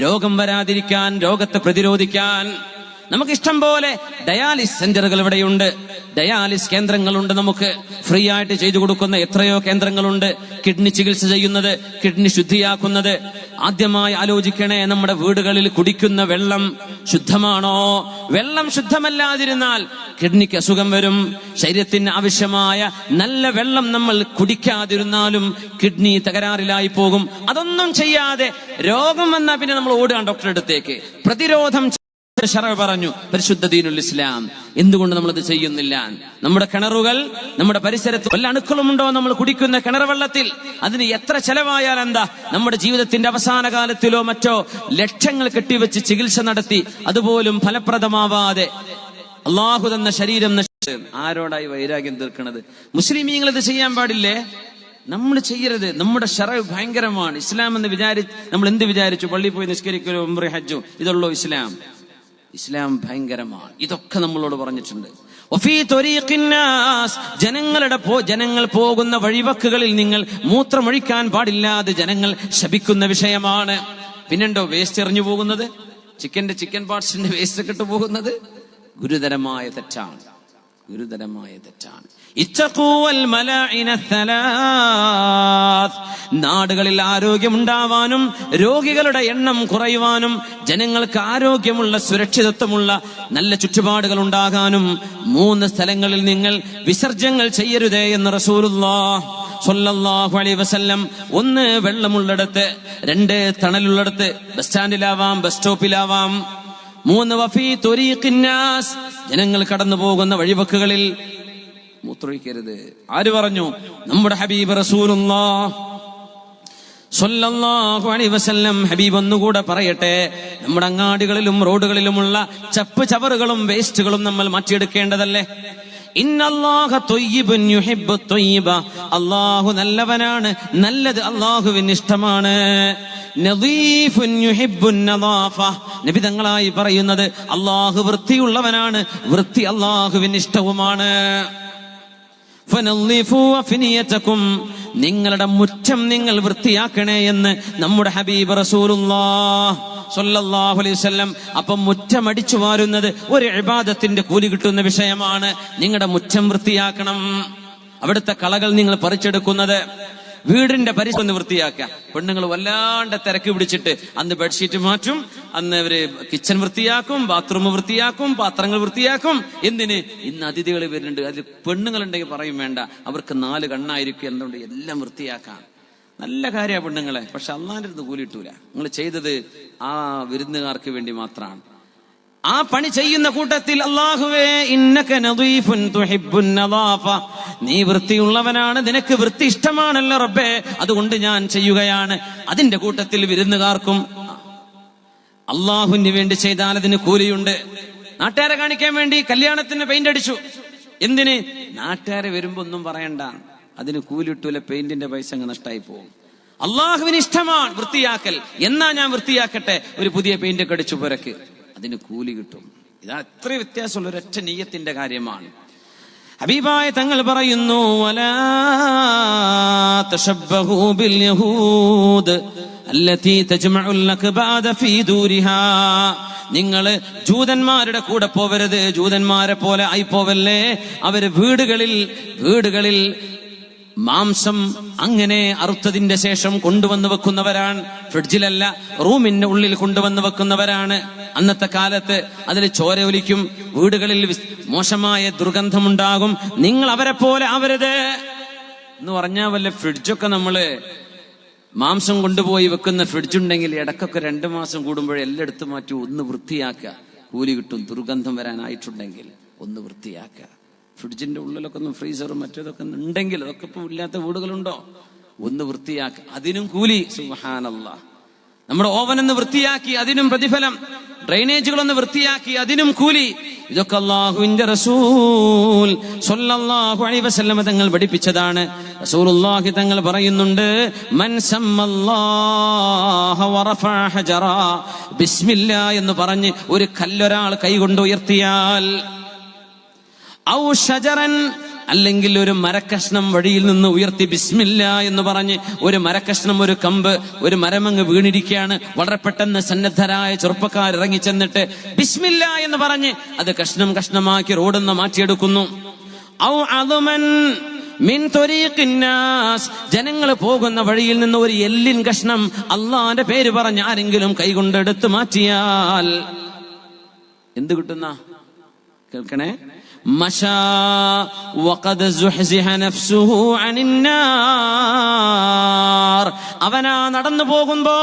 രോഗം വരാതിരിക്കാൻ, രോഗത്തെ പ്രതിരോധിക്കാൻ. നമുക്ക് ഇഷ്ടം പോലെ ഡയാലിസ് സെന്ററുകൾ ഇവിടെയുണ്ട്, ഡയാലിസ് കേന്ദ്രങ്ങളുണ്ട്. നമുക്ക് ഫ്രീ ആയിട്ട് ചെയ്തു കൊടുക്കുന്ന എത്രയോ കേന്ദ്രങ്ങളുണ്ട്. കിഡ്നി ചികിത്സ ചെയ്യുന്നത്, കിഡ്നി ശുദ്ധിയാക്കുന്നത്. ആദ്യമായി ആലോചിക്കണേ, നമ്മുടെ വീടുകളിൽ കുടിക്കുന്ന വെള്ളം ശുദ്ധമാണോ? വെള്ളം ശുദ്ധമല്ലാതിരുന്നാൽ കിഡ്നിക്ക് അസുഖം വരും. ശരീരത്തിന് ആവശ്യമായ നല്ല വെള്ളം നമ്മൾ കുടിക്കാതിരുന്നാലും കിഡ്നി തകരാറിലായി പോകും. അതൊന്നും ചെയ്യാതെ രോഗം വന്നാൽ പിന്നെ നമ്മൾ ഓടുകയാണ് ഡോക്ടറുടെ അടുത്തേക്ക്. പ്രതിരോധം ശറഅ് പറഞ്ഞു, പരിശുദ്ധ ദീനുൽ ഇസ്ലാം. എന്തുകൊണ്ട് നമ്മളത് ചെയ്യുന്നില്ല? നമ്മുടെ കിണറുകൾ, നമ്മുടെ പരിസരത്ത് വല്ല അണുക്കളുമുണ്ടോ നമ്മൾ കുടിക്കുന്ന കിണർ വെള്ളത്തിൽ? അതിന് എത്ര ചെലവായാൽ എന്താ? നമ്മുടെ ജീവിതത്തിന്റെ അവസാന കാലത്തിലോ മറ്റോ ലക്ഷങ്ങൾ കെട്ടിവെച്ച് ചികിത്സ നടത്തി അതുപോലും ഫലപ്രദമാവാതെ അള്ളാഹു തന്ന ശരീരം ആരോടായി വൈരാഗ്യം തീർക്കണത്? മുസ്ലിമീങ്ങൾ ഇത് ചെയ്യാൻ പാടില്ലേ? നമ്മൾ ചെയ്യരുത്. നമ്മുടെ ശറഅ് ഭയങ്കരമാണ്. ഇസ്ലാം എന്ന് നമ്മൾ എന്ത് വിചാരിച്ചു? പള്ളിയിൽ പോയി നിസ്കരിക്കലോ ഉംറ ഹജ്ജോ ഇതുള്ളോ ഇസ്ലാം? ഇസ്ലാം ഭയങ്കരമാണ്. ഇതൊക്കെ നമ്മളോട് പറഞ്ഞിട്ടുണ്ട്. ജനങ്ങൾ പോകുന്ന വഴിവക്കുകളിൽ നിങ്ങൾ മൂത്രമൊഴിക്കാൻ പാടില്ലാതെ ജനങ്ങൾ ശപിക്കുന്ന വിഷയമാണ്. പിന്നെണ്ടോ വേസ്റ്റ് എറിഞ്ഞു പോകുന്നത്, ചിക്കൻ പാർട്സിന്റെ വേസ്റ്റ് ഒക്കെ ഇട്ട് പോകുന്നത്? ഗുരുതരമായ തെറ്റാണ്, ഗുരുതരമായ തെറ്റാണ്. നാടുകളിൽ ആരോഗ്യമുണ്ടാവാനും രോഗികളുടെ എണ്ണം കുറയുവാനും ജനങ്ങൾക്ക് ആരോഗ്യമുള്ള സുരക്ഷിതത്വമുള്ള നല്ല ചുറ്റുപാടുകൾ ഉണ്ടാകാനും 3 സ്ഥലങ്ങളിൽ നിങ്ങൾ വിസർജ്യങ്ങൾ ചെയ്യരുതേ എന്ന് റസൂലുള്ളാഹി സ്വല്ലല്ലാഹു അലൈഹി വസല്ലം. 1 വെള്ളമുള്ളിടത്ത്, 2 തണലുള്ളിടത്ത്, ബസ് സ്റ്റാൻഡിലാവാം, ബസ് സ്റ്റോപ്പിലാവാം. 3 വഫീ തുരീഖിന്നാസ്, ജനങ്ങൾ കടന്നു പോകുന്ന വഴിവക്കുകളിൽ മൂത്രമൊഴിക്കരുത്. ആര് പറഞ്ഞു? നമ്മുടെ ഹബീബ് റസൂലുള്ളാഹി സ്വല്ലല്ലാഹു അലൈഹി വസല്ലം. ഹബീബ് ഒന്നുകൂടെ പറയട്ടെ, നമ്മുടെ അങ്ങാടികളിലും റോഡുകളിലുമുള്ള ചപ്പ് ചവറുകളും വേസ്റ്റുകളും നമ്മൾ മാറ്റിയെടുക്കേണ്ടതല്ലേ? ഇന്നല്ലാഹ ത്വയ്യിബുൻ യുഹിബ്ബു ത്വയ്യിബ. അല്ലാഹു നല്ലവനാണ്, നല്ലത് അല്ലാഹുവിന് ഇഷ്ടമാണ്. നദീഫുൻ യുഹിബ്ബുൻ നദാഫ. നബി തങ്ങളായി പറയുന്നത് അല്ലാഹു വൃത്തിയുള്ളവനാണ്, വൃത്തി അല്ലാഹുവിന് ഇഷ്ടവുമാണ്. ഫനളിഫു അഫ്നിയതകും. നിങ്ങളുടെ മുറ്റം നിങ്ങൾ വൃത്തിയാക്കണേ എന്ന് നമ്മുടെ ഹബീബ് റസൂലുള്ളാഹി സ്വല്ലല്ലാഹു അലൈഹി വസല്ലം. അപ്പം മുറ്റം അടിച്ചു വാരുന്നത് ഒരു ഇബാദത്തിന്റെ കൂലി കിട്ടുന്ന വിഷയമാണ്. നിങ്ങളുടെ മുറ്റം വൃത്തിയാക്കണം. അവിടുത്തെ കളകൾ നിങ്ങൾ പറിച്ചെടുക്കുന്നത്, വീടിന്റെ പരിസരം വൃത്തിയാക്കുക. പെണ്ണുങ്ങൾ വല്ലാണ്ട് തിരക്ക് പിടിച്ചിട്ട് അന്ന് ബെഡ്ഷീറ്റ് മാറ്റും, അന്ന് അവര് കിച്ചൺ വൃത്തിയാക്കും, ബാത്റൂം വൃത്തിയാക്കും, പാത്രങ്ങൾ വൃത്തിയാക്കും. എന്തിന്? ഇന്ന് അതിഥികൾ വരുന്നുണ്ട്. അതിൽ പെണ്ണുങ്ങളുണ്ടെങ്കിൽ പറയും വേണ്ട, അവർക്ക് 4 കണ്ണായിരിക്കും. എന്തുകൊണ്ട്? എല്ലാം വൃത്തിയാക്കാം. നല്ല കാര്യമാണ് പെണ്ണുങ്ങളെ. പക്ഷെ അള്ളാന്റെ അടുത്ത് കൂലി കിട്ടൂല. നിങ്ങൾ ചെയ്തത് ആ വിരുന്നുകാർക്ക് വേണ്ടി മാത്രമാണ്. ആ പണി ചെയ്യുന്ന കൂട്ടത്തിൽ അല്ലാഹുവേ ഇന്നക നദീഫുൻ തുഹിബ്ബുൻ നദാഫ, നീ വൃത്തിയുള്ളവനാണ്, നിനക്ക് വൃത്തി ഇഷ്ടമാണല്ലോ റബ്ബേ, അതുകൊണ്ട് ഞാൻ ചെയ്യുകയാണ്. അതിന്റെ കൂട്ടത്തിൽ വിരുന്നുകാർക്കും അള്ളാഹുവിന് വേണ്ടി ചെയ്താൽ അതിന് കൂലിയുണ്ട്. നാട്ടുകാരെ കാണിക്കാൻ വേണ്ടി കല്യാണത്തിന് പെയിന്റ് അടിച്ചു. എന്തിന്? നാട്ടുകാരെ വരുമ്പോ ഒന്നും പറയണ്ട, അതിന് കൂലി കിട്ടൂല, പെയിന്റിന്റെ പൈസ അങ്ങ് നഷ്ടമായി പോകും. അള്ളാഹുവിന് ഇഷ്ടമാണ് വൃത്തിയാക്കൽ. എന്നാ ഞാൻ വൃത്തിയാക്കട്ടെ, ഒരു പുതിയ പെയിന്റ് ഒക്കെ അടിച്ചു പുരക്ക്, അതിന് കൂലി കിട്ടും. ഇതാ എത്ര വ്യത്യാസമുള്ള ഒരൊറ്റ നിയ്യത്തിന്റെ കാര്യമാണ്. ഹബീബായ തങ്ങൾ പറയുന്നു, വലാ തശബ്ബഹു ബിൽ യഹൂദ് അല്ലതി തജ്മഉൽ അക്ബാദ ഫീ ദൂരിഹാ. നിങ്ങൾ ജൂതന്മാരുടെ കൂടെ പോവരുത്, ജൂതന്മാരെ പോലെ ആയി പോവല്ലേ. അവര് വീടുകളിൽ മാംസം അങ്ങനെ അറുത്തതിന്റെ ശേഷം കൊണ്ടുവന്ന് വെക്കുന്നവരാണ്. ഫ്രിഡ്ജിലല്ല, റൂമിന്റെ ഉള്ളിൽ കൊണ്ടുവന്ന് വെക്കുന്നവരാണ്. അന്നത്തെ കാലത്ത് അതിൽ ചോര ഒലിക്കും, വീടുകളിൽ മോശമായ ദുർഗന്ധമുണ്ടാകും. നിങ്ങൾ അവരെ പോലെ ആവരുത് എന്ന് പറഞ്ഞാൽ, വല്ല ഫ്രിഡ്ജൊക്കെ നമ്മള് മാംസം കൊണ്ടുപോയി വെക്കുന്ന ഫ്രിഡ്ജുണ്ടെങ്കിൽ ഇടക്കൊക്കെ 2 മാസം കൂടുമ്പോഴേ എല്ലാം എടുത്തു മാറ്റി ഒന്ന് വൃത്തിയാക്കുക, കൂലി കിട്ടും. ദുർഗന്ധം വരാനായിട്ടുണ്ടെങ്കിൽ ഒന്ന് വൃത്തിയാക്കുക. ഫ്രിഡ്ജിന്റെ ഉള്ളിലൊക്കെ ഒന്നും ഫ്രീസറും മറ്റേതൊക്കെ ഉണ്ടെങ്കിൽ, അതൊക്കെ ഇപ്പൊ ഇല്ലാത്ത വീടുകളുണ്ടോ? ഒന്ന് വൃത്തിയാക്കുക, അതിനും കൂലി. സുബ്ഹാനല്ലാഹ്. നമ്മുടെ ഓവനൊന്ന് വൃത്തിയാക്കി അതിനും പ്രതിഫലം, ഡ്രെയിനേജുകളൊന്ന് വൃത്തിയാക്കി അതിനും കൂലി. ഇതൊക്കെ അല്ലാഹുവിന്റെ റസൂൽ സ്വല്ലല്ലാഹു അലൈഹി വസല്ലം തങ്ങൾ പഠിപ്പിച്ചതാണ്. റസൂലുള്ളാഹി തങ്ങൾ പറയുന്നുണ്ട്, മൻ സമ്മല്ലാഹ വറഫഅ ഹജറ, ബിസ്മില്ലാ എന്ന് പറഞ്ഞ് ഒരു കല്ലൊരാൾ കൈകൊണ്ട് ഉയർത്തിയാൽ, ഔ ഷജറൻ, അല്ലെങ്കിൽ ഒരു മരക്കഷ്ണം വഴിയിൽ നിന്ന് ഉയർത്തി ബിസ്മില്ലാ എന്ന് പറഞ്ഞ് ഒരു മരക്കഷ്ണം, ഒരു കമ്പ്, ഒരു മരമങ്ങ് വീണിരിക്കുകയാണ്. വളരെ പെട്ടെന്ന് സന്നദ്ധരായ ചെറുപ്പക്കാർ ഇറങ്ങിച്ചെന്നിട്ട് ബിസ്മില്ലാ എന്ന് പറഞ്ഞ് അത് കഷ്ണം കഷ്ണമാക്കി റോഡിന്ന് മാറ്റിയെടുക്കുന്നു. ഔ അദുമൻ മിൻ ത്വരീഖിന്നാസ്, ജനങ്ങൾ പോകുന്ന വഴിയിൽ നിന്ന് ഒരു എല്ലിൻ കഷ്ണം അള്ളാന്റെ പേര് പറഞ്ഞ് ആരെങ്കിലും കൈകൊണ്ടെടുത്ത് മാറ്റിയാൽ എന്ത് കിട്ടുന്ന? കേൾക്കണേ, മശാ വഖദ് സുഹ്സിഹ നഫ്സുഹു അനിന്നാർ, അവനാ നടന്നു പോകുമ്പോ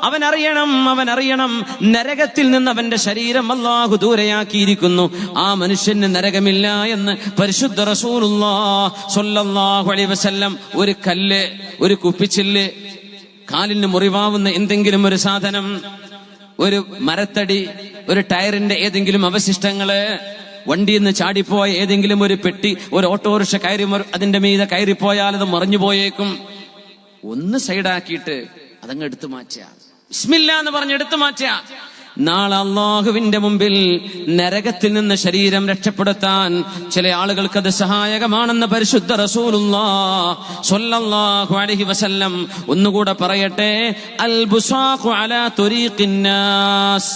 അവനറിയണം നരകത്തിൽ നിന്ന് അവന്റെ ശരീരം അല്ലാഹു ദൂരെയാക്കിയിരിക്കുന്നു. ആ മനുഷ്യന് നരകമില്ല എന്ന് പരിശുദ്ധ റസൂലുള്ളാഹി സ്വല്ലല്ലാഹു അലൈഹി വസല്ലം. ഒരു കല്ല്, ഒരു കുപ്പിച്ചില്ല്, കാലിന് മുറിവാവുന്ന എന്തെങ്കിലും ഒരു സാധനം, ഒരു മരത്തടി, ഒരു ടയറിന്റെ ഏതെങ്കിലും അവശിഷ്ടങ്ങള്, വണ്ടിയിൽ നിന്ന് ചാടിപ്പോയ ഏതെങ്കിലും ഒരു പെട്ടി, ഒരു ഓട്ടോറിക്ഷ കയറി അതിന്റെ മീതെ കയറിപ്പോയാൽ അത് മറിഞ്ഞു പോയേക്കും. ഒന്ന് സൈഡാക്കിയിട്ട് അതങ്ങ് എടുത്തു മാറ്റുക, ബിസ്മില്ലാ എന്ന് പറഞ്ഞ് എടുത്തു മാറ്റുക. നാളെ അല്ലാഹുവിന്റെ മുമ്പിൽ നരകത്തിൽ നിന്ന് ശരീരം രക്ഷപ്പെടുത്താൻ ചില ആളുകൾക്ക് അത് സഹായകമാണെന്ന് പരിശുദ്ധ റസൂലുള്ളാഹി സ്വല്ലല്ലാഹു അലൈഹി വസല്ലം. ഒന്നുകൂടെ പറയട്ടെ, അൽ ബുസാഖു അലാ തുരീഖിന്നാസ്,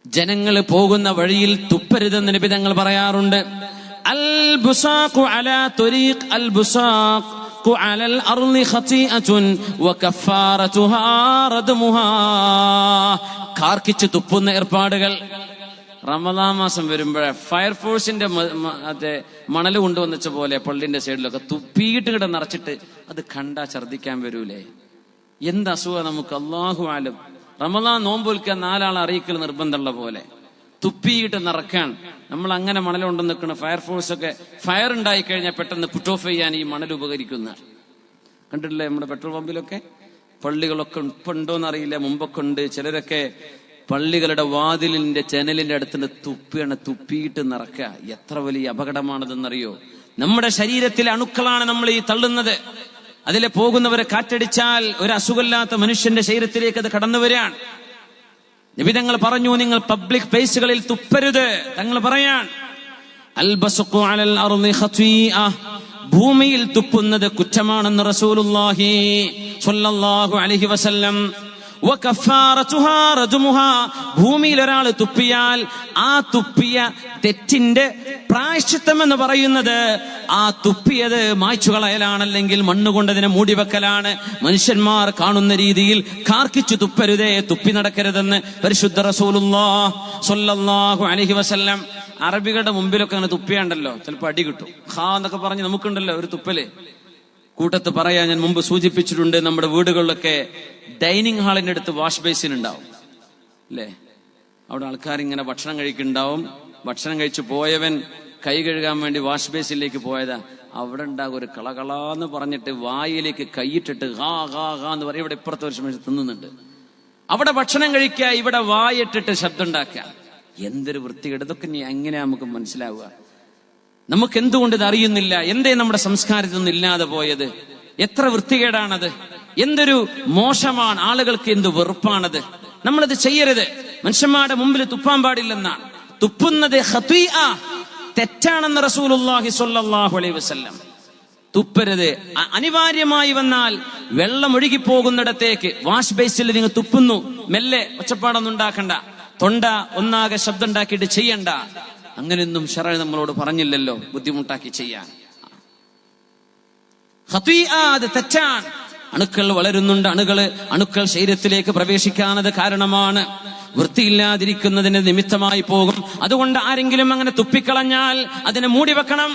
ജനങ്ങൾ പോകുന്ന വഴിയിൽ തുപ്പരുതെന്ന് നബി തങ്ങൾ പറയാറുണ്ട്. അൽ ബുസാഖു അലാ തുരീഖ്, അൽ ബുസാഖു അലൽ അർളി ഖതീഅതുൻ വകഫാറതുഹാ റദ്മുഹാ, കാർക്കിച്ച് തുപ്പുന്ന ഏർപ്പാടുകൾ. റമദാൻ മാസം വരുമ്പോഴേ ഫയർഫോഴ്സിന്റെ മണൽ കൊണ്ടുവന്ന പോലെ പള്ളിന്റെ സൈഡിലൊക്കെ തുപ്പിയിട്ട് കിട നിറച്ചിട്ട് അത് കണ്ടാ ഛർദിക്കാൻ വരൂലേ? എന്ത് അസുഖം നമുക്ക്, അല്ലാഹു ആലം. റമദാൻ നോമ്പൊൽക്കാൻ 4 ആളെ അറിയിക്കൽ നിർബന്ധമുള്ള പോലെ തുപ്പിയിട്ട് നിറക്കാൻ നമ്മൾ അങ്ങനെ മണലുണ്ടെന്ന് നിൽക്കുന്ന ഫയർഫോഴ്സ് ഒക്കെ ഫയർ ഉണ്ടായി കഴിഞ്ഞാൽ പെട്ടെന്ന് പുട്ട് ഓഫ് ചെയ്യാൻ ഈ മണൽ ഉപകരിക്കുന്ന കണ്ടിട്ടില്ലേ? നമ്മുടെ പെട്രോൾ പമ്പിലൊക്കെ, പള്ളികളൊക്കെ ഇപ്പൊ ഉണ്ടോന്ന് അറിയില്ല, മുമ്പൊക്കെ ഉണ്ട്. ചിലരൊക്കെ പള്ളികളുടെ വാതിലിന്റെ ജനലിന്റെ അടുത്ത് തുപ്പിയിട്ട് നിറക്കുക. എത്ര വലിയ അപകടമാണതെന്നറിയോ? നമ്മുടെ ശരീരത്തിലെ അണുക്കളാണ് നമ്മൾ ഈ തള്ളുന്നത്. അതിലെ പോകുന്നവരെ കാറ്റടിച്ചാൽ ഒരു അസുഖമില്ലാത്ത മനുഷ്യന്റെ ശരീരത്തിലേക്ക് അത് കടന്നു വരികയാണ്. നബി തങ്ങൾ പറഞ്ഞു, നിങ്ങൾ പബ്ലിക് പ്ലേസുകളിൽ തുപ്പരുത്. തങ്ങൾ പറയാൻ, അൽബസുഖു അലൽ അർളി ഖതീഅ, ഭൂമിയിൽ തുപ്പുന്നത് കുറ്റമാണെന്ന് റസൂലുള്ളാഹി സ്വല്ലല്ലാഹു അലൈഹി വസല്ലം. വകഫാറതുഹാ റദ്മുഹാ, ഭൂമിയിൽ ഒരാൾ തുപ്പിയാൽ ആ തുപ്പിയ തെറ്റിന്റെ പ്രായശ്ചിത്തം എന്ന് പറയുന്നത് ആ തുപ്പിയത് മായ്ച്ചു കളയലാണല്ലെങ്കിൽ മണ്ണുകൊണ്ടതിനെ മൂടിവെക്കലാണ്. മനുഷ്യന്മാർ കാണുന്ന രീതിയിൽ കാർക്കിച്ചു തുപ്പരുതേ, തുപ്പി നടക്കരുതെന്ന് പരിശുദ്ധ റസൂലുള്ളാഹി സ്വല്ലല്ലാഹു അലൈഹി വസല്ലം. അറബികളുടെ മുമ്പിലൊക്കെ അങ്ങനെ തുപ്പിയാണ്ടല്ലോ ചിലപ്പോൾ അടി കിട്ടും. ഖാ എന്നൊക്കെ പറഞ്ഞ് നമുക്കുണ്ടല്ലോ ഒരു തുപ്പല് കൂട്ടത്ത് പറയാൻ ഞാൻ മുമ്പ് സൂചിപ്പിച്ചിട്ടുണ്ട്. നമ്മുടെ വീടുകളിലൊക്കെ ഡൈനിങ് ഹാളിന്റെ അടുത്ത് വാഷ് ബേസിൻ ഉണ്ടാവും അല്ലേ? അവിടെ ആൾക്കാർ ഇങ്ങനെ ഭക്ഷണം കഴിക്കുന്നുണ്ടാവും. ഭക്ഷണം കഴിച്ചു പോയവൻ കൈ കഴുകാൻ വേണ്ടി വാഷ് ബേസിലേക്ക് പോയതാ. അവിടെ ഉണ്ടാകും ഒരു കളകളാന്ന് പറഞ്ഞിട്ട് വായിലേക്ക് കൈയിട്ടിട്ട് ഹാ ഹാ ഹാ എന്ന് പറയും. ഇവിടെ ഇപ്പുറത്തെ ഒരു മനുഷ്യൻ തിന്നുന്നുണ്ട്. അവിടെ ഭക്ഷണം കഴിക്കുക, ഇവിടെ വായിട്ടിട്ട് ശബ്ദം ഉണ്ടാക്കുക. എന്തൊരു വൃത്തികേട്! ഇതൊക്കെ നീ എങ്ങനെയാ നമുക്ക് മനസ്സിലാവുക? നമുക്ക് എന്തുകൊണ്ട് ഇത് അറിയുന്നില്ല? എന്തേ നമ്മുടെ സംസ്കാരത്തിൽ നിന്നും ഇല്ലാതെ പോയത്? എത്ര വൃത്തികേടാണത്! എന്തൊരു മോശമാണ്! ആളുകൾക്ക് എന്ത് വെറുപ്പാണത്! നമ്മളത് ചെയ്യരുത്. മനുഷ്യന്മാരുടെ മുമ്പിൽ തുപ്പാൻ പാടില്ലെന്നാണ്. തുപ്പുന്നത് ഖതീഅ, തെറ്റാണെന്ന് റസൂലുള്ളാഹി സ്വല്ലല്ലാഹു അലൈഹി വസല്ലം. തുപ്പരുത്. അനിവാര്യമായി വന്നാൽ വെള്ളം ഒഴുകി പോകുന്നിടത്തേക്ക് വാഷ് ബേസിൽ നിങ്ങൾ തുപ്പുന്നു, മെല്ലെ, ഒച്ചപ്പാടൊന്നും ഉണ്ടാക്കണ്ട, തൊണ്ട ഒന്നാകെ ശബ്ദം ഉണ്ടാക്കിയിട്ട് ചെയ്യണ്ട. അങ്ങനെയൊന്നും ശറഅ നമ്മളോട് പറഞ്ഞില്ലല്ലോ ബുദ്ധിമുട്ടാക്കി ചെയ്യാൻ. ഖതീഅ, അത് തെറ്റാണ്. അണുക്കൾ വളരുന്നുണ്ട്. അണുക്കൾ ശരീരത്തിലേക്ക് പ്രവേശിക്കാനത് കാരണമാണ്. വൃത്തിയില്ലാതിരിക്കുന്നതിന് നിമിത്തമായി പോകും. അതുകൊണ്ട് ആരെങ്കിലും അങ്ങനെ തുപ്പിക്കളഞ്ഞാൽ അതിനെ മൂടിവെക്കണം.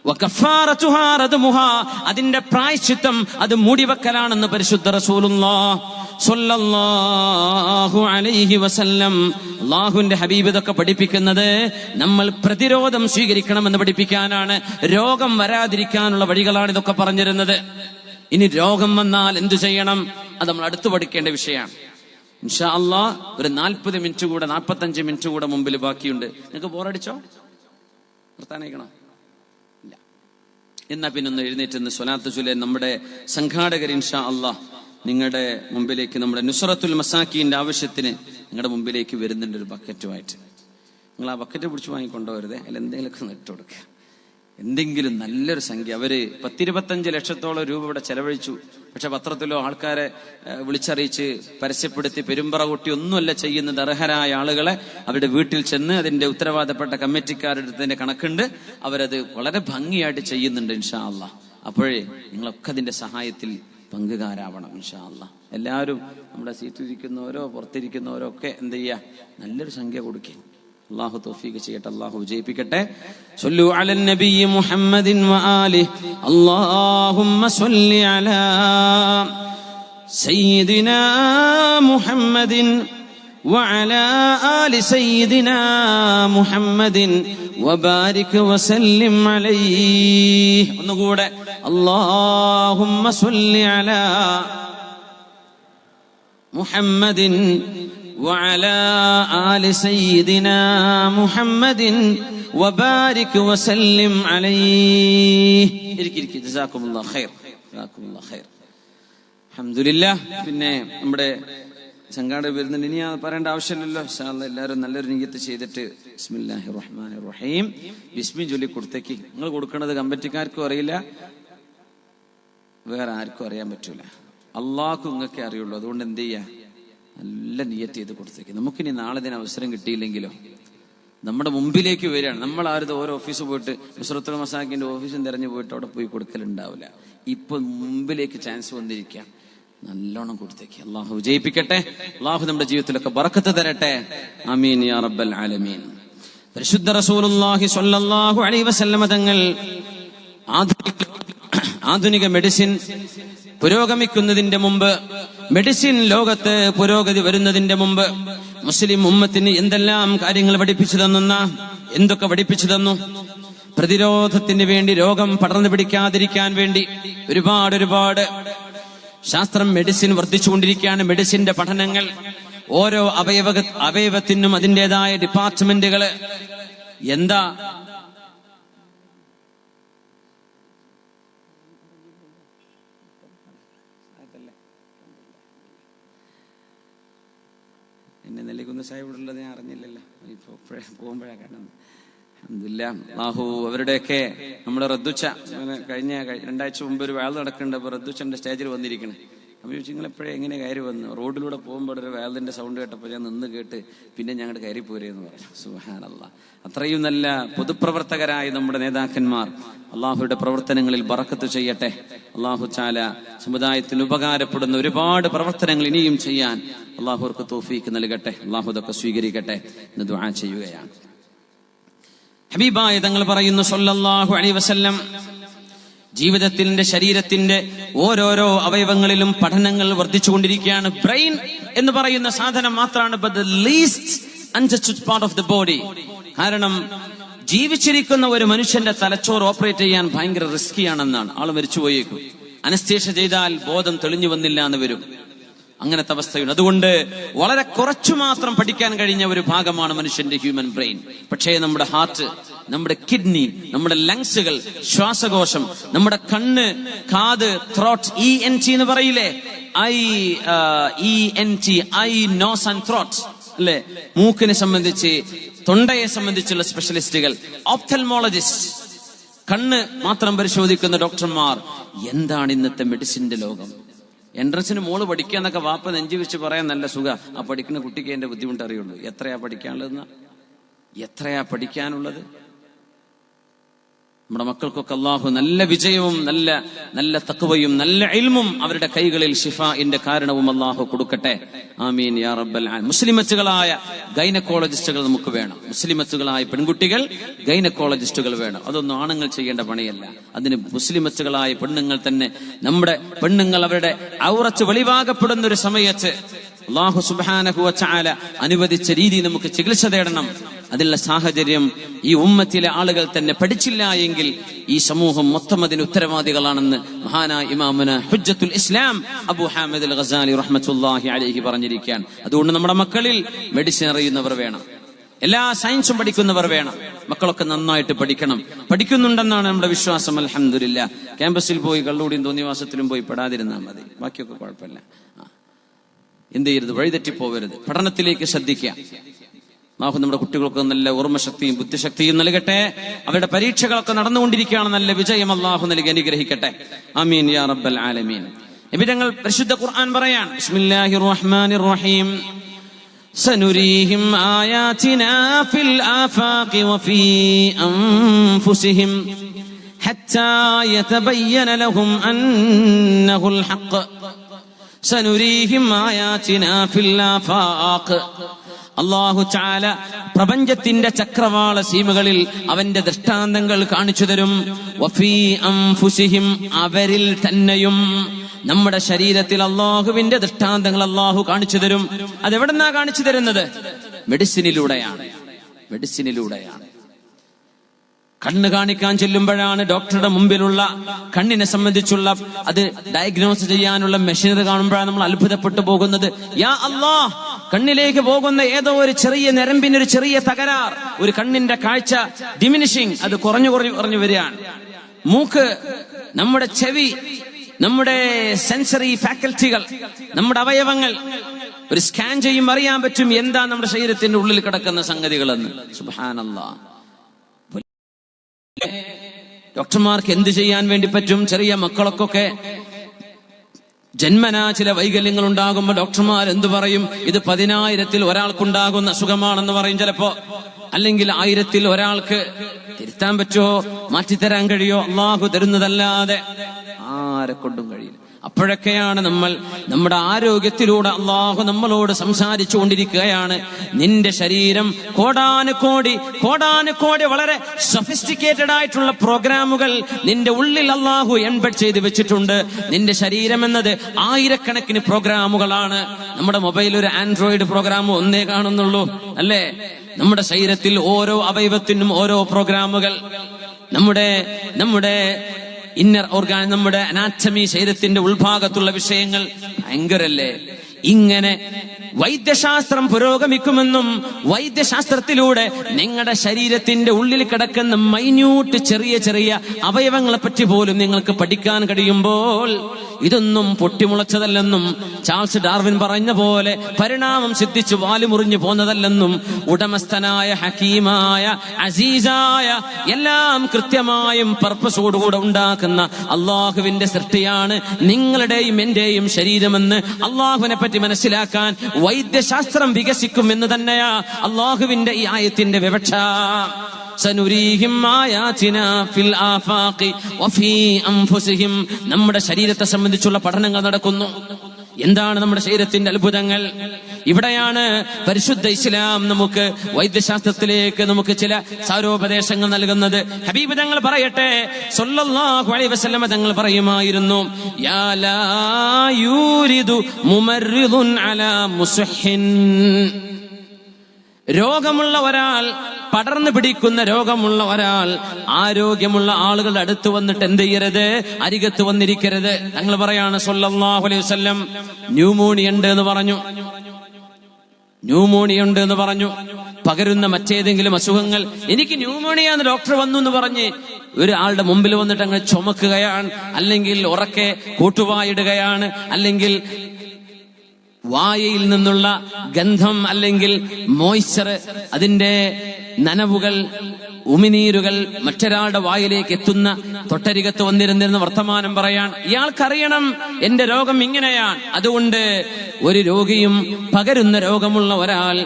വകഫാറതുഹാ റദ്മുഹാ, അതിന്റെ പ്രായശ്ചിത്തം അത് മൂടിവെക്കലാണെന്ന് പരിശുദ്ധ റസൂലുള്ളാഹി സ്വല്ലല്ലാഹു അലൈഹി വസല്ലം. അല്ലാഹുവിന്റെ ഹബീബ് ഇതൊക്കെ പഠിപ്പിക്കുന്നത് നമ്മൾ പ്രതിരോധം സ്വീകരിക്കണമെന്ന് പഠിപ്പിക്കാനാണ്. രോഗം വരാതിരിക്കാനുള്ള വഴികളാണ് ഇതൊക്കെ പറഞ്ഞിരുന്നത്. ഇനി രോഗം വന്നാൽ എന്തു ചെയ്യണം? അത് നമ്മൾ അടുത്ത് പഠിക്കേണ്ട വിഷയമാണ്. ഇൻഷാ അല്ലാഹ് ഒരു 40 മിനിറ്റ് കൂടെ 45 മിനിറ്റ് കൂടെ മുമ്പിൽ ബാക്കിയുണ്ട്. നിങ്ങൾക്ക് ബോറടിച്ചോ? നിർത്താനയക്കണോ? ഇല്ല. എന്നാ പിന്നെ ഒന്ന് എഴുന്നേറ്റ് സ്വലാത്ത് ചൊല്ലാൻ നമ്മുടെ സംഘാടകർ ഇൻഷാ അല്ലാഹ് നിങ്ങളുടെ മുമ്പിലേക്ക് നമ്മുടെ നുസ്റത്തുൽ മസാക്കീന്റെ ആവശ്യത്തിന് നിങ്ങളുടെ മുമ്പിലേക്ക് വരുന്നുണ്ട് ഒരു ബക്കറ്റുമായിട്ട്. നിങ്ങൾ ആ ബക്കറ്റ് പിടിച്ച് വാങ്ങിക്കൊണ്ടുവരുതേ, അതിൽ എന്തെങ്കിലുമൊക്കെ നെട്ട് കൊടുക്കുക. എന്തെങ്കിലും നല്ലൊരു സംഖ്യ. അവര് 10-25 ലക്ഷത്തോളം രൂപ ഇവിടെ ചെലവഴിച്ചു. പക്ഷെ പത്രത്തിലോ ആൾക്കാരെ വിളിച്ചറിയിച്ച് പരസ്യപ്പെടുത്തി പെരുമ്പറ കൂട്ടി ഒന്നുമല്ല ചെയ്യുന്നത്. അർഹരായ ആളുകളെ അവരുടെ വീട്ടിൽ ചെന്ന് അതിന്റെ ഉത്തരവാദപ്പെട്ട കമ്മിറ്റിക്കാരുടെ അടുത്തതിന്റെ കണക്കുണ്ട്, അവരത് വളരെ ഭംഗിയായിട്ട് ചെയ്യുന്നുണ്ട് ഇൻഷാ അല്ലാഹ്. അപ്പോഴേ നിങ്ങളൊക്കെ അതിന്റെ സഹായത്തിൽ പങ്കുകാരാവണം ഇൻഷാ അല്ലാഹ്. എല്ലാവരും നമ്മുടെ സീറ്റിലിരിക്കുന്നവരോ പുറത്തിരിക്കുന്നവരോ ഒക്കെ എന്ത് ചെയ്യുക, നല്ലൊരു സംഖ്യ കൊടുക്കുക. അല്ലാഹു തൗഫീഖ് ചെയ്യട്ടെ, അല്ലാഹു വിജയിപ്പിക്കട്ടെ. സ്വല്ലു അലൻ നബി മുഹമ്മദിൻ വആലിഹി അല്ലാഹുമ്മ സ്വല്ലി അലാ സയ്യിദിനാ മുഹമ്മദിൻ വഅലാ ആലി സയ്യിദിനാ മുഹമ്മദിൻ വബാരിക് വസല്ലിം അലൈഹി. ഒന്നുകൂടെ അല്ലാഹുമ്മ സ്വല്ലി അലാ മുഹമ്മദിൻ وعلى آل سيدنا محمد وبارك وسلم عليه. جزاكم الله خير. جزاكم الله خير. الحمد لله. പിന്നെ നമ്മുടെ സംഘാടകർ വരുന്നുണ്ട്. ഇനി പറയേണ്ട ആവശ്യമില്ലല്ലോ. ഇൻഷാ അല്ലാഹ് എല്ലാവരും നല്ലൊരു നിയ്യത്ത് ചെയ്തിട്ട് ബിസ്മില്ലാഹിർ റഹ്മാനിർ റഹീം ബിസ്മി ചൊല്ലി കൊടുത്തേക്ക്. നിങ്ങൾ കൊടുക്കുന്നത് കമ്മിറ്റിക്കാർക്കും അറിയില്ല, വേറെ ആർക്കും അറിയാൻ പറ്റൂല. അള്ളാഹ്ക്കും നിങ്ങൾക്ക് അറിയുള്ളൂ. അതുകൊണ്ട് എന്ത് ചെയ്യാ, നല്ല നിയ്യത്ത് ചെയ്ത് കൊടുത്തേക്ക്. നമുക്കിനി നാളെ ഇതിന് അവസരം കിട്ടിയില്ലെങ്കിലോ നമ്മുടെ മുമ്പിലേക്ക് വരികയാണ്. നമ്മൾ ആരും ഓരോ ഓഫീസ് പോയിട്ട് നുസ്റത്തുൽ മസാക്കിന്റെ ഓഫീസും തിരഞ്ഞു പോയിട്ട് അവിടെ പോയി കൊടുക്കലുണ്ടാവില്ല. ഇപ്പൊ മുമ്പിലേക്ക് ചാൻസ് വന്നിരിക്കുക, നല്ലോണം കൊടുത്തേക്ക്. അള്ളാഹു വിജയിപ്പിക്കട്ടെ. അള്ളാഹു നമ്മുടെ ജീവിതത്തിലൊക്കെ ബറക്കത്ത് തരട്ടെ. ആമീൻ യാ റബ്ബൽ ആലമീൻ. പരിശുദ്ധ റസൂലുള്ളാഹി സ്വല്ലല്ലാഹു അലൈഹി വസല്ലമ തങ്ങൾ ആധുനിക മെഡിസിൻ പുരോഗമിക്കുന്നതിന്റെ മുമ്പ്, മെഡിസിൻ ലോകത്ത് പുരോഗതി വരുന്നതിന്റെ മുമ്പ് മുസ്ലിം ഉമ്മത്തിന് എന്തെല്ലാം കാര്യങ്ങൾ പഠിപ്പിച്ചു തന്ന, എന്തൊക്കെ പഠിപ്പിച്ചു തന്നു? പ്രതിരോധത്തിന് വേണ്ടി, രോഗം പടർന്നു പിടിക്കാതിരിക്കാൻ വേണ്ടി ഒരുപാട് ശാസ്ത്രം, മെഡിസിൻ വർദ്ധിച്ചുകൊണ്ടിരിക്കുകയാണ്. മെഡിസിന്റെ പഠനങ്ങൾ, ഓരോ അവയവത്തിനും അതിൻ്റെതായ ഡിപ്പാർട്ട്മെന്റുകള്. എന്താ എന്നെ നെല്ലിക്കുന്ന് സാഹിബുള്ളത് ഞാൻ അറിഞ്ഞില്ലല്ലോ, ഇപ്പൊ പോകുമ്പോഴാണ് കാണുന്നത്. അൽഹംദുലില്ലാഹ്. അല്ലാഹു അവരുടെയൊക്കെ നമ്മുടെ റദ്ദുച്ച കഴിഞ്ഞ 2 ആഴ്ച മുമ്പ് ഒരു വയൽ നടക്കുന്നുണ്ട്. അപ്പൊ റദ്ദുച്ചന്റെ സ്റ്റേജിൽ വന്നിരിക്കണേ. അപ്പൊ ചോദിച്ചു, നിങ്ങൾ എപ്പോഴും എങ്ങനെ കയറി വന്നു? റോഡിലൂടെ പോകുമ്പോൾ ഒരു വയലിന്റെ സൗണ്ട് കേട്ടപ്പോൾ ഞാൻ നിന്ന് കേട്ട് പിന്നെ ഞങ്ങളുടെ കയറി പോരെന്ന് പറഞ്ഞു. സുബ്ഹാനല്ലാഹ്. അത്രയും നല്ല പൊതുപ്രവർത്തകരായ നമ്മുടെ നേതാക്കന്മാർ, അള്ളാഹുയുടെ പ്രവർത്തനങ്ങളിൽ ബറക്കത്ത് ചെയ്യട്ടെ. അള്ളാഹു തആല സമുദായത്തിന് ഉപകാരപ്പെടുന്ന ഒരുപാട് പ്രവർത്തനങ്ങൾ ഇനിയും ചെയ്യാൻ അള്ളാഹു അവർക്ക് തൗഫീഖ് നൽകട്ടെ. അള്ളാഹു ഇതൊക്കെ സ്വീകരിക്കട്ടെ എന്ന് ദുആ ചെയ്യുകയാണ്. ഹബീബായ തങ്ങൾ പറയുന്നു സ്വല്ലല്ലാഹു അലൈഹി വസല്ലം, ജീവിതത്തിന്റെ ശരീരത്തിന്റെ ഓരോരോ അവയവങ്ങളിലും പഠനങ്ങൾ വർദ്ധിച്ചുകൊണ്ടിരിക്കുകയാണ്. ബ്രെയിൻ എന്ന് പറയുന്ന സാധനം മാത്രമാണ് the least understood part of the body. കാരണം ജീവിച്ചിരിക്കുന്ന ഒരു മനുഷ്യന്റെ തലച്ചോറ് ഓപ്പറേറ്റ് ചെയ്യാൻ ഭയങ്കര റിസ്കിയാണെന്നാണ്. ആള് മരിച്ചുപോയേക്കും. അനസ്തേഷ്യ ചെയ്താൽ ബോധം തെളിഞ്ഞു വന്നില്ല എന്ന് വരും. അങ്ങനത്തെ അവസ്ഥയുണ്ട്. അതുകൊണ്ട് വളരെ കുറച്ചു മാത്രം പഠിക്കാൻ കഴിഞ്ഞ ഒരു ഭാഗമാണ് മനുഷ്യന്റെ ഹ്യൂമൻ ബ്രെയിൻ. പക്ഷേ നമ്മുടെ ഹാർട്ട്, നമ്മുടെ കിഡ്നി, നമ്മുടെ ലങ്സുകൾ, ശ്വാസകോശം, നമ്മുടെ കണ്ണ്, കാത്, ത്രോട്ട്, ENT എന്ന് പറയില്ലേ, ENT, eye nose and throat അല്ലെ, മൂക്കിനെ സംബന്ധിച്ച്, തൊണ്ടയെ സംബന്ധിച്ചുള്ള സ്പെഷ്യലിസ്റ്റുകൾ, ഓപ്തൽമോളജിസ്റ്റ്, കണ്ണ് മാത്രം പരിശോധിക്കുന്ന ഡോക്ടർമാർ. എന്താണ് ഇന്നത്തെ മെഡിസിന്റെ ലോകം? എൻട്രൻസിന് മോള് പഠിക്കുക എന്നൊക്കെ വാപ്പ നെഞ്ചു വെച്ച് പറയാൻ നല്ല സുഖ. ആ പഠിക്കുന്ന കുട്ടിക്ക് എന്റെ ബുദ്ധിമുട്ട് അറിയുള്ളൂ. എത്രയാ പഠിക്കാനുള്ളതെന്ന, എത്രയാ പഠിക്കാനുള്ളത്? നമ്മുടെ മക്കൾക്കൊക്കെ അല്ലാഹു നല്ല വിജയവും നല്ല തഖ്വയും നല്ല ഇൽമും അവരുടെ കൈകളിൽ ഷിഫാഇന്റെ കാരണവും അല്ലാഹു കൊടുക്കട്ടെ. ആമീൻ യാ റബ്ബൽ ആലമീൻ. മുസ്ലിമത്തുകളായ ഗൈനക്കോളജിസ്റ്റുകൾ നമുക്ക് വേണം. മുസ്ലിമത്തുകളായ പെൺകുട്ടികൾ ഗൈനക്കോളജിസ്റ്റുകൾ വേണം. അതൊന്നും ആണുങ്ങൾ ചെയ്യേണ്ട പണിയല്ല. അതിന് മുസ്ലിമത്തുകളായ പെണ്ണുങ്ങൾ തന്നെ, നമ്മുടെ പെണ്ണുങ്ങൾ അവരുടെ ഔറത്ത് വെളിവാകപ്പെടുന്ന ഒരു സമയത്ത് അല്ലാഹു സുബ്ഹാനഹു വ തആല അനുവദിച്ച രീതി നമുക്ക് ചികിത്സ തേടണം. അതിനുള്ള സാഹചര്യം ഈ ഉമ്മത്തിലെ ആളുകൾ തന്നെ പഠിച്ചില്ല എങ്കിൽ ഈ സമൂഹം മൊത്തം അതിന് ഉത്തരവാദികളാണെന്ന് മഹാനായ ഇമാമുന ഹുജ്ജത്തുൽ ഇസ്ലാം അബൂ ഹാമിദ് അൽ ഗസാലി റഹ്മത്തുള്ളാഹി അലൈഹി പറഞ്ഞിരിക്കുകയാണ്. അതുകൊണ്ട് നമ്മുടെ മക്കളിൽ മെഡിസിൻ അറിയുന്നവർ വേണം, എല്ലാ സയൻസും പഠിക്കുന്നവർ വേണം. മക്കളൊക്കെ നന്നായിട്ട് പഠിക്കണം, പഠിക്കുന്നുണ്ടെന്നാണ് നമ്മുടെ വിശ്വാസം. അൽഹംദുലില്ലാ. ക്യാമ്പസിൽ പോയി കള്ളുകൂടിയും തോന്നിവാസത്തിലും പോയി പെടാതിരുന്നാൽ മതി, ബാക്കിയൊക്കെ കുഴപ്പമില്ല. എന്ത് ചെയ്യരുത്, വഴിതെറ്റിപ്പോവരുത്, പഠനത്തിലേക്ക് ശ്രദ്ധിക്കുക. അല്ലാഹു നമ്മുടെ കുട്ടികൾക്ക് നല്ല ഓർമ്മശക്തിയും ബുദ്ധിശക്തിയും നൽകട്ടെ. അവരുടെ പരീക്ഷകളൊക്കെ നടന്നുകൊണ്ടിരിക്കുകയാണ്, നല്ല വിജയം അല്ലാഹു നൽകി അനുഗ്രഹിക്കട്ടെ. ആമീൻ യാ റബ്ബൽ ആലമീൻ. നബി തങ്ങൾ പരിശുദ്ധ ഖുർആൻ പറയാൻ, ബിസ്മില്ലാഹിർ റഹ്മാനിർ റഹീം, സനുരീഹിം ആയാതിനാ ഫിൽ ആഫാഖി വഫീ അൻഫുസിഹിം ഹത്താ യതബയ്യന ലഹും അന്നഹുൽ ഹഖ്. സനുരീഹിം ആയാതിനാ ഫിൽ ആഫാഖ്. അല്ലാഹു തആല പ്രപഞ്ചത്തിന്റെ ചക്രവാള സീമകളിൽ അവന്റെ ദൃഷ്ടാന്തങ്ങൾ കാണിച്ചു തരും. വഫീ അൻഫുസിഹിം, അവരിൽ തന്നെയും. നമ്മുടെ ശരീരത്തിൽ അല്ലാഹുവിന്റെ ദൃഷ്ടാന്തങ്ങൾ അല്ലാഹു കാണിച്ചു തരും. അതെവിടെന്നാ കാണിച്ചു തരുന്നത്? മെഡിസിനിലൂടെയാണ്. കണ്ണ് കാണിക്കാൻ ചെല്ലുമ്പോഴാണ് ഡോക്ടറുടെ മുമ്പിലുള്ള കണ്ണിനെ സംബന്ധിച്ചുള്ള അത് ഡയഗ്നോസ് ചെയ്യാനുള്ള മെഷീനറി കാണുമ്പോഴാണ് നമ്മൾ അത്ഭുതപ്പെട്ടു പോകുന്നത്. യാ അല്ലാഹ്, കണ്ണിലേക്ക് പോകുന്ന ഏതോ ഒരു ചെറിയ ഞരമ്പിനൊരു ചെറിയ തകരാർ, ഒരു കണ്ണിന്റെ കാഴ്ച ഡിമിനിഷിങ്, അത് കുറഞ്ഞു വരികയാണ്. മൂക്ക്, നമ്മുടെ ചെവി, നമ്മുടെ സെൻസറി ഫാക്കൽറ്റികൾ, നമ്മുടെ അവയവങ്ങൾ ഒരു സ്കാൻ ചെയ്യുമ്പോൾ അറിയാൻ പറ്റും എന്താ നമ്മുടെ ശരീരത്തിന്റെ ഉള്ളിൽ കിടക്കുന്ന സംഗതികളെന്ന്. സുബ്ഹാനല്ലാഹ്. ഡോക്ടർമാർക്ക് എന്ത് ചെയ്യാൻ വേണ്ടി പറ്റും? ചെറിയ മക്കളൊക്കെ ജന്മനാ ചില വൈകല്യങ്ങൾ ഉണ്ടാകുമ്പോൾ ഡോക്ടർമാർ എന്തു പറയും? ഇത് 10,000-ൽ ഒരാൾക്കുണ്ടാകുന്ന അസുഖമാണെന്ന് പറയും ചിലപ്പോ. അല്ലെങ്കിൽ 1000-ൽ ഒരാൾക്ക് തിരുത്താൻ പറ്റുമോ, മാറ്റിത്തരാൻ കഴിയോ? അല്ലാഹു തരുന്നതല്ലാതെ ആരെ കൊണ്ടും കഴിയില്ല. അപ്പോഴൊക്കെയാണ് നമ്മൾ നമ്മുടെ ആരോഗ്യത്തിലൂടെ അല്ലാഹു നമ്മളോട് സംസാരിച്ചു കൊണ്ടിരിക്കുകയാണ്. നിന്റെ ശരീരം കോടാനുകോടി വളരെ സൊഫിസ്റ്റിക്കേറ്റഡ് ആയിട്ടുള്ള പ്രോഗ്രാമുകൾ നിന്റെ ഉള്ളിൽ അല്ലാഹു എംബെഡ് ചെയ്ത് വെച്ചിട്ടുണ്ട്. നിന്റെ ശരീരം എന്നത് ആയിരക്കണക്കിന് പ്രോഗ്രാമുകളാണ്. നമ്മുടെ മൊബൈൽ ഒരു ആൻഡ്രോയിഡ് പ്രോഗ്രാം ഒന്നേ കാണുന്നുള്ളൂ, അല്ലേ? നമ്മുടെ ശരീരത്തിൽ ഓരോ അവയവത്തിനും ഓരോ പ്രോഗ്രാമുകൾ. നമ്മുടെ ഇന്നർ ഓർഗാൻ, നമ്മുടെ അനാറ്റമി, ശരീരത്തിന്റെ ഉൾഭാഗത്തുള്ള വിഷയങ്ങൾ ഭയങ്കരല്ലേ. ഇങ്ങനെ വൈദ്യശാസ്ത്രം പുരോഗമിക്കുമെന്നും വൈദ്യശാസ്ത്രത്തിലൂടെ നിങ്ങളുടെ ശരീരത്തിന്റെ ഉള്ളിൽ കിടക്കുന്ന മൈന്യൂട്ട് ചെറിയ അവയവങ്ങളെ പറ്റി പോലും നിങ്ങൾക്ക് പഠിക്കാൻ കഴിയുമ്പോൾ ഇതൊന്നും പൊട്ടിമുളച്ചതല്ലെന്നും ചാൾസ് ഡാർവിൻ പറഞ്ഞ പോലെ പരിണാമം സിദ്ധിച്ച് വാലുമുറിഞ്ഞു പോന്നതല്ലെന്നും ഉടമസ്ഥനായ ഹക്കീമായ അസീസായ എല്ലാം കൃത്യമായും പർപ്പസോടുകൂടെ ഉണ്ടാക്കുന്ന അള്ളാഹുവിന്റെ സൃഷ്ടിയാണ് നിങ്ങളുടെയും എന്റെയും ശരീരമെന്ന് അള്ളാഹുവിനെ പറ്റി മനസ്സിലാക്കാൻ വൈദ്യശാസ്ത്രം വികസിക്കും എന്ന് തന്നെയാ അള്ളാഹുവിന്റെ ഈ ആയത്തിന്റെ വിവക്ഷ. സനുരീഹിം ആയാതിനാ ഫിൽ ആഫാഖി വഫീ അൻഫുസിഹിം. നമ്മുടെ ശരീരത്തെ സംബന്ധിച്ചുള്ള പഠനങ്ങൾ നടക്കുന്നു. എന്താണ് നമ്മുടെ ശരീരത്തിന്റെ അത്ഭുതങ്ങൾ? ഇവിടെയാണ് പരിശുദ്ധ ഇസ്ലാം നമുക്ക് വൈദ്യശാസ്ത്രത്തിലേക്ക് നമുക്ക് ചില സാരോപദേശങ്ങൾ നൽകുന്നത്. ഹബീബ് തങ്ങൾ പറയട്ടെ, സല്ലല്ലാഹു അലൈഹി വസല്ലം തങ്ങൾ പറയുമായിരുന്നു, യാ ലാ യൂരിദു മുമർരിദുൻ അലാ മുസ്ഹിൻ. രോഗമുള്ള ഒരാൾ, പടർന്നു പിടിക്കുന്ന രോഗമുള്ള ഒരാൾ ആരോഗ്യമുള്ള ആളുകളുടെ അടുത്ത് വന്നിട്ട് എന്ത് ചെയ്യരുത്? അരികത്ത് വന്നിരിക്കരുത്. തങ്ങൾ പറയാണ് സല്ലല്ലാഹു അലൈഹി വസല്ലം, ന്യൂമോണിയ ഉണ്ട് എന്ന് പറഞ്ഞു, പകരുന്ന മറ്റേതെങ്കിലും അസുഖങ്ങൾ, എനിക്ക് ന്യൂമോണിയ എന്ന് ഡോക്ടർ വന്നു എന്ന് പറഞ്ഞ് ഒരാളുടെ മുമ്പിൽ വന്നിട്ട് അങ്ങ് ചുമക്കുകയാണ്, അല്ലെങ്കിൽ ഉറക്കെ കൂട്ടുവായിടുകയാണ്, അല്ലെങ്കിൽ വായയിൽ നിന്നുള്ള ഗന്ധം അല്ലെങ്കിൽ മോയ്സ്ചർ, അതിന്റെ നനവുകൾ, ഉമിനീരുകൾ മറ്റൊരാളുടെ വായിലേക്ക് എത്തുന്ന തൊട്ടരികത്ത് വന്നിരുന്നിരുന്ന വർത്തമാനം പറയാൻ. ഇയാൾക്കറിയണം എന്റെ രോഗം ഇങ്ങനെയാണ്. അതുകൊണ്ട് ഒരു രോഗിയും പകരുന്ന രോഗമുള്ള ഒരാൾ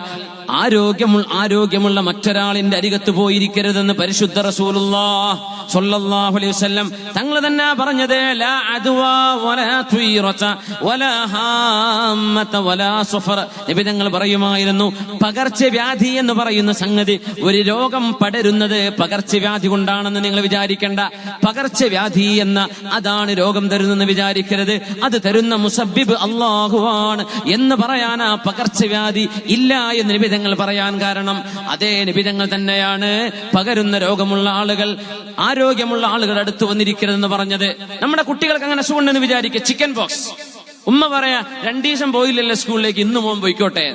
ആരോഗ്യമുള്ള മറ്റൊരാളിന്റെ അരികത്ത് പോയിരിക്കരുതെന്ന് പരിശുദ്ധ റസൂലുള്ളാഹി സ്വല്ലല്ലാഹു അലൈഹി വസല്ലം തങ്ങൾ തന്നെ പറഞ്ഞത്. ലാ അദ്വാ വലാ തുയ്റത വലാ ഹാമത വലാ സഫർ. നബി തങ്ങൾ പറയുമായിരുന്നു, പകർച്ചവ്യാധി എന്ന് പറയുന്ന സംഗതി, ഒരു രോഗം പടരുന്നത് പകർച്ചവ്യാധി കൊണ്ടാണെന്ന് നിങ്ങൾ വിചാരിക്കേണ്ട. പകർച്ചവ്യാധി എന്ന അതാണ് രോഗം തരുന്നെന്ന് വിചാരിക്കരുത്. അത് തരുന്ന മുസബ്ബിബ് അല്ലാഹുവാണ് എന്ന് പറയാൻ ആ പകർച്ചവ്യാധി ഇല്ല എന്ന് നബി നിബിതങ്ങൾ പറയാൻ കാരണം അതേ നിബിതങ്ങൾ തന്നെയാണ് പകരുന്ന രോഗമുള്ള ആളുകൾ, ആരോഗ്യമുള്ള ആളുകൾ അടുത്ത് വന്നിരിക്കരുതെന്ന് പറഞ്ഞത്. നമ്മുടെ കുട്ടികൾക്ക് അങ്ങനെ അസുഖമുണ്ടെന്ന് വിചാരിക്കുക, ചിക്കൻ പോക്സ്. ഉമ്മ പറയാ 2 ദിവസം പോയില്ലല്ലോ സ്കൂളിലേക്ക്, ഇന്ന് മോൻ പോയിക്കോട്ടെ.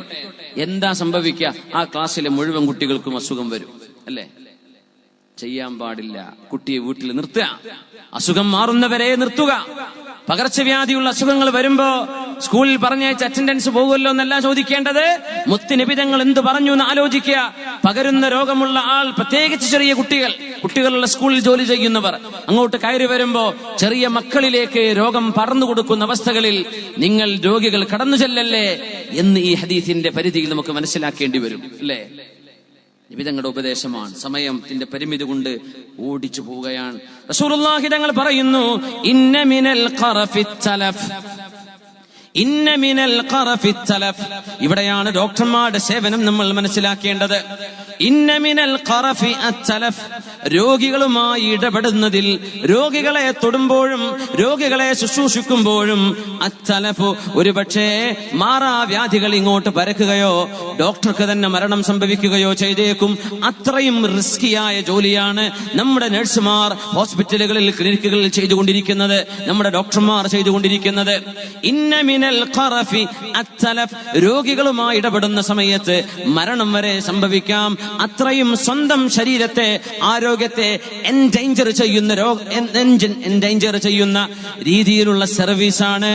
എന്താ സംഭവിക്കുക? ആ ക്ലാസ്സിലെ മുഴുവൻ കുട്ടികൾക്കും അസുഖം വരും, അല്ലേ? ചെയ്യാൻ പാടില്ല. കുട്ടിയെ വീട്ടിൽ നിർത്തുക, അസുഖം മാറുന്നവരെ നിർത്തുക. പകർച്ചവ്യാധിയുള്ള അസുഖങ്ങൾ വരുമ്പോ സ്കൂളിൽ പറഞ്ഞയച്ച് അറ്റൻഡൻസ് പോകുമല്ലോ എന്നല്ല ചോദിക്കേണ്ടത്, മുത്തുനബിതങ്ങൾ എന്ത് പറഞ്ഞു എന്ന് ആലോചിക്കുക. പകരുന്ന രോഗമുള്ള ആൾ, പ്രത്യേകിച്ച് ചെറിയ കുട്ടികളുള്ള സ്കൂളിൽ ജോലി ചെയ്യുന്നവർ അങ്ങോട്ട് കയറി വരുമ്പോ ചെറിയ മക്കളിലേക്ക് രോഗം പടർന്നു കൊടുക്കുന്ന അവസ്ഥകളിൽ നിങ്ങൾ രോഗികൾ കടന്നു ചെല്ലല്ലേ എന്ന് ഈ ഹദീസിന്റെ പരിധിയിൽ നമുക്ക് മനസ്സിലാക്കേണ്ടി വരും, അല്ലേ? നിബിതങ്ങളുടെ ഉപദേശമാണ്. സമയത്തിന്റെ പരിമിതി കൊണ്ട് ഓടിച്ചു പോവുകയാണ്. റസൂലുള്ളാഹി തങ്ങൾ പറയുന്നു, ഇന്ന മിനൽ ഖറഫി തലഫ്, ഇന്ന മിനൽ ഖറഫി തലഫ്. ഇവിടെയാണ് ഡോക്ടർമാരുടെ സേവനം നമ്മൾ മനസ്സിലാക്കേണ്ടത്. ഇന്ന മിനൽ ഖറഫി അത്തലഫ്. രോഗികളുമായി ഇടപെടുന്നതിൽ, രോഗികളെ തൊടുമ്പോഴും രോഗികളെ ശുശ്രൂഷിക്കുമ്പോഴും അത്തലഫ്, ഒരുപക്ഷേ മാറാവ്യാധികൾ ഇങ്ങോട്ട് പരക്കുകയോ ഡോക്ടർക്ക് തന്നെ മരണം സംഭവിക്കുകയോ ചെയ്തേക്കും. അത്രയും റിസ്കിയായ ജോലിയാണ് നമ്മുടെ നഴ്സുമാർ ഹോസ്പിറ്റലുകളിൽ, ക്ലിനിക്കുകളിൽ ചെയ്തുകൊണ്ടിരിക്കുന്നത്, നമ്മുടെ ഡോക്ടർമാർ ചെയ്തുകൊണ്ടിരിക്കുന്നത്. ഇന്ന മിനൽ ഖറഫി അത്തലഫ്. രോഗികളുമായി ഇടപെടുന്ന സമയത്ത് മരണം വരെ സംഭവിക്കാം. അത്രയും സ്വന്തം ശരീരത്തെ, ആരോഗ്യത്തെ എൻഡേഞ്ചർ ചെയ്യുന്ന രീതിയിലുള്ള സർവീസാണ്,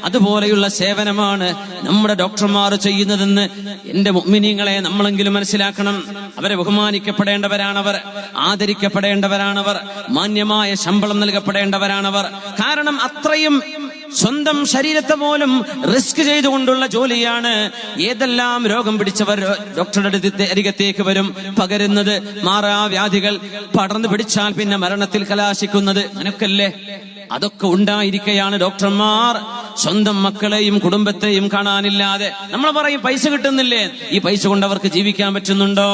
അതുപോലെയുള്ള സേവനമാണ് നമ്മുടെ ഡോക്ടർമാർ ചെയ്യുന്നതെന്ന് എന്റെ മുഅ്മിനീങ്ങളെ നമ്മളെങ്കിലും മനസ്സിലാക്കണം. അവരെ ബഹുമാനിക്കപ്പെടേണ്ടവരാണവർ, ആദരിക്കപ്പെടേണ്ടവരാണവർ, മാന്യമായ ശമ്പളം നൽകപ്പെടേണ്ടവരാണവർ. കാരണം അത്രയും സ്വന്തം ശരീരത്തെ പോലും റിസ്ക് ചെയ്തുകൊണ്ടുള്ള ജോലിയാണ്. ഏതെല്ലാം രോഗം പിടിച്ചവർ ഡോക്ടറുടെ അരികത്തേക്ക് വരും. പകരുന്നത് മാറാവ്യാധികൾ പടർന്നു പിടിച്ചാൽ പിന്നെ മരണത്തിൽ കലാശിക്കുന്നത്, അങ്ങനെയൊക്കെയല്ലേ? അതൊക്കെ ഉണ്ടായിരിക്കെയാണ് ഡോക്ടർമാർ സ്വന്തം മക്കളെയും കുടുംബത്തെയും കാണാനില്ലാതെ. നമ്മൾ പറയും പൈസ കിട്ടുന്നില്ലേ, ഈ പൈസ കൊണ്ട് അവർക്ക് ജീവിക്കാൻ പറ്റുന്നുണ്ടോ?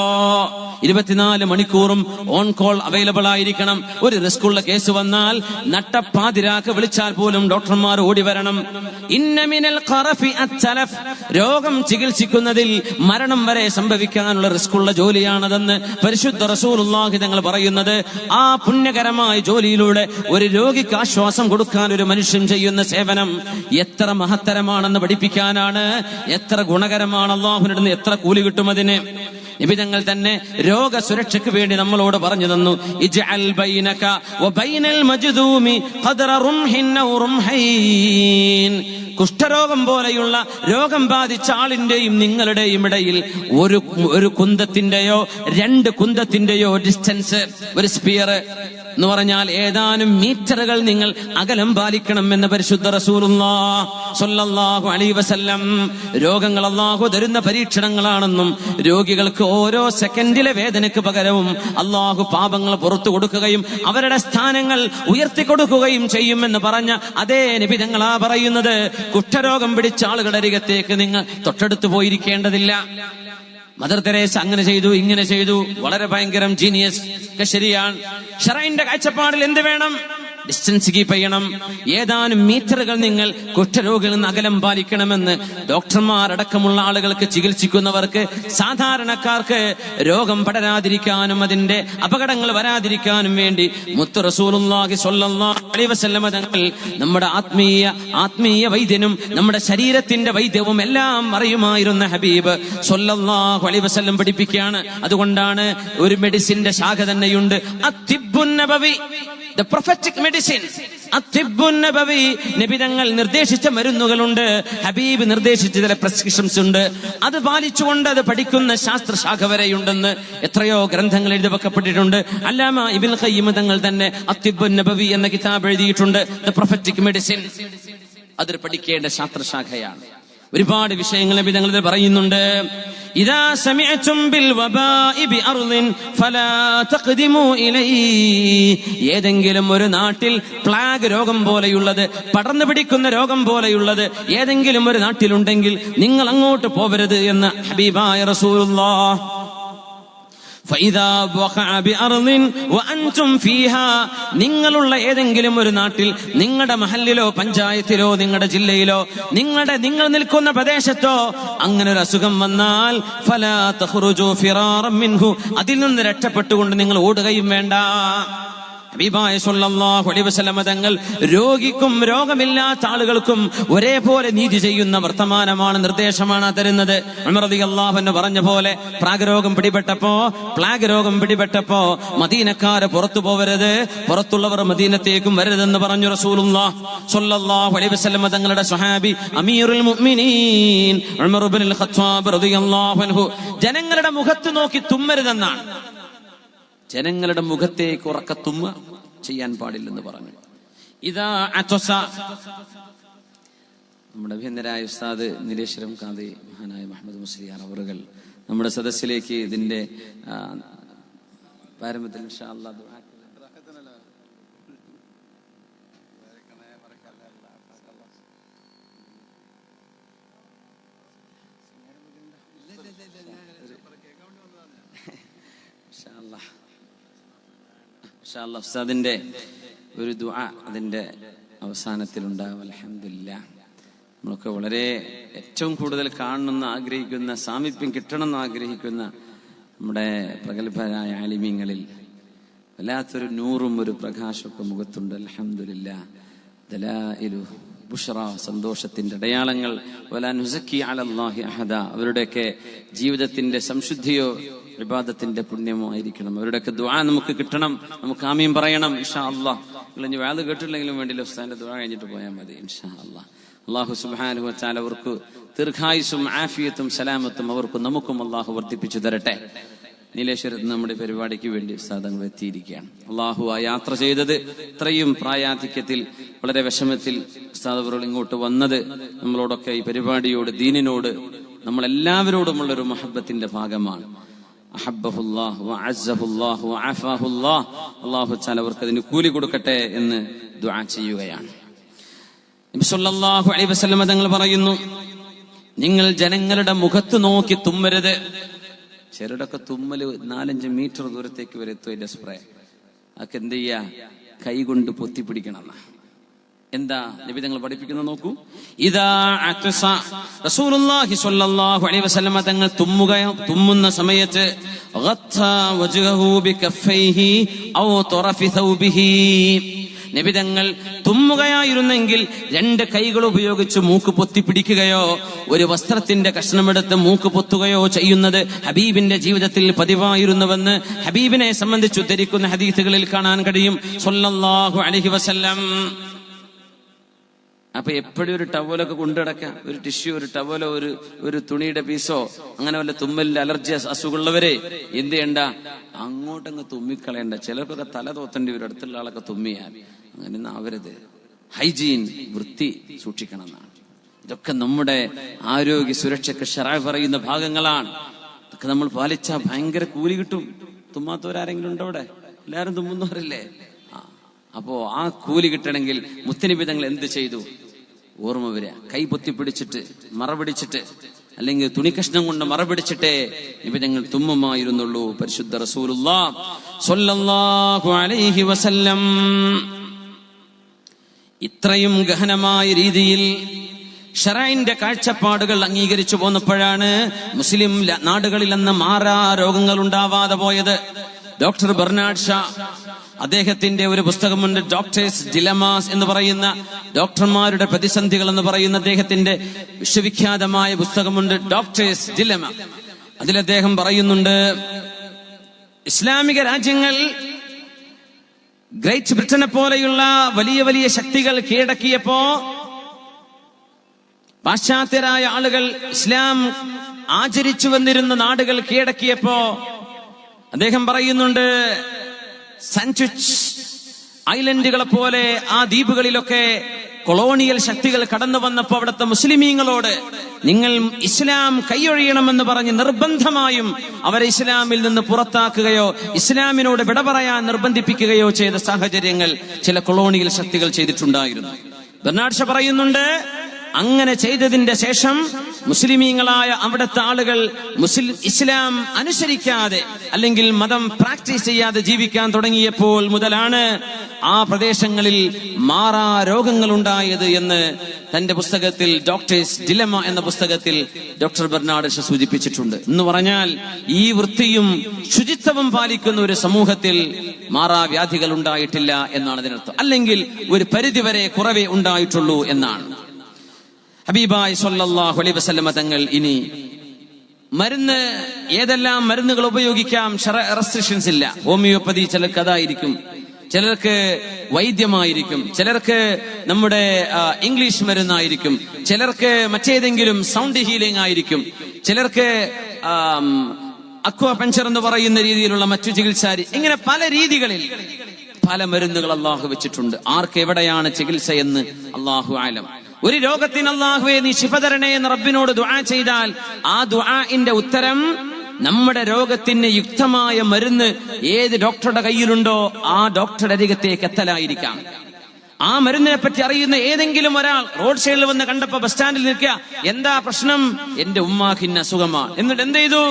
24 മണിക്കൂറും ഓൺ കോൾ അവൈലബിൾ ആയിരിക്കണം. ഒരു റിസ്കുള്ള കേസ് വന്നാൽ നട്ടപ്പാതിരാക്ക് വിളിച്ചാൽ പോലും ഡോക്ടർമാർ ഓടി വരണം. ഇന്ന മിനൽ ഖറഫി അത്തലഫ്. രോഗം ചികിത്സിക്കുന്നതിൽ മരണം വരെ സംഭവിക്കാനുള്ള റിസ്കുള്ള ജോലിയാണതെന്ന് പരിശുദ്ധ റസൂലുള്ളാഹി തങ്ങൾ പറയുന്നത്. ആ പുണ്യകരമായ ജോലിയിലൂടെ ഒരു രോഗിക്ക് ആശ്വാസം കൊടുക്കാൻ ഒരു മനുഷ്യൻ ചെയ്യുന്ന സേവനം എത്ര മഹത്തരമാണെന്ന് പഠിപ്പിക്കാനാണ്. എത്ര ഗുണകരമാണ്, അല്ലാഹുവിന്റെ എത്ര കൂലി കിട്ടും അതിന്. നിബിതങ്ങൾ തന്നെ രോഗസുരക്ഷയ്ക്ക് വേണ്ടി നമ്മളോട് പറഞ്ഞു തന്നു, ഇജ്അൽ ബൈനക വബൈനൽ മജ്ദൂമി ഖദ്റ റുംഹിൻ ഔ റുംഹൈൻ. കുഷ്ഠരോഗം പോലെയുള്ള രോഗം ബാധിച്ച ആളിന്റെയും നിങ്ങളുടെയും ഇടയിൽ ഒരു കുന്തത്തിന്റെയോ 2 കുന്തത്തിന്റെയോ ഡിസ്റ്റൻസ്, ഒരു സ്പിയർ എന്ന് പറഞ്ഞാൽ ഏതാനും മീറ്ററുകൾ നിങ്ങൾ അകലം പാലിക്കണം എന്ന് പരിശുദ്ധ റസൂലുള്ളാഹി സ്വല്ലല്ലാഹു അലൈഹി വസല്ലം. രോഗങ്ങൾ അല്ലാഹു തരുന്ന പരീക്ഷണങ്ങളാണെന്നും രോഗികൾക്ക് ഓരോ സെക്കൻഡിലെ വേദനയ്ക്ക് പകരവും അല്ലാഹു പാപങ്ങൾ പുറത്തു കൊടുക്കുകയും അവരുടെ സ്ഥാനങ്ങൾ ഉയർത്തിക്കൊടുക്കുകയും ചെയ്യുമെന്ന് പറഞ്ഞ അതേ നബി തങ്ങളാ പറയുന്നത്, കുഷ്ഠരോഗം പിടിച്ച ആളുകളുടെ അരികത്തേക്ക് നിങ്ങൾ തൊട്ടടുത്ത് പോയിരിക്കേണ്ടതില്ല. മദർ തെരേസ അങ്ങനെ ചെയ്തു, ഇങ്ങനെ ചെയ്തു, വളരെ ഭയങ്കരം ജീനിയസ് ഒക്കെ ശരിയാണ്. ശറഈന്റെ കാഴ്ചപ്പാടിൽ എന്ത് വേണം? ഡിസ്റ്റൻസ് കീപ്പ് ചെയ്യണം. ഏതാനും മീറ്ററുകൾ നിങ്ങൾ കുഷ്ഠരോഗികളിൽ നിന്ന് അകലം പാലിക്കണമെന്ന് ഡോക്ടർമാരടക്കമുള്ള ആളുകൾക്ക്, ചികിത്സിക്കുന്നവർക്ക്, സാധാരണക്കാർക്ക് രോഗം പടരാതിരിക്കാനും അതിന്റെ അപകടങ്ങൾ വരാതിരിക്കാനും വേണ്ടി മുത്ത് റസൂലുള്ളാഹി സ്വല്ലല്ലാഹു അലൈഹി വസല്ലം തങ്ങൾ നമ്മുടെ ആത്മീയ വൈദ്യനും നമ്മുടെ ശരീരത്തിന്റെ വൈദ്യവും എല്ലാം അറിയുമായിരുന്ന ഹബീബ് സ്വല്ലല്ലാഹു അലൈഹി വസല്ലം പഠിപ്പിക്കുകയാണ്. അതുകൊണ്ടാണ് ഒരു മെഡിസിന്റെ ശാഖ തന്നെയുണ്ട്, അത്തിബ്ബുൻ നബവി, the prophetic medicine. അത്തിബ്ബുൻ നബവി. നബി തങ്ങൾ നിർദ്ദേശിച്ച മരുന്നുകളുണ്ട്, ഹബീബ് നിർദ്ദേശിച്ച ചില പ്രിസ്ക്രിപ്ഷൻസ് ഉണ്ട്. അത് പാലിച്ചുകൊണ്ട് അത് പഠിക്കുന്ന ശാസ്ത്രശാഖ വരെയുണ്ടെന്ന് എത്രയോ ഗ്രന്ഥങ്ങൾ എഴുതി വെക്കപ്പെട്ടിട്ടുണ്ട്. അല്ലാമ ഇബ്നുൽ ഖയ്യിം തങ്ങൾ തന്നെ അത്തിബ്ബുൻ നബവി എന്ന കിതാബ് എഴുതിയിട്ടുണ്ട്, the prophetic medicine. അത് പഠിക്കേണ്ട ശാസ്ത്രശാഖയാണ്. ഒരുപാട് വിഷയങ്ങൾ നബി തങ്ങൾ പറയുന്നുണ്ട്. ഇദാ സമിഅതും ബിൽ വബാഇ ബിഅർളിൻ ഫലാ തഖ്ദിമു ഇലൈഹി. ഏതെങ്കിലും ഒരു നാട്ടിൽ പ്ലാഗ് രോഗം പോലെയുള്ളത്, പടർന്നു പിടിക്കുന്ന രോഗം പോലെയുള്ളത് ഏതെങ്കിലും ഒരു നാട്ടിലുണ്ടെങ്കിൽ നിങ്ങൾ അങ്ങോട്ട് പോവരുത് എന്ന് ഹബീബായ റസൂലുള്ളാഹ് നിങ്ങളുള്ള ഏതെങ്കിലും ഒരു നാട്ടിൽ, നിങ്ങളുടെ മഹല്ലിലോ പഞ്ചായത്തിലോ നിങ്ങളുടെ ജില്ലയിലോ നിങ്ങൾ നിൽക്കുന്ന പ്രദേശത്തോ അങ്ങനെ ഒരു അസുഖം വന്നാൽ ഫലാ തഖ്റുജൂ ഫിറാറൻ മിൻഹു, അതിൽ നിന്ന് രക്ഷപ്പെട്ടുകൊണ്ട് നിങ്ങൾ ഓടുകയും വേണ്ട. ഹബീബായ സ്വല്ലല്ലാഹു അലൈഹി വസല്ലം തങ്ങൾ രോഗിക്കും രോഗമില്ലാത്ത ആളുകൾക്കും ഒരേപോലെ നീതി ചെയ്യുന്ന വർത്തമാനമാണ്, നിർദ്ദേശമാണ് തരുന്നത്. ഉമർ റളിയല്ലാഹു അൻഹു പറഞ്ഞ പോലെ പ്ലാഗ് രോഗം പിടിപെട്ടപ്പോ മദീനക്കാര് പുറത്തു പോവരുത്, പുറത്തുള്ളവർ മദീനത്തേക്കും വരരുതെന്ന് പറഞ്ഞു റസൂലുള്ളാഹി സ്വല്ലല്ലാഹു അലൈഹി വസല്ലം തങ്ങളുടെ സ്വഹാബി അമീറുൽ മുഅ്മിനീൻ ഉമർ ഇബ്നുൽ ഖത്താബ് റളിയല്ലാഹു അൻഹു ജനങ്ങളുടെ മുഖത്ത് നോക്കി തുമ്മരുതെന്നാണ്. ജനങ്ങളുടെ മുഖത്തേക്ക് ഉറക്ക തുമ്മ ചെയ്യാൻ പാടില്ലെന്ന് പറഞ്ഞു. ഇതാ അത്വസ, നമ്മുടെ അഭിനന്ദനായ ഉസ്താദ് നീലേശ്വരം ഖാദി മഹാനായ മുഹമ്മദ് മുസ്ലിയാർ അവറുകൾ നമ്മുടെ സദസ്സിലേക്ക് ഇതിന്റെ പാരമ്പര്യത്തിൽ ഇൻഷാ അല്ലാഹ് ദുആ ഉസ്താദിന്റെ ഒരു ദുആ അതിന്റെ അവസാനത്തിലുണ്ടാവും. അൽഹംദുലില്ലാഹ്. നമ്മളൊക്കെ വളരെ ഏറ്റവും കൂടുതൽ കാണണമെന്ന് ആഗ്രഹിക്കുന്ന, സാമീപ്യം കിട്ടണമെന്ന് ആഗ്രഹിക്കുന്ന നമ്മുടെ പ്രഗത്ഭരായ ആലിമീങ്ങളിൽ വല്ലാത്തൊരു നൂറും ഒരു പ്രകാശമൊക്കെ മുഖത്തുണ്ട്. അൽഹംദുലില്ലാഹ്. ദലായിലു ബുഷ്റ, സന്തോഷത്തിന്റെ അടയാളങ്ങൾ. വലാ നുസക്കി അലല്ലാഹി അഹദ, അവരുടെയൊക്കെ ജീവിതത്തിന്റെ സംശുദ്ധിയോ ഇബാദത്തിന്റെ പുണ്യമോ ആയിരിക്കണം. അവരുടെയൊക്കെ ദുആ നമുക്ക് കിട്ടണം, നമുക്ക് ആമീൻ പറയണം ഇൻഷാ അല്ലാഹ്. നിങ്ങൾ ഇനി വാദ കേട്ടില്ലെങ്കിലും വേണ്ടില്ല, ഉസ്താദിന്റെ ദുആ കഴിഞ്ഞിട്ട് പോയാൽ മതി ഇൻഷാ അല്ലാഹ്. അല്ലാഹു സുബ്ഹാനഹു വ തആല അവർക്ക് ദീർഘായുസ്സും ആഫിയത്തും സലാമത്തും അവർക്കും നമുക്കും അല്ലാഹു വർദ്ധിപ്പിച്ചു തരട്ടെ. നീലേശ്വരത്ത് നമ്മുടെ പരിപാടിക്ക് വേണ്ടി ഉസ്താദ് അങ്ങ് എത്തിയിരിക്കുകയാണ്. അല്ലാഹു ആ യാത്ര ചെയ്തത് ഇത്രയും പ്രായാധിക്യത്തിൽ വളരെ വിഷമത്തിൽ ഉസ്താദ് അവർ ഇങ്ങോട്ട് വന്നത് നമ്മളോടൊക്കെ ഈ പരിപാടിയോട്, ദീനിനോട്, നമ്മളെല്ലാവരോടുമുള്ളൊരു മുഹബ്ബത്തിന്റെ ഭാഗമാണ്. അഹബ്ബഹുല്ലാഹ് വഅസ്സഹുല്ലാഹ് വഅഫാഹുല്ലാഹ്. അല്ലാഹു തആല അവർക്ക് അതിന് കൂലി കൊടുക്കട്ടെ എന്ന് ദുആ ചെയ്യുകയാണ്. നബി സല്ലല്ലാഹു അലൈഹി വസല്ലം തങ്ങൾ പറയുന്നു, നിങ്ങൾ ജനങ്ങളുടെ മുഖത്ത് നോക്കി തുമ്മരുത്. ചിലരുടെയൊക്കെ തുമ്മല് 4-5 മീറ്റർ ദൂരത്തേക്ക് വരെ എത്തും സ്പ്രേ. അതൊക്കെ എന്ത് ചെയ്യാ? കൈ കൊണ്ട് പൊത്തിപ്പിടിക്കണം. എന്താ നബി തങ്ങൾ പഠിപ്പിക്കുന്നത് നോക്കൂ. ഇദാ അത്സ റസൂലുള്ളാഹി സ്വല്ലല്ലാഹു അലൈഹി വസല്ലം തങ്ങൾ തുമ്മുന്ന സമയത്ത് ഗത്താ വജ്ഹഹു ബികഫൈഹി ഔ തറഫി തൗബിഹി, നബി തങ്ങൾ തുമ്മുകയായിരുന്നെങ്കിൽ 2 കൈകൾ ഉപയോഗിച്ച് മൂക്ക് പൊത്തിപ്പിടിക്കുകയോ ഒരു വസ്ത്രത്തിന്റെ കഷ്ണമെടുത്ത് മൂക്ക് പൊത്തുകയോ ചെയ്യുന്നത് ഹബീബിന്റെ ജീവിതത്തിൽ പതിവായിരുന്നുവെന്ന് ഹബീബിനെ സംബന്ധിച്ച് ഉദ്ധരിക്കുന്ന ഹദീസുകളിൽ കാണാൻ കഴിയും സ്വല്ലല്ലാഹു അലൈഹി വസല്ലം. അപ്പൊ എപ്പോഴും ഒരു ടവലൊക്കെ കൊണ്ടുനടക്കാം, ഒരു ടിഷ്യൂ, ഒരു ടവലോ, ഒരു തുണിയുടെ പീസോ, അങ്ങനെ വല്ല തുമ്മലിന്റെ അലർജി അസുഖമുള്ളവരെ എന്ത് ചെയ്യണ്ട, അങ്ങോട്ടങ്ങ് തുമ്മിക്കളയണ്ട. ചിലർക്കൊക്കെ തല തോത്തേണ്ടി വരും അടുത്തുള്ള ആളൊക്കെ തുമ്മിയാൽ. അങ്ങനെ ആവരുത്. ഹൈജീൻ, വൃത്തി സൂക്ഷിക്കണം എന്നാണ്. ഇതൊക്കെ നമ്മുടെ ആരോഗ്യ സുരക്ഷയ്ക്ക് ശറഅ് പറയുന്ന ഭാഗങ്ങളാണ്. ഇതൊക്കെ നമ്മൾ പാലിച്ചാൽ ഭയങ്കര കൂലി കിട്ടും. തുമ്മാത്തവരാരെങ്കിലും ഉണ്ടോ ഇവിടെ? എല്ലാവരും തുമ്മുന്നവരല്ലേ? അപ്പോ ആ കൂലി കിട്ടണമെങ്കിൽ മുത്തനബി തങ്ങൾ എന്ത് ചെയ്തു? ഓർമ്മ വരിക. കൈ പൊത്തിപ്പിടിച്ചിട്ട്, മറപിടിച്ചിട്ട്, അല്ലെങ്കിൽ തുണിക്കഷ്ണം കൊണ്ട് മറപിടിച്ചിട്ടേ നബി തങ്ങൾ തുമ്മുമായിരുന്നുള്ളൂ. പരിശുദ്ധ റസൂലുള്ളാഹി സ്വല്ലല്ലാഹു അലൈഹി വസല്ലം ഇത്രയും ഗഹനമായ രീതിയിൽ ശറഇന്റെ കാഴ്ചപ്പാടുകൾ അംഗീകരിച്ചു പോന്നപ്പോഴാണ് മുസ്ലിം നാടുകളിൽ അന്ന് മാറാ രോഗങ്ങൾ ഉണ്ടാവാതെ പോയത്. ഡോക്ടർ ബെർനാഡ് ഷാ, അദ്ദേഹത്തിന്റെ ഒരു പുസ്തകമുണ്ട്, ഡോക്ടേഴ്സ് ഡിലമാസ് എന്ന് പറയുന്ന, ഡോക്ടർമാരുടെ പ്രതിസന്ധികൾ എന്ന് പറയുന്ന അദ്ദേഹത്തിന്റെ വിശ്വവിഖ്യാതമായ പുസ്തകമുണ്ട്, ഡോക്ടേഴ്സ് ഡിലമ. അതിൽ അദ്ദേഹം പറയുന്നുണ്ട്, ഇസ്ലാമിക രാജ്യങ്ങൾ ഗ്രേറ്റ് ബ്രിട്ടനെ പോലെയുള്ള വലിയ വലിയ ശക്തികൾ കീഴടക്കിയപ്പോ പാശ്ചാത്യരായ ആളുകൾ ഇസ്ലാം ആചരിച്ചു വന്നിരുന്ന നാടുകൾ കീഴടക്കിയപ്പോ അദ്ദേഹം പറയുന്നുണ്ട്, സാൻഡ്വിച്ച് ഐലൻഡുകളെ പോലെ ആ ദ്വീപുകളിലൊക്കെ കൊളോണിയൽ ശക്തികൾ കടന്നു വന്നപ്പോ അവിടുത്തെ മുസ്ലിമീങ്ങളോട് നിങ്ങൾ ഇസ്ലാം കൈയൊഴിയണമെന്ന് പറഞ്ഞ് നിർബന്ധമായും അവരെ ഇസ്ലാമിൽ നിന്ന് പുറത്താക്കുകയോ ഇസ്ലാമിനോട് വിട പറയാൻ നിർബന്ധിപ്പിക്കുകയോ ചെയ്ത സാഹചര്യങ്ങൾ ചില കൊളോണിയൽ ശക്തികൾ ചെയ്തിട്ടുണ്ടായിരുന്നു. ബെർനാഡ് ഷാ പറയുന്നുണ്ട്, അങ്ങനെ ചെയ്തതിന്റെ ശേഷം മുസ്ലിമീങ്ങളായ അവിടുത്തെ ആളുകൾ ഇസ്ലാം അനുസരിക്കാതെ അല്ലെങ്കിൽ മതം പ്രാക്ടീസ് ചെയ്യാതെ ജീവിക്കാൻ തുടങ്ങിയപ്പോൾ മുതലാണ് ആ പ്രദേശങ്ങളിൽ മാറാ രോഗങ്ങൾ ഉണ്ടായത് എന്ന് തന്റെ പുസ്തകത്തിൽ ഡോക്ടേഴ്സ് ഡിലമ എന്ന പുസ്തകത്തിൽ ഡോക്ടർ ബെർണാഡ് ഷാ സൂചിപ്പിച്ചിട്ടുണ്ട്. എന്ന് പറഞ്ഞാൽ ഈ വൃത്തിയും ശുചിത്വവും പാലിക്കുന്ന ഒരു സമൂഹത്തിൽ മാറാവ്യാധികൾ ഉണ്ടായിട്ടില്ല എന്നാണ് അതിനർത്ഥം. അല്ലെങ്കിൽ ഒരു പരിധിവരെ കുറവേ ഉണ്ടായിട്ടുള്ളൂ എന്നാണ്. ഹബീബായി സ്വല്ലല്ലാഹു അലൈഹി വസല്ലമ തങ്ങൾ ഇനി മരുന്ന്, ഏതെല്ലാം മരുന്നുകൾ ഉപയോഗിക്കാം, റെസ്ട്രിക്ഷൻസ് ഇല്ല. ഹോമിയോപ്പതി ചിലർക്ക് അതായിരിക്കും, ചിലർക്ക് വൈദ്യമായിരിക്കും, ചിലർക്ക് നമ്മുടെ ഇംഗ്ലീഷ് മരുന്നായിരിക്കും, ചിലർക്ക് മറ്റേതെങ്കിലും സൗണ്ട് ഹീലിംഗ് ആയിരിക്കും, ചിലർക്ക് അക്വാപഞ്ചർ എന്ന് പറയുന്ന രീതിയിലുള്ള മറ്റു ചികിത്സാ, ഇങ്ങനെ പല രീതികളിൽ പല മരുന്നുകൾ അള്ളാഹു വെച്ചിട്ടുണ്ട്. ആർക്ക് എവിടെയാണ് ചികിത്സ എന്ന് അള്ളാഹു ആലം. ഒരു രോഗത്തിന് അള്ളാഹുവേ നീ ശിഫ തരണേ എന്ന് റബ്ബിനോട് ദുആ ചെയ്താൽ ആ ദുആഇന്റെ ഉത്തരം നമ്മുടെ രോഗത്തിന് യുക്തമായ മരുന്ന് ഏത് ഡോക്ടറുടെ കയ്യിലുണ്ടോ ആ ഡോക്ടറുടെ അരികത്തേക്ക് എത്തലായിരിക്കാം. ആ മരുന്നിനെ പറ്റി അറിയുന്ന ഏതെങ്കിലും ഒരാൾ റോഡ് സൈഡിൽ വന്ന് കണ്ടപ്പോ ബസ് സ്റ്റാൻഡിൽ നിൽക്കുക, എന്താ പ്രശ്നം? എന്റെ ഉമ്മാക്കിന് അസുഖമാ. എന്നിട്ട് എന്ത് ചെയ്തു?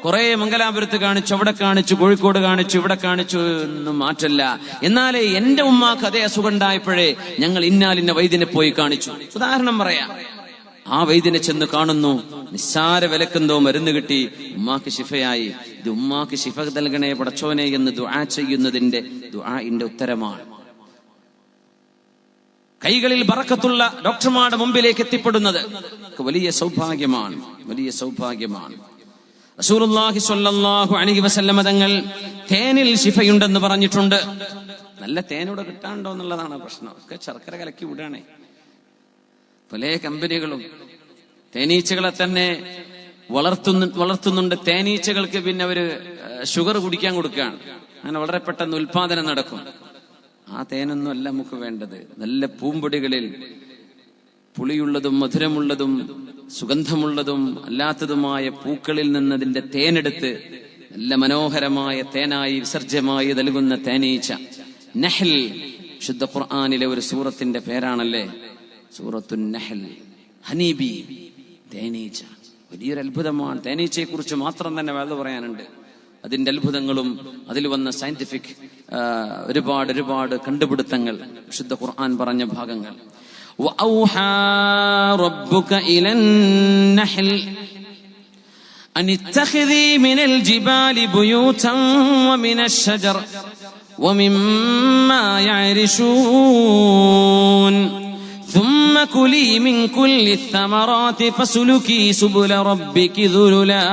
കുറെ മംഗലാപുരത്ത് കാണിച്ചു, അവിടെ കാണിച്ചു, കോഴിക്കോട് കാണിച്ചു, ഇവിടെ കാണിച്ചു, ഒന്നും മാറ്റല്ല. എന്നാലേ എന്റെ ഉമ്മാക്ക് അതേ അസുഖം ഉണ്ടായപ്പോഴേ ഞങ്ങൾ ഇന്നാലിന്ന വൈദ്യനെ പോയി കാണിച്ചു. ഉദാഹരണം പറയാം. ആ വൈദ്യനെ ചെന്ന് കാണുന്നു, നിസ്സാര വിലക്കെന്തോ മരുന്ന് കിട്ടി, ഉമ്മാക്ക് ശിഫയായി. ഇത് ഉമ്മാക്ക് ശിഫ നൽകണേ പടച്ചോനെ എന്ന് ദുആ ചെയ്യുന്നതിന്റെ ദുആഇന്റെ ഉത്തരമാണ്. കൈകളിൽ ബറക്കത്തുള്ള ഡോക്ടർമാരുടെ മുമ്പിലേക്ക് എത്തിപ്പെടുന്നത് വലിയ സൗഭാഗ്യമാണ്, വലിയ സൗഭാഗ്യമാണ്. റസൂലുള്ളാഹി സ്വല്ലല്ലാഹു അലൈഹി വസല്ലമ തങ്ങൾ തേനിൽ ശിഫയുണ്ടെന്ന് പറഞ്ഞിട്ടുണ്ട്. നല്ല തേനൂടെ കിട്ടാണ്ടോ എന്നുള്ളതാണ് പ്രശ്നം. ഒക്കെ ശർക്കര കലക്കി വിടാണേ. പല കമ്പനികളും തേനീച്ചകളെ തന്നെ വളർത്തുന്നുണ്ട്. തേനീച്ചകൾക്ക് പിന്നെ അവര് ഷുഗർ കുടിക്കാൻ കൊടുക്കുകയാണ്. അങ്ങനെ വളരെ പെട്ടെന്ന് ഉൽപാദനം നടക്കും. ആ തേനൊന്നും അല്ല നമുക്ക് വേണ്ടത്. നല്ല പൂമ്പൊടികളിൽ പുളിയുള്ളതും മധുരമുള്ളതും സുഗന്ധമുള്ളതും അല്ലാത്തതുമായ പൂക്കളിൽ നിന്നതിന്റെ തേനെടുത്ത് നല്ല മനോഹരമായ തേനായി വിസർജ്യമായി നൽകുന്ന തേനീച്ച. നഹൽ ശുദ്ധ ഖുർആനിലെ ഒരു സൂറത്തിന്റെ പേരാണല്ലേ സൂറത്തുൻ നഹൽ. ഹനീബി, തേനീച്ച. വലിയൊരു അത്ഭുതമാണ്. തേനീച്ചയെ കുറിച്ച് മാത്രം തന്നെ വേദ പറയാനുണ്ട്. അതിന്റെ അത്ഭുതങ്ങളും അതിൽ വന്ന സയന്റിഫിക് ഒരുപാട് കണ്ടുപിടുത്തങ്ങൾ വിശുദ്ധ ഖുർആൻ പറഞ്ഞ ഭാഗങ്ങൾ. وأوحى ربك إلى النحل أن اتخذي من الجبال بيوتا ومن الشجر ومما يعرشون ثم كلي من كل الثمرات فسلكي سبل ربك ذللا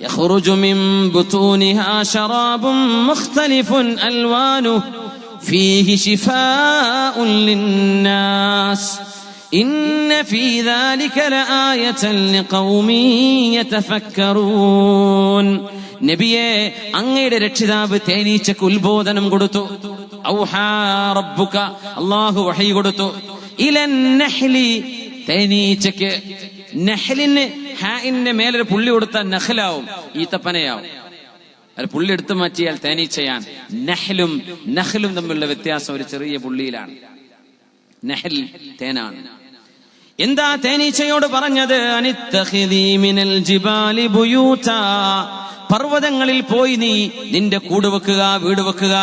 يخرج من بطونها شراب مختلف ألوانه فيه شفاء للناس إن في ذلك لآية لقوم يتفكرون. നബിയെ, അങ്ങയുടെ രക്ഷിതാവ് തേനീച്ചക്ക് ഉത്ബോധനം കൊടുത്തു. ഔഹാ റബ്ബുക, അല്ലാഹു വഹി കൊടുത്തു. ഇലൻ നഹ്ലി, തേനീച്ചക്ക്. നഹ്ലിന് ഹാഇന്റെ മേലൊരു പുള്ളി കൊടുത്താൽ നഖ്ലാവും, ഈത്തപ്പനയാവും. അത് പുള്ളി എടുത്തു മാറ്റിയാൽ തേനീച്ചയാണ്. നഹ്ലും നഖ്ലും തമ്മിലുള്ള വ്യത്യാസം ഒരു ചെറിയ പുള്ളിയിലാണ്. നഹൽ തേനാണ്. എന്താ തേനീച്ചയോട് പറഞ്ഞത്? അനിത്തഖിദി മിനൽ ജിബാലി ബുയൂതാ, പർവ്വതങ്ങളിൽ പോയി നീ നിന്റെ കൂട് വെക്കുക, വീട് വെക്കുക.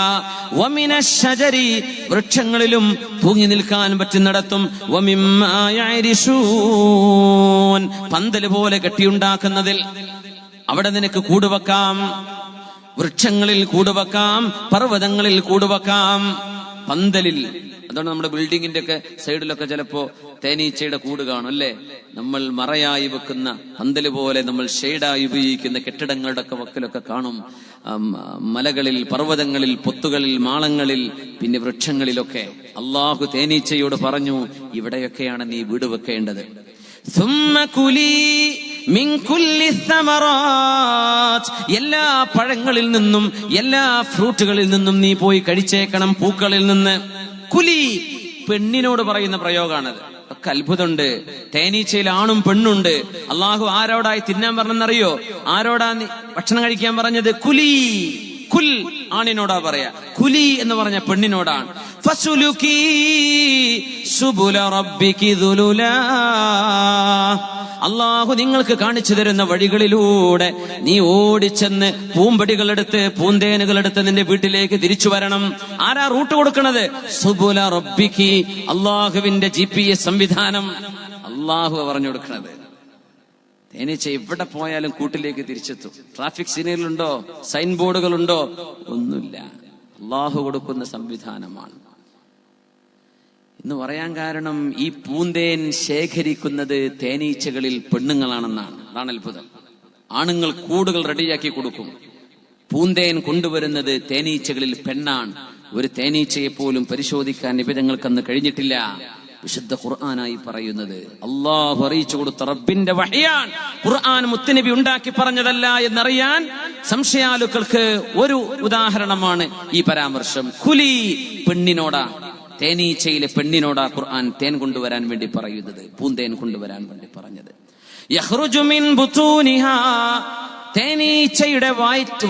വമിനശ് ശജരി, വൃക്ഷങ്ങളിലും തൂങ്ങി നിൽക്കാൻ പറ്റുന്നിടത്തും. വമിമ്മാ യഅരിശൂൻ, പന്തല് പോലെ കെട്ടിയുണ്ടാക്കുന്നതിൽ അവിടെ നിനക്ക് കൂടുവെക്കാം. വൃക്ഷങ്ങളിൽ കൂടുവെക്കാം, പർവ്വതങ്ങളിൽ കൂടുവെക്കാം, പന്തലിൽ. അതുകൊണ്ട് നമ്മുടെ ബിൽഡിങ്ങിന്റെ ഒക്കെ സൈഡിലൊക്കെ ചിലപ്പോ തേനീച്ചയുടെ കൂട് കാണും അല്ലേ? നമ്മൾ മറയായി വെക്കുന്ന പന്തല് പോലെ നമ്മൾ ഷെയ്ഡായി ഉപയോഗിക്കുന്ന കെട്ടിടങ്ങളുടെ ഒക്കെ വക്കിലൊക്കെ കാണും. മലകളിൽ, പർവ്വതങ്ങളിൽ, പൊത്തുകളിൽ, മാളങ്ങളിൽ, പിന്നെ വൃക്ഷങ്ങളിലൊക്കെ. അള്ളാഹു തേനീച്ചയോട് പറഞ്ഞു, ഇവിടെയൊക്കെയാണ് നീ വീട് വെക്കേണ്ടത്. എല്ലാ പഴങ്ങളിൽ നിന്നും എല്ലാ ഫ്രൂട്ടുകളിൽ നിന്നും നീ പോയി കഴിച്ചേക്കണം, പൂക്കളിൽ നിന്ന്. കുലി, പെണ്ണിനോട് പറയുന്ന പ്രയോഗമാണത്. ഒക്കെ അത്ഭുതമുണ്ട്. തേനീച്ചയിൽ ആണും പെണ്ണുണ്ട്. അള്ളാഹു ആരോടായി തിന്നാൻ പറഞ്ഞെന്നറിയോ? ആരോടാ ഭക്ഷണം കഴിക്കാൻ പറഞ്ഞത്? കുലി. കുൽ ആണിനോടാ പറയാ, കുലി എന്ന് പറഞ്ഞ പെണ്ണിനോടാണ്. ഫസുലുകി സുബുല റബ്ബികി ദുലുലാ. അള്ളാഹു നിങ്ങൾക്ക് കാണിച്ചു തരുന്ന വഴികളിലൂടെ നീ ഓടിച്ചെന്ന് പൂമ്പടികളെടുത്ത് പൂന്തേനുകളെടുത്ത് നിന്റെ വീട്ടിലേക്ക് തിരിച്ചു വരണം. ആരാ റൂട്ട് കൊടുക്കണത്? സുബുല റബ്ബികി, അള്ളാഹുവിന്റെ GPS സംവിധാനം അള്ളാഹു പറഞ്ഞു കൊടുക്കണത്. തേനീച്ച എവിടെ പോയാലും കൂട്ടിലേക്ക് തിരിച്ചെത്തും. ട്രാഫിക് സിഗ്നലുണ്ടോ, സൈൻ ബോർഡുകളുണ്ടോ? ഒന്നുമില്ല. അള്ളാഹു കൊടുക്കുന്ന സംവിധാനമാണ്. എന്ന് പറയാൻ കാരണം ഈ പൂന്തേൻ ശേഖരിക്കുന്നത് തേനീച്ചകളിൽ പെണ്ണുങ്ങളാണെന്നാണ്. അതാണ് അത്ഭുതം. ആണുങ്ങൾ കൂടുകൾ റെഡിയാക്കി കൊടുക്കും. പൂന്തേൻ കൊണ്ടുവരുന്നത് തേനീച്ചകളിൽ പെണ്ണാണ്. ഒരു തേനീച്ചയെ പോലും പരിശോധിക്കാൻ നിബിധങ്ങൾക്കന്ന് കഴിഞ്ഞിട്ടില്ല. വിശുദ്ധ ഖുർആനായി പറയുന്നത് അള്ളാഹു അറിയിച്ചു കൊടുത്ത റബ്ബിന്റെ വഹയാണ്. ഖുർആൻ മുത്തുനബി ഉണ്ടാക്കി പറഞ്ഞതല്ല എന്നറിയാൻ സംശയാലുക്കൾക്ക് ഒരു ഉദാഹരണമാണ് ഈ പരാമർശം. കുലി, പെണ്ണിനോടാ, തേനീച്ചയിലെ പെണ്ണിനോടാ ഖുർആൻ തേൻ കൊണ്ടുവരാൻ വേണ്ടി പറയുന്നത്, പൂന്തേൻ കൊണ്ടുവരാൻ വേണ്ടി പറഞ്ഞത്. യഖ്റുജു മിൻ ബുതൂനിഹാ, തേനീച്ചയുടെ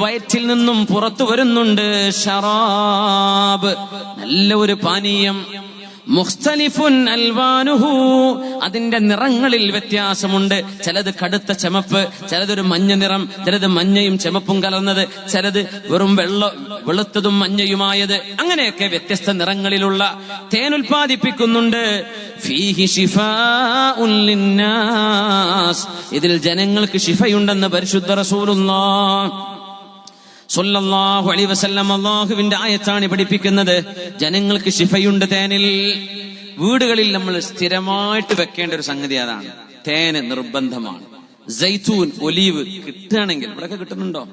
വയറ്റിൽ നിന്നും പുറത്തു വരുന്നുണ്ട് ശറാബ്, നല്ല ഒരു പാനീയം. മുഖ്തലിഫുൻ അൽവാനുഹു, അതിന്റെ നിറങ്ങളിൽ വ്യത്യാസമുണ്ട്. ചിലത് കടുത്ത ചുമപ്പ്, ചിലതൊരു മഞ്ഞ നിറം, ചിലത് മഞ്ഞയും ചുമപ്പും കലർന്നത്, ചിലത് വെറും വെളുത്തതും മഞ്ഞയുമായത്. അങ്ങനെയൊക്കെ വ്യത്യസ്ത നിറങ്ങളിലുള്ള തേൻ ഉൽപ്പാദിപ്പിക്കുന്നുണ്ട്. ഫീഹി ശിഫാഉൻ ലിന്നാസ്, ഇതിൽ ജനങ്ങൾക്ക് ശിഫയുണ്ടെന്ന് പരിശുദ്ധ റസൂലുള്ളാഹ് സ്വല്ലല്ലാഹു അലൈഹി വസല്ലം അല്ലാഹുവിന്റെ ആയത്താണ് പഠിപ്പിക്കുന്നത്. ജനങ്ങൾക്ക് ശിഫയുണ്ട് തേനിൽ. വീടുകളിൽ നമ്മൾ സ്ഥിരമായിട്ട് വെക്കേണ്ട ഒരു സംഗതി അതാണ്. തേന് നിർബന്ധമാണ്. സൈത്തൂൻ, ഒലീവ് കിട്ടുകയാണെങ്കിൽ, ഇവിടെയൊക്കെ കിട്ടുന്നുണ്ടോ?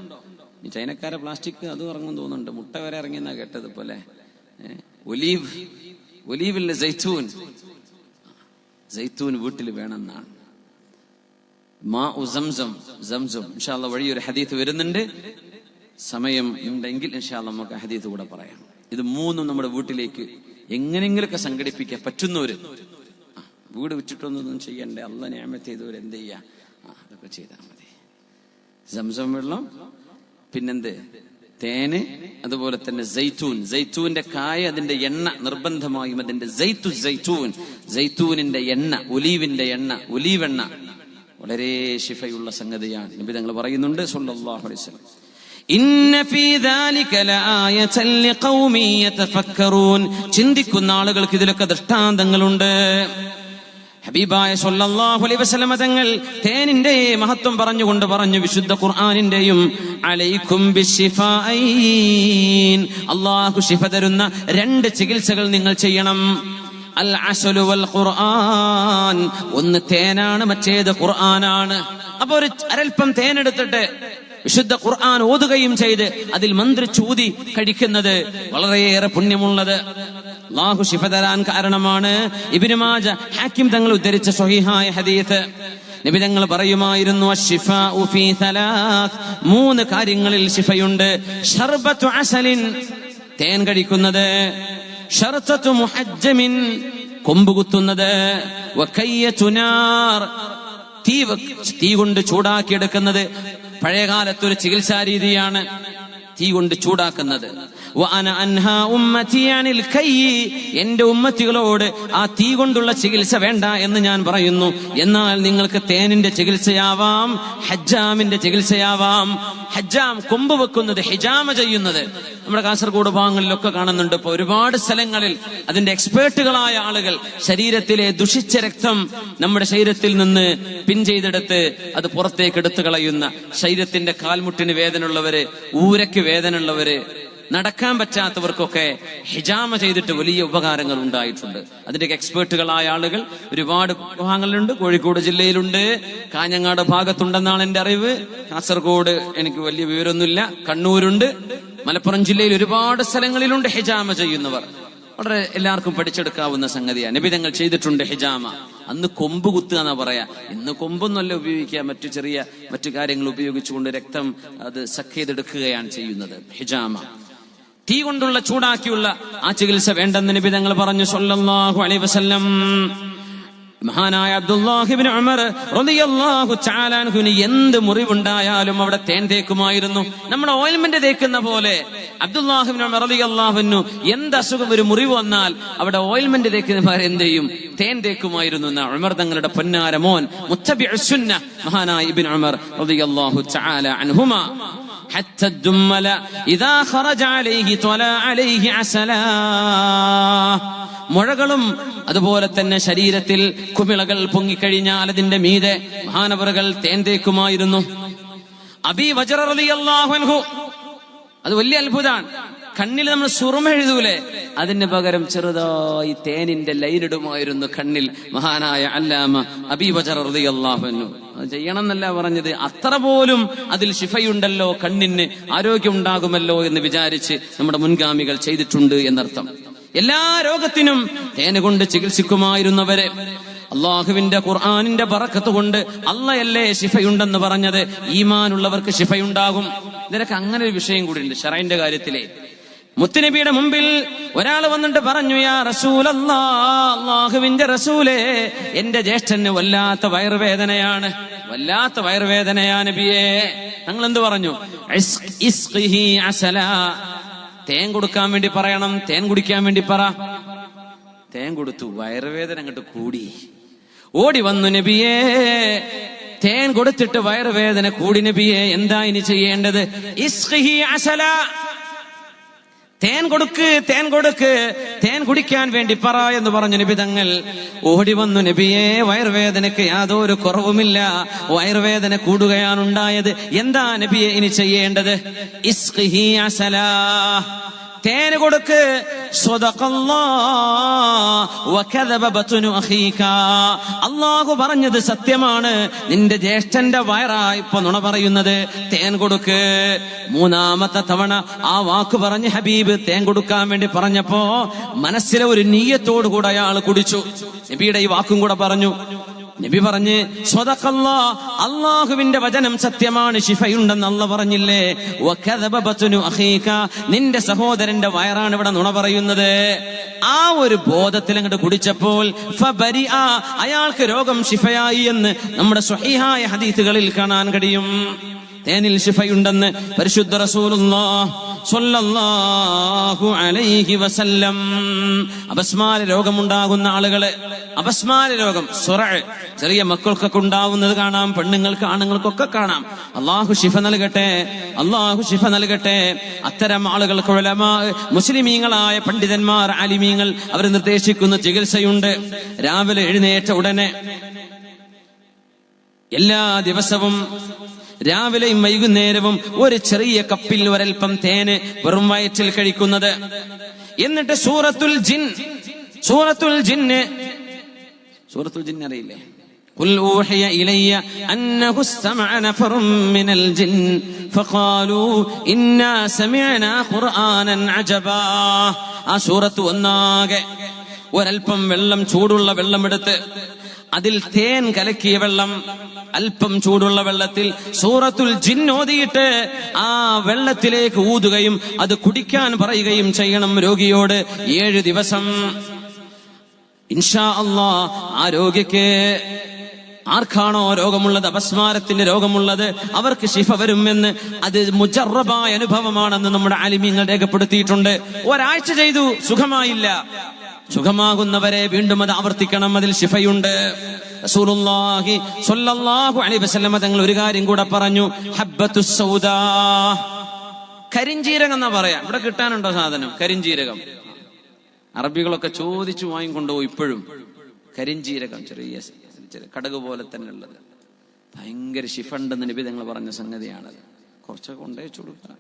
ഈ ചൈനക്കാരെ പ്ലാസ്റ്റിക് അതും ഇറങ്ങും തോന്നുന്നുണ്ട്. മുട്ട വരെ ഇറങ്ങിയെന്നാ കേട്ടത് പോലെ. ഒലീവിലെ സൈത്തൂൻ വീട്ടിൽ വേണമെന്നാണ്. സംസം ഇൻഷാ അല്ലാഹ് വഴിയൊരു ഹദീത്ത് വരുന്നുണ്ട്. സമയം ഉണ്ടെങ്കിൽ ഇൻഷാ അല്ലാഹ് നമുക്ക് ഹദീത്ത് കൂടെ പറയാം. ഇത് മൂന്നും നമ്മുടെ വീട്ടിലേക്ക് എങ്ങനെയെങ്കിലൊക്കെ സംഘടിപ്പിക്കാൻ പറ്റുന്നവര്, വീട് വെച്ചിട്ടൊന്നും ചെയ്യണ്ടേ, അള്ളാഹ് നിഅമത്ത് ചെയ്തവര് എന്ത് ചെയ്യാ, അതൊക്കെ ചെയ്താൽ മതി. സംസം വെള്ളം, പിന്നെന്ത്, തേന്, അതുപോലെ തന്നെ സൈത്തൂന്റെ കായ, അതിന്റെ എണ്ണ നിർബന്ധമായും അതിന്റെ സൈത്തൂനിന്റെ എണ്ണ, ഒലീവിന്റെ എണ്ണ, ഒലീവെണ്ണ വളരെ ശിഫയുള്ള സംഗതിയാണ്. നബി തങ്ങൾ പറയുന്നുണ്ട് സ്വല്ലല്ലാഹു അലൈഹി വസല്ലം, ഇന്ന ഫീ ദാലിക ലആയതൻ ലിഖൗമി യതഫക്കറൂൻ, ചിന്തിക്കുന്ന ആളുകൾക്ക് ഇതിലൊക്കെ ദൃഷ്ടാന്തങ്ങളുണ്ട്. ഹബീബായ സ്വല്ലല്ലാഹു അലൈഹി വസല്ലം തങ്ങൾ തേനിന്റെ മഹത്വം പറഞ്ഞുകൊണ്ട് പറഞ്ഞു, വിശുദ്ധ ഖുർആനിന്റെയും അലൈക്കും ബിശ്ശിഫാഇൻ, അല്ലാഹു ശിഫ തരുന്ന 2 ചികിത്സകൾ നിങ്ങൾ ചെയ്യണം. അൽ അസ്ലു വൽ ഖുർആൻ, ഒന്ന് തേനാണ്, മറ്റേത് ഖുർആനാണ്. അപ്പൊ ഒരു അരൽപ്പം തേനെടുത്തിട്ട് വിശുദ്ധ ഖുർആൻ ഓതുകയും ചെയ്ത് അതിൽ മന്ത്രിച്ചൂതി കഴിക്കുന്നത് വളരെയേറെ പുണ്യമുള്ളത്. അല്ലാഹു ശിഫ തരാൻ കാരണമാണ്. ഇബ്നു മാജ, ഹാക്കിം തങ്ങൾ ഉദ്ധരിച്ച സ്വഹീഹായ ഹദീസ്, നബി തങ്ങൾ പറയുമായിരുന്നു, അശ്ശിഫാഉ ഫീ 3 കാര്യങ്ങളിൽ ശിഫയുണ്ട്. ശർബത്തു അസലിൻ, തേൻ കഴിക്കുന്നത്. ശർത്തത്തു മുഹജ്ജമിൻ, കൊമ്പ് കുത്തുന്നത്. വകയ്യതു നാർ, തീ കൊണ്ട് ചൂടാക്കിയെടുക്കുന്നത്. പഴയകാലത്തൊരു ചികിത്സാ രീതിയാണ് തീ കൊണ്ട് ചൂടാക്കുന്നത്. എന്റെ ഉമ്മത്തികളോട് ആ തീ കൊണ്ടുള്ള ചികിത്സ വേണ്ട എന്ന് ഞാൻ പറയുന്നു. എന്നാൽ നിങ്ങൾക്ക് തേനിന്റെ ചികിത്സയാവാം, ഹജ്ജാമിന്റെ ചികിത്സയാവാം. ഹജ്ജാം, കൊമ്പ് വെക്കുന്നത്, ഹിജാമ ചെയ്യുന്നത് നമ്മുടെ കാസർഗോഡ് ഭാഗങ്ങളിലൊക്കെ കാണുന്നുണ്ട്. ഇപ്പൊ ഒരുപാട് സ്ഥലങ്ങളിൽ അതിന്റെ എക്സ്പേർട്ടുകളായ ആളുകൾ ശരീരത്തിലെ ദുഷിച്ച രക്തം നമ്മുടെ ശരീരത്തിൽ നിന്ന് പിൻ ചെയ്തെടുത്ത് അത് പുറത്തേക്ക് എടുത്തു കളയുന്ന, ശരീരത്തിന്റെ കാൽമുട്ടിന് വേദനയുള്ളവര്, ഊരയ്ക്ക് വേദനയുള്ളവര്, നടക്കാൻ പറ്റാത്തവർക്കൊക്കെ ഹിജാമ ചെയ്തിട്ട് വലിയ ഉപകാരങ്ങൾ ഉണ്ടായിട്ടുണ്ട്. അതിന്റെ എക്സ്പേർട്ടുകളായ ആളുകൾ ഒരുപാട് ഭാഗങ്ങളിലുണ്ട്. കോഴിക്കോട് ജില്ലയിലുണ്ട്, കാഞ്ഞങ്ങാട് ഭാഗത്തുണ്ടെന്നാണ് എന്റെ അറിവ്. കാസർഗോഡ് എനിക്ക് വലിയ വിവരമൊന്നുമില്ല. കണ്ണൂരുണ്ട്, മലപ്പുറം ജില്ലയിൽ ഒരുപാട് സ്ഥലങ്ങളിലുണ്ട് ഹിജാമ ചെയ്യുന്നവർ. വളരെ എല്ലാവർക്കും പഠിച്ചെടുക്കാവുന്ന സംഗതിയാണ്. നബി തങ്ങൾ ചെയ്തിട്ടുണ്ട് ഹിജാമ. അന്ന് കൊമ്പ് കുത്തുക എന്നാ പറയാ. ഇന്ന് കൊമ്പൊന്നുമല്ല ഉപയോഗിക്കുക, മറ്റു കാര്യങ്ങൾ ഉപയോഗിച്ചുകൊണ്ട് രക്തം അത് സക്ക് ചെയ്തെടുക്കുകയാണ് ചെയ്യുന്നത്. ഹിജാമ, തീ കൊണ്ടുള്ള ചൂടാക്കിയുള്ള ആ ചികിത്സ വേണ്ടെന്ന് നബി തങ്ങൾ പറഞ്ഞു സ്വല്ലല്ലാഹു അലൈഹി വസല്ലം. മഹാനായ അബ്ദുല്ലാഹി ഇബ്നു ഉമർ റളിയല്ലാഹു തആല അൻഹുവിന് എന്ത് മുറിവുണ്ടായാലും അവിടെ തേൻ തേക്കുമായിരുന്നു. നമ്മൾ ഓയിൽമെന്റ് തേക്കുന്ന പോലെ അബ്ദുല്ലാഹി ഇബ്നു ഉമർ റളിയല്ലാഹു അൻഹു എന്ത് അസുഖം ഒരു മുറിവ് വന്നാൽ അവിടെ ഓയിൽമെന്റ് തേക്കുന്ന പകരം എന്ത് ചെയ്യും? തേൻ തേക്കുമായിരുന്നു എന്ന ഉമർ തങ്ങളുടെ പൊന്നാര മോൻ മുത്തബിഉസ് സുന്ന മഹാനായ ഇബ്നു ഉമർ റളിയല്ലാഹു തആല അൻഹുമാ. حتى الدمل إذا خرج عليه طلع عليه عسلا. മുഴകളും അതുപോലെ തന്നെ ശരീരത്തിൽ കുമിളകൾ പൊങ്ങിക്കഴിഞ്ഞാൽ അതിന്റെ മീതെ മഹാനവറുകൾ തേൻ തേക്കുമായിരുന്നു. അബീ വജ്ർ റളിയല്ലാഹു അൻഹു, അത് വലിയ അത്ഭുതമാണ്. കണ്ണിൽ നമ്മൾ സുറുമ എഴുതൂലേ, അതിന് പകരം ചെറുതായി തേനിന്റെ ലൈനിടുമായിരുന്നു കണ്ണിൽ മഹാനായ അല്ലാമ അബീ വജ്ർ റളിയല്ലാഹു അൻഹു. അത് ചെയ്യണം എന്നല്ല പറഞ്ഞത്, അത്ര പോലും അതിൽ ശിഫയുണ്ടല്ലോ, കണ്ണിന് ആരോഗ്യം ഉണ്ടാകുമല്ലോ എന്ന് വിചാരിച്ച് നമ്മുടെ മുൻഗാമികൾ ചെയ്തിട്ടുണ്ട് എന്നർത്ഥം. എല്ലാ രോഗത്തിനും തേന് കൊണ്ട് ചികിത്സിക്കുമായിരുന്നവരെ അള്ളാഹുവിന്റെ ഖുർആനിന്റെ ബറക്കത്ത് കൊണ്ട് അള്ളയല്ലേ ശിഫയുണ്ടെന്ന് പറഞ്ഞത്. ഈമാനുള്ളവർക്ക് ശിഫയുണ്ടാകും. ഇതിനൊക്കെ അങ്ങനെ ഒരു വിഷയം കൂടി ഉണ്ട് ശറഈന്റെ കാര്യത്തിലെ. മുത്തുനബിയുടെ മുമ്പിൽ ഒരാൾ വന്നിട്ട് പറഞ്ഞു, യാ റസൂലല്ലാഹ്, അല്ലാഹുവിന്റെ റസൂലേ, എന്റെ ജ്യേഷ്ഠന് വല്ലാത്ത വയറുവേദനയാണ്, വല്ലാത്ത വയറുവേദനയാ നബിയേ. ഞങ്ങൾ എന്ത് പറഞ്ഞു? ഇസ്ഖിഹി അസല, തേൻ കൊടുക്കാൻ വേണ്ടി പറയണം, തേൻ കുടിക്കാൻ വേണ്ടി പറ. തേൻ കൊടുത്തു, വയറുവേദന അങ്ങോട്ട് കൂടി. ഓടി വന്നു, നബിയേ തേൻ കൊടുത്തിട്ട് വയറുവേദന കൂടി നബിയേ, എന്താ ഇനി ചെയ്യേണ്ടത്? ഇസ്ഖിഹി അസല, തേൻ കൊടുക്ക്, തേൻ കൊടുക്ക്, തേൻ കുടിക്കാൻ വേണ്ടി പറ എന്ന് പറഞ്ഞു നബി തങ്ങൾ. ഓടി വന്നു, നബിയെ വയറുവേദനക്ക് യാതൊരു കുറവുമില്ല, വയറുവേദന കൂടുകയാണ് ഉണ്ടായത്, എന്താ നബിയെ ഇനി ചെയ്യേണ്ടത്? ഇസ്ഖിഹി അസല, തേന് കൊടുക്ക്. അല്ലാഹു പറഞ്ഞത് സത്യമാണ്, നിന്റെ ജ്യേഷ്ഠന്റെ വയറാ ഇപ്പൊ നുണ പറയുന്നത്, തേൻ കൊടുക്ക്. മൂന്നാമത്തെ തവണ ആ വാക്ക് പറഞ്ഞ് ഹബീബ് തേൻ കൊടുക്കാൻ വേണ്ടി പറഞ്ഞപ്പോ മനസ്സിലെ ഒരു നീയത്തോടു കൂടെ അയാൾ കുടിച്ചു. നബിയുടെ ഈ വാക്കും കൂടെ പറഞ്ഞു. നബി പറഞ്ഞ്, സ്വദഖല്ലാഹ്, അല്ലാഹുവിന്റെ വചനം സത്യമാണ്, ശിഫയുണ്ടെന്ന് അല്ലാഹ് പറഞ്ഞില്ലേ? വകദബ ബത്നു അഖീക, നിന്റെ സഹോദരന്റെ വയറാണ് ഇവിടെ നുണ പറയുന്നത്. ആ ഒരു ബോധത്തിൽ അങ്ങോട്ട് കുടിച്ചപ്പോൾ ഫബരിഅ, അയാൾക്ക് രോഗം ശിഫയായി എന്ന് നമ്മുടെ സ്വഹീഹായ ഹദീസുകളിൽ കാണാൻ കഴിയും. തേനിൽ ശിഫയുണ്ടെന്ന് പരിശുദ്ധ റസൂലുള്ളാഹി സ്വല്ലല്ലാഹു അലൈഹി വസല്ലം. അപസ്മാര രോഗമുണ്ടാകുന്ന ആളുകള്, അപസ്മാര രോഗം ചെറിയ മക്കൾക്കൊക്കെ ഉണ്ടാവുന്നത് കാണാം, പെണ്ണുങ്ങൾക്ക് ആണുങ്ങൾക്കൊക്കെ കാണാം. അള്ളാഹു ശിഫ നൽകട്ടെ, അള്ളാഹു ശിഫ നൽകട്ടെ. അത്തരം ആളുകൾക്ക് ഉലമാ, മുസ്ലിമീങ്ങളായ പണ്ഡിതന്മാർ, ആലിമീങ്ങൾ അവർ നിർദ്ദേശിക്കുന്ന ചികിത്സയുണ്ട്. രാവിലെ എഴുന്നേറ്റ ഉടനെ എല്ലാ ദിവസവും രാവിലെയും വൈകുന്നേരവും ഒരു ചെറിയ കപ്പിൽ ഒരൽപ്പം തേന് വെറും വയറ്റിൽ കഴിക്കുന്നത്. എന്നിട്ട് സൂറത്തുൽ ജിൻ അറിയില്ലേ? ഖുൽ ഊഹിയ ഇലയ്യ അന്നഹു ഇസ്തമഅ നഫറും മിനൽ ജിൻ ഫഖാലൂ ഇന്നാ സമിഅനാ ഖുർആനൻ അജബാ. ആ സൂറത്ത് ഒന്നാകെ ഒരൽപ്പം വെള്ളം, ചൂടുള്ള വെള്ളമെടുത്ത് അതിൽ തേൻ കലക്കിയ വെള്ളം, അല്പം ചൂടുള്ള വെള്ളത്തിൽ സൂറത്തുൽ ജിൻ ഓതിയിട്ട് ആ വെള്ളത്തിലേക്ക് ഊതുകയും അത് കുടിക്കാൻ പറയുകയും ചെയ്യണം രോഗിയോട് 7 ദിവസം. ഇൻഷാ അല്ലാഹ് ആ രോഗിക്ക്, ആർക്കാണോ രോഗമുള്ളത്, അപസ്മാരത്തിന്റെ രോഗമുള്ളത്, അവർക്ക് ശിഫ വരുമെന്ന് അത് മുജറബായ അനുഭവമാണെന്ന് നമ്മുടെ ആലിമീങ്ങൾ രേഖപ്പെടുത്തിയിട്ടുണ്ട്. ഒരാഴ്ച ചെയ്തു, സുഖമായില്ല. സുഖമാകുന്നവരെ വീണ്ടും അത് ആവർത്തിക്കണം, അതിൽ ശിഫയുണ്ട്. റസൂലുള്ളാഹി സ്വല്ലല്ലാഹു അലൈഹി വസല്ലം തങ്ങൾ ഒരു കാര്യം കൂടെ പറഞ്ഞു, ഹബ്ബത്തുസ് സൗദാ, കരിഞ്ജീരകം എന്നാ പറയാ. ഇവിടെ കിട്ടാനുണ്ടോ സാധനം? കരിഞ്ജീരകം അറബികളൊക്കെ ചോദിച്ചു വാങ്ങിക്കൊണ്ടുപോകും. ഇപ്പോഴും കരിഞ്ജീരകം, ചെറിയ കടക് പോലെ തന്നെ ഉള്ളത്, ഭയങ്കര ശിഫണ്ടെന്ന് നബി തങ്ങൾ പറഞ്ഞ സംഗതിയാണത്. കുറച്ചൊക്കെ കൊണ്ടേച്ചു കൊടുക്കുക.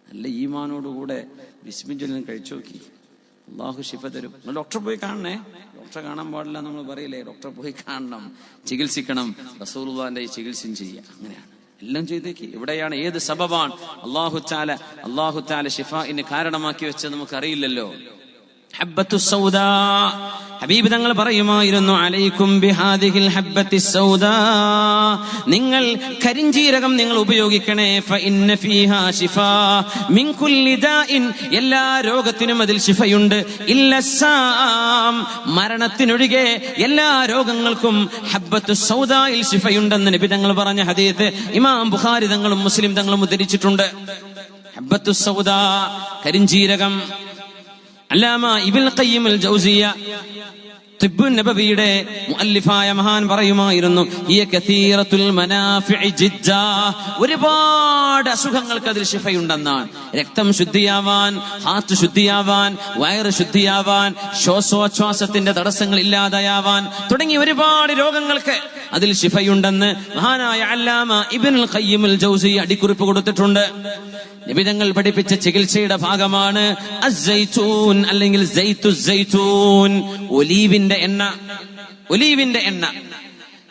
നല്ല ഈമാനോടുകൂടെ ബിസ്മില്ലാഹ് കഴിച്ചു നോക്കി, അള്ളാഹു ശിഫ തരും. നിങ്ങൾ ഡോക്ടറെ പോയി കാണണേ. ഡോക്ടറെ കാണാൻ പാടില്ല നമ്മൾ പറയില്ലേ? ഡോക്ടറെ പോയി കാണണം, ചികിത്സിക്കണം, റസൂലുള്ളാഹിന്റെ ഈ ചികിത്സയും ചെയ്യുക. അങ്ങനെയാണ് എല്ലാം ചെയ്തേക്ക്. എവിടെയാണ്, ഏത് സബബാണ് അല്ലാഹു തആല ശിഫാഇന് കാരണമാക്കി വെച്ചത് നമുക്കറിയില്ലല്ലോ. ഹബ്ബത്തു സൗദാ, ഹബീബ് തങ്ങൾ പറയുമായിരുന്നു, അലൈക്കും ബിഹാദിഹിൽ ഹബ്ബത്തി സൗദാ, നിങ്ങൾ കരിഞ്ജീരകം നിങ്ങൾ ഉപയോഗിക്കണേ. ഫഇന്ന ഫീഹാ ശിഫാ മിൻ കുല്ലി ദാഇൻ, എല്ലാ രോഗത്തിനും അതിൽ ശിഫയുണ്ട്. ഇല്ലസ്സാം, മരണത്തിനൊഴികെ എല്ലാ രോഗങ്ങൾക്കും ഹബ്ബത്തു സൗദായിൽ ശിഫയുണ്ടെന്ന് നബി തങ്ങൾ പറഞ്ഞ ഹദീസ് ഇമാം ബുഖാരി തങ്ങളും മുസ്ലിം തങ്ങളും ഉദ്ധരിച്ചിട്ടുണ്ട്. ഹബ്ബത്തു സൗദാ, കരിഞ്ജീരകം. അല്ലാമ ഇബ്നുൽ ഖയ്യിം അൽ ജൗസിയ്യ തിബ്ബുൻ നബവിയുടെ മുഅല്ലിഫായ മഹാൻ പറയുമായിരുന്നു, ഹിയ കസീറത്തുൽ മനാഫിഇ ജിദ്ദാ, ഒരുപാട് അസുഖങ്ങൾക്ക് അതിൽ ശിഫയുണ്ടെന്നാണ്. രക്തം ശുദ്ധിയാവാൻ, ഹാർട്ട് ശുദ്ധിയാവാൻ, വയറ് ശുദ്ധിയാവാൻ, ശ്വാസോച്ഛ്വാസത്തിന്റെ തടസ്സങ്ങൾ ഇല്ലാതായാവാൻ തുടങ്ങി ഒരുപാട് രോഗങ്ങൾക്ക് അതിൽ ശിഫയുണ്ടെന്ന് മഹാനായ അല്ലാമ ഇബ്നുൽ ഖയ്യിം അൽ ജൗസിയ്യ അടിക്കുറിപ്പ് കൊടുത്തിട്ടുണ്ട്. നിബിധങ്ങൾ പഠിപ്പിച്ച ചികിത്സയുടെ ഭാഗമാണ് അസ്സൈതൂൻ അല്ലെങ്കിൽ സൈത്തൂൻ, ഒലീവിന്റെ എണ്ണ. ഒലീവിന്റെ എണ്ണ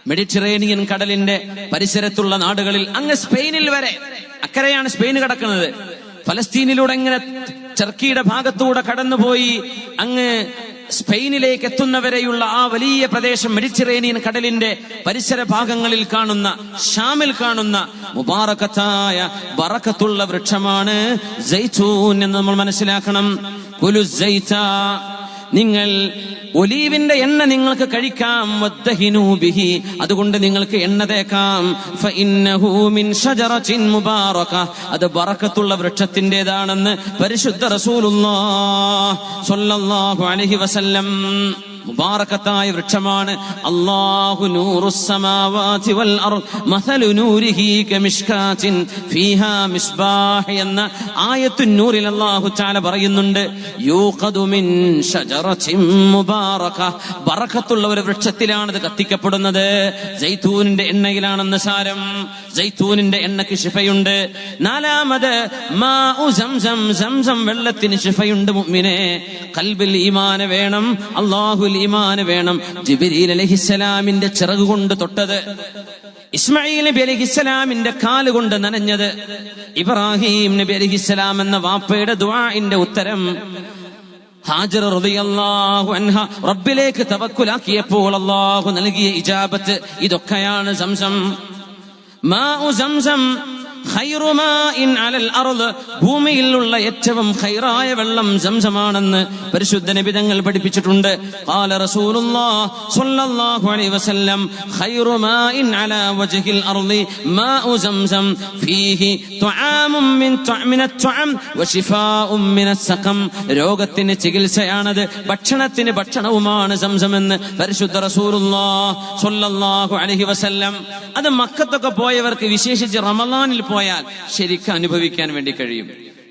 മെഡിറ്ററേനിയൻ കടലിന്റെ പരിസരത്തുള്ള നാടുകളിൽ, അങ്ങ് സ്പെയിനിൽ വരെ, അക്കരെയാണ് സ്പെയിൻ കിടക്കുന്നത്, ഫലസ്തീനിലൂടെ ഇങ്ങനെ ടർക്കിയുടെ ഭാഗത്തൂടെ കടന്നുപോയി അങ്ങ് സ്പെയിനിലേക്ക് എത്തുന്നവരെയുള്ള ആ വലിയ പ്രദേശം, മെഡിറ്ററേനിയൻ കടലിന്റെ പരിസര ഭാഗങ്ങളിൽ കാണുന്ന, ഷാമിൽ കാണുന്ന മുബാറകത്തായ ബറക്കത്തുള്ള വൃക്ഷമാണ് സൈതൂൻ എന്ന് നമ്മൾ മനസ്സിലാക്കണം. കുലു സൈതാ, നിങ്ങൾ ഒലീവിന്റെ എണ്ണ നിങ്ങൾക്ക് കഴിക്കാം. വദ്ദഹിനൂ ബിഹി, അതുകൊണ്ട് നിങ്ങൾക്ക് എണ്ണ തേക്കാം. ഫഇന്നഹു മിൻ ഷജറത്തിൻ മുബാറക, അത് ബറക്കത്തുള്ള വൃക്ഷത്തിന്റേതാണെന്ന് പരിശുദ്ധ റസൂലുള്ളാഹി സ്വല്ലല്ലാഹു അലൈഹി വസല്ലം. മുബാറകത്തായ വൃക്ഷമാണ്. അല്ലാഹു നൂറുസ് സമാവാതി വൽ അർദ് മസലു നൂരിഹി കമിഷ്കാത്തിൻ ഫീഹാ മിസ്ബാഹ് എന്ന ആയത്തുൻ നൂറിൽ അല്ലാഹു തആല പറയുന്നുണ്ട്, യൂഖദു മിൻ ഷജറത്തിൻ മുബാറക, ബറക്കത്തുള്ള ഒരു വൃക്ഷത്തിലാണ് ഇത് കത്തിക്കപ്പെടുന്നത്. സൈതൂനിന്റെ എണ്ണയിലാണെന്ന് സാരം. സൈതൂനിന്റെ എണ്ണയ്ക്ക് ശിഫയുണ്ട്. നാലാമത് മാഉ സംസം, സംസം വെള്ളത്തിന് ശിഫയുണ്ട്. മുഅ്മിനേ, ഖൽബിൽ ഈമാൻ വേണം, അല്ലാഹു ഈമാന് വേണം. ജിബ്രീൽ അലൈഹിസ്സലാമിന്റെ ചിറക് കൊണ്ട് തൊട്ടത്, ഇസ്മായിൽ നബി അലൈഹിസ്സലാമിന്റെ കാല് കൊണ്ട് നനഞ്ഞത്, ഇബ്രാഹിം നബി അലൈഹിസ്സലാം എന്ന വാപ്പയുടെ ദുആഇന്റെ ഉത്തരം, ഹാജർ റളിയല്ലാഹു അൻഹ റബ്ബിലേക്ക് തവക്കുലാക്കിയപ്പോൾ അല്ലാഹു നൽകിയ ഇജാബത്ത്, ഇതൊക്കെയാണ് സംസം. മാഉ സംസം ഖൈറു മാഇൻ അലൽ അർദ്, ഭൂമിയിലുള്ള ഏറ്റവും ഖൈറായ വെള്ളം സംസമാണെന്ന് പരിശുദ്ധ നബി തങ്ങൾ പഠിപ്പിച്ചിട്ടുണ്ട്. ഖാല റസൂലുള്ളാഹി സ്വല്ലല്ലാഹു അലൈഹി വസല്ലം, ഖൈറു മാഇൻ അലാ വജ്ഹിൽ അർദി മാഉ സംസം ഫീഹി തുആമുൻ മിനത് തുഅം വശിഫാഉൻ മിനസ് സഖം, രോഗത്തിന് ചികിത്സയാണത്, ഭക്ഷണത്തിന് ഭക്ഷണവുമാണ് സംസമെന്ന് പരിശുദ്ധ റസൂലുള്ളാഹി സ്വല്ലല്ലാഹു അലൈഹി വസല്ലം. അത് മക്കത്തൊക്കെ പോയവർക്ക്, വിശേഷിച്ച് റമളാനിൽ പോയാൽ ശരിക്കും അനുഭവിക്കാൻ വേണ്ടി കഴിയും.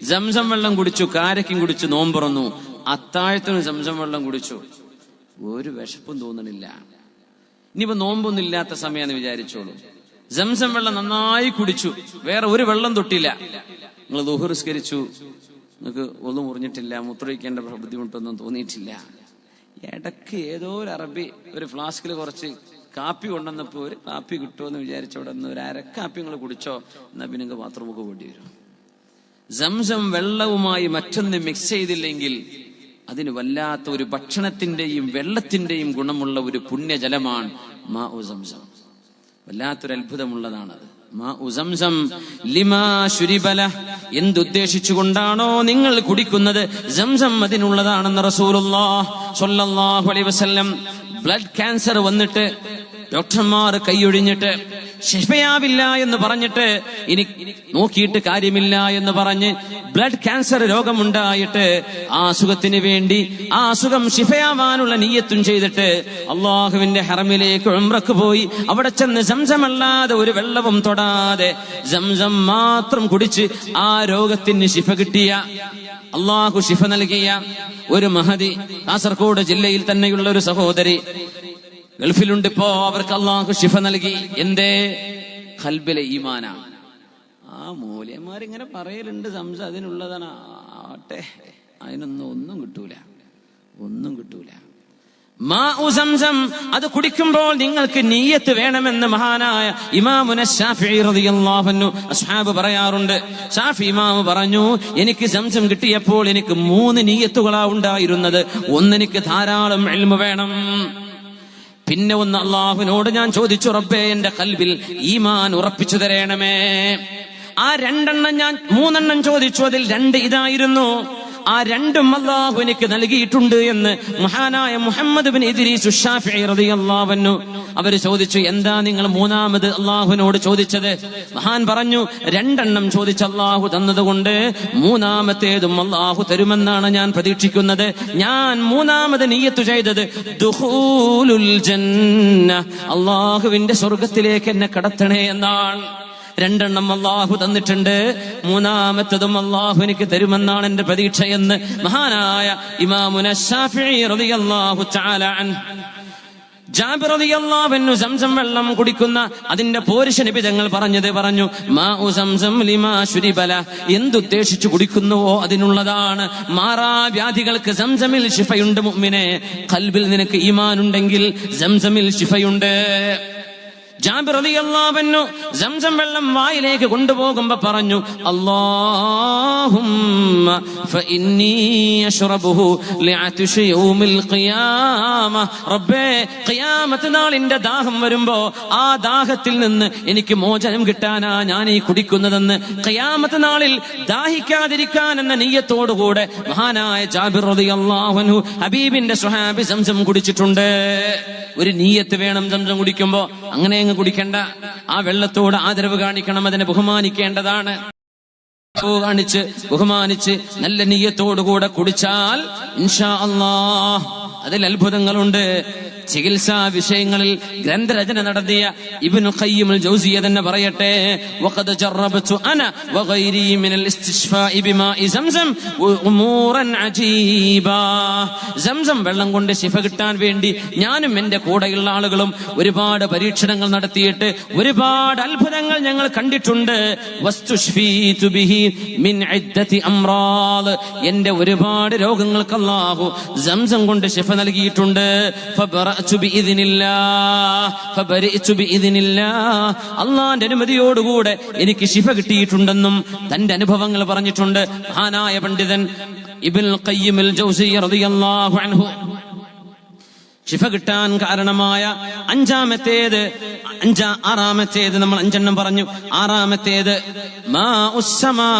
സംസം വെള്ളം കുടിച്ചു, കാരക്കും കുടിച്ചു, നോമ്പുറന്നു, അത്താഴത്തിനും സംസം വെള്ളം കുടിച്ചു, ഒരു വിശപ്പും തോന്നണില്ല. ഇനിയിപ്പോ നോമ്പൊന്നും ഇല്ലാത്ത സമയമാണെന്ന് വിചാരിച്ചോളൂ. സംസം വെള്ളം നന്നായി കുടിച്ചു, വേറെ ഒരു വെള്ളം തൊട്ടില്ല. നിങ്ങൾ ദുഹർ നിസ്കരിച്ചു, നിങ്ങൾക്ക് ഒന്നും മുറിഞ്ഞിട്ടില്ല, മൂത്രമൊഴിക്കേണ്ട ബുദ്ധിമുട്ടൊന്നും തോന്നിയിട്ടില്ല. ഇടയ്ക്ക് ഏതോ ഒരു അറബി ഒരു ഫ്ലാസ്കിൽ കുറച്ച് കാപ്പി കൊണ്ടുവന്നപ്പോ, ഒരു കാപ്പി കിട്ടുമെന്ന് വിചാരിച്ചവിടെ നിന്ന് ഒരു അരക്കാപ്പി നിങ്ങൾ കുടിച്ചോ, എന്നാ പിന്നെ നിങ്ങൾക്ക് ബാത്റൂമൊക്കെ പോണ്ടി വരും. സംസം വെള്ളവുമായി മറ്റൊന്ന് മിക്സ് ചെയ്തില്ലെങ്കിൽ അതിന് വല്ലാത്ത ഒരു ഭക്ഷണത്തിന്റെയും വെള്ളത്തിന്റെയും ഗുണമുള്ള ഒരു പുണ്യജലമാണ് മാഉ സംസം. വല്ലാത്തൊരു അത്ഭുതമുള്ളതാണത്. മാഉ സംസം ലിമാ ശുരിബല, എന്തുദ്ദേശിച്ചുകൊണ്ടാണോ നിങ്ങൾ കുടിക്കുന്നത്, സംസം അതിനുള്ളതാണെന്ന് റസൂലുള്ളാഹി സ്വല്ലല്ലാഹു അലൈഹി വസല്ലം. ബ്ലഡ് ക്യാൻസർ വന്നിട്ട് ഡോക്ടർമാർ കൈയൊഴിഞ്ഞിട്ട് ശിഫയാവില്ല എന്ന് പറഞ്ഞിട്ട്, ഇനി നോക്കിയിട്ട് കാര്യമില്ല എന്ന് പറഞ്ഞ് ബ്ലഡ് ക്യാൻസർ രോഗമുണ്ടായിട്ട് ആ അസുഖത്തിന് വേണ്ടി, ആ അസുഖം ശിഫയാവാനുള്ള നിയ്യത്തും ചെയ്തിട്ട് അള്ളാഹുവിന്റെ ഹറമിലേക്ക് ഉംറക്ക് പോയി അവിടെ ചെന്ന് സംസമല്ലാതെ ഒരു വെള്ളവും തൊടാതെ സംസം മാത്രം കുടിച്ച് ആ രോഗത്തിന് ശിഫ കിട്ടിയ, അള്ളാഹു ശിഫ നൽകിയ ഒരു മഹദി, കാസർഗോഡ് ജില്ലയിൽ തന്നെയുള്ള ഒരു സഹോദരി ഗൾഫിലുണ്ട് ഇപ്പോ. അവർക്ക് അള്ളാഹു ശിഫ നൽകി. എന്തേ? ഖൽബിലെ ഈമാനാണ്. ആ മൂല്യന്മാരിങ്ങനെ പറയലുണ്ട് സംസം അതിനുള്ളതാണ്. ആട്ടെ, അതിനൊന്നും ഒന്നും കിട്ടൂല, ഒന്നും കിട്ടൂല. മാഉ സംസം, അത് കുടിക്കുമ്പോൾ നിങ്ങൾക്ക് നിയ്യത്ത് വേണമെന്ന് മഹാനായ ഇമാമുന ശാഫിഈ റളിയല്ലാഹു അൻഹു അസ്ഹാബ് പറയാറുണ്ട്. ശാഫി ഇമാമ് പറഞ്ഞു, എനിക്ക് സംസം കിട്ടിയപ്പോൾ എനിക്ക് 3 നിയ്യത്തുകളാ ഉണ്ടായിരുന്നത്. ഒന്ന്, എനിക്ക് ധാരാളം ഇൽമു വേണം. പിന്നെ ഒന്ന്, അള്ളാഹുവിനോട് ഞാൻ ചോദിച്ചു, റബ്ബേ എന്റെ ഖൽബിൽ ഈമാൻ ഉറപ്പിച്ചു തരണമേ. ആ 3 ചോദിച്ചു, അതിൽ 2 ഇതായിരുന്നു. ആ 2 അല്ലാഹു എനിക്ക് നൽകിയിട്ടുണ്ട് എന്ന് മഹാനായ മുഹമ്മദ് ബിൻ ഇദ്രീസ് ശാഫിഈ റളിയല്ലാഹു അൻഹു അവർ ചോദിച്ചു, എന്താ നിങ്ങൾ 3ാമത് അള്ളാഹുവിനോട് ചോദിച്ചത്? മഹാൻ പറഞ്ഞു, 2 ചോദിച്ച അള്ളാഹു തന്നതുകൊണ്ട് 3ാമത്തേതും അള്ളാഹു തരുമെന്നാണ് ഞാൻ പ്രതീക്ഷിക്കുന്നത്. ഞാൻ 3ാമത് നിയ്യത്ത് ചെയ്തത് ദുഖൂലുൽ ജന്ന, അള്ളാഹുവിന്റെ സ്വർഗത്തിലേക്ക് എന്നെ കടത്തണേ എന്നാണ്. 2 അള്ളാഹു തന്നിട്ടുണ്ട്, 3ാമത്തതും അള്ളാഹു എനിക്ക് തരുമെന്നാണ് എന്റെ പ്രതീക്ഷയെന്ന് മഹാനായ ഇമാമുന ശാഫിഈ റളിയല്ലാഹു തആല അൻഹു. ജാബിർ റളിയല്ലാഹു അൻഹു സംസം വെള്ളം കുടിക്കുന്ന അതിന്റെ പോരിശ നബി തങ്ങൾ പറഞ്ഞു, മാഉ സംസം ലിമാ ശുരിബല, എന്തുദ്ദേശിച്ചു കുടിക്കുന്നുവോ അതിനുള്ളതാണ്. മാറാവ്യാധികൾക്ക് സംസമിൽ ശിഫയുണ്ട്. മുഅ്മിനെ, ഖൽബിൽ നിനക്ക് ഈമാൻ ഉണ്ടെങ്കിൽ സംസമിൽ ശിഫയുണ്ട്. ജാബിർ റളിയല്ലാഹു അൻഹു സംസം വെള്ളം വായിലേക്ക് കൊണ്ടുപോകുമ്പോ പറഞ്ഞു, അല്ലാഹുമ്മ ഫഇന്നി അശ്റബുഹു ലിഅത്ശി യൗമിൽ ഖിയാമ, റബ്ബേ ഖിയാമത്ത് നാളിന്റെ ദാഹം വരുമ്പോ ആ ദാഹത്തിൽ നിന്ന് എനിക്ക് മോചനം കിട്ടാനാ ഞാൻ ഈ കുടിക്കുന്നതെന്ന് ഖിയാമത്ത് നാളിൽ ദാഹിക്കാതിരിക്കാൻ എന്ന നിയ്യത്തോടുകൂടെ മഹാനായ ജാബിർ റളിയല്ലാഹു അൻഹു ഹബീബിന്റെ സ്വഹാബി സംസം കുടിച്ചിട്ടുണ്ട്. ഒരു നിയ്യത്ത് വേണം സംസം കുടിക്കുമ്പോ. അങ്ങനെ കുടിക്കണ്ട, ആ വെള്ളത്തോട് ആദരവ് കാണിക്കണം, അതിനെ ബഹുമാനിക്കേണ്ടതാണ്. കാണിച്ച് ബഹുമാനിച്ച് നല്ല നിയ്യത്തോടുകൂടെ കുടിച്ചാൽ ഇൻഷാ അല്ലാഹ് അതിൽ അത്ഭുതങ്ങളുണ്ട്. ചികിത്സാ വിഷയങ്ങളിൽ ഗ്രന്ഥരചന നടത്തിയ ഇബ്നുൽ ഖയ്യിം അൽ ജൗസിയ്യ തന്നെ പറയട്ടെ, വഖദ് ജറബതു അന വഗൈരി മിനൽ ഇസ്തിശ്ഫാഇ ബിമാഇ സംസം ഉമൂറൻ അജീബാ. സംസം വെള്ളം കൊണ്ട് ശിഫ കിട്ടാൻ വേണ്ടി ഞാനും എന്റെ കൂടെയുള്ള ആളുകളും ഒരുപാട് പരീക്ഷണങ്ങൾ നടത്തിയിട്ട് ഒരുപാട് അത്ഭുതങ്ങൾ ഞങ്ങൾ കണ്ടിട്ടുണ്ട്. വസ്തുശ്ഫീതു ബിഹി മിൻ ഇദ്ദതി അംറാദ്, എന്റെ ഒരുപാട് രോഗങ്ങൾക്ക് അല്ലാഹു സംസം കൊണ്ട് ശിഫ നൽകിയിട്ടുണ്ട്. അള്ളാന്റെ അനുമതിയോടുകൂടെ എനിക്ക് ശിഫ കിട്ടിയിട്ടുണ്ടെന്നും തന്റെ അനുഭവങ്ങൾ പറഞ്ഞിട്ടുണ്ട് മഹാനായ പണ്ഡിതൻ ഇബ്നുൽ ഖയ്യിം അൽ ജൗസിയ്യ റളിയല്ലാഹു അൻഹു. ശിഫ കിട്ടാൻ കാരണമായ 6ാമത്തേത് നമ്മൾ 5 പറഞ്ഞു. 6ാമത്തേത് മാഉസ് സമാ,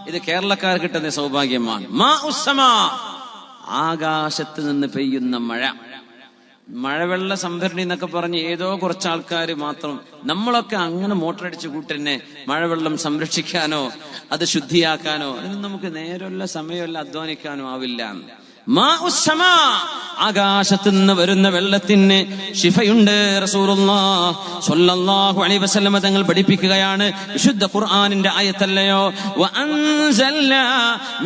ഇത് കേരളക്കാർ കിട്ടുന്ന സൗഭാഗ്യമാണ്. മാഉസ് സമാ, ആകാശത്ത് നിന്ന് പെയ്യുന്ന മഴ. മഴവെള്ള സംഭരണി എന്നൊക്കെ പറഞ്ഞ് ഏതോ കുറച്ച് ആൾക്കാർ മാത്രം, നമ്മളൊക്കെ അങ്ങനെ മോട്ടറടിച്ച് കൂട്ടന്നെ മഴവെള്ളം സംരക്ഷിക്കാനോ അത് ശുദ്ധിയാക്കാനോ അതിന് നമുക്ക് നേരമല്ല സമയമല്ല അധ്വാനിക്കാനോ ആവില്ല. മാഉസ് സമാ, ആകാശത്ത് നിന്ന് വരുന്ന വെള്ളത്തിന് ശിഫയുണ്ട്. റസൂലുള്ളാഹി സ്വല്ലല്ലാഹു അലൈഹി വസല്ലം തങ്ങൾ പഠിപ്പിക്കുകയാണ്, വിശുദ്ധ ഖുർആനിന്റെ ആയത്തല്ലയോ, വഅൻസൽനാ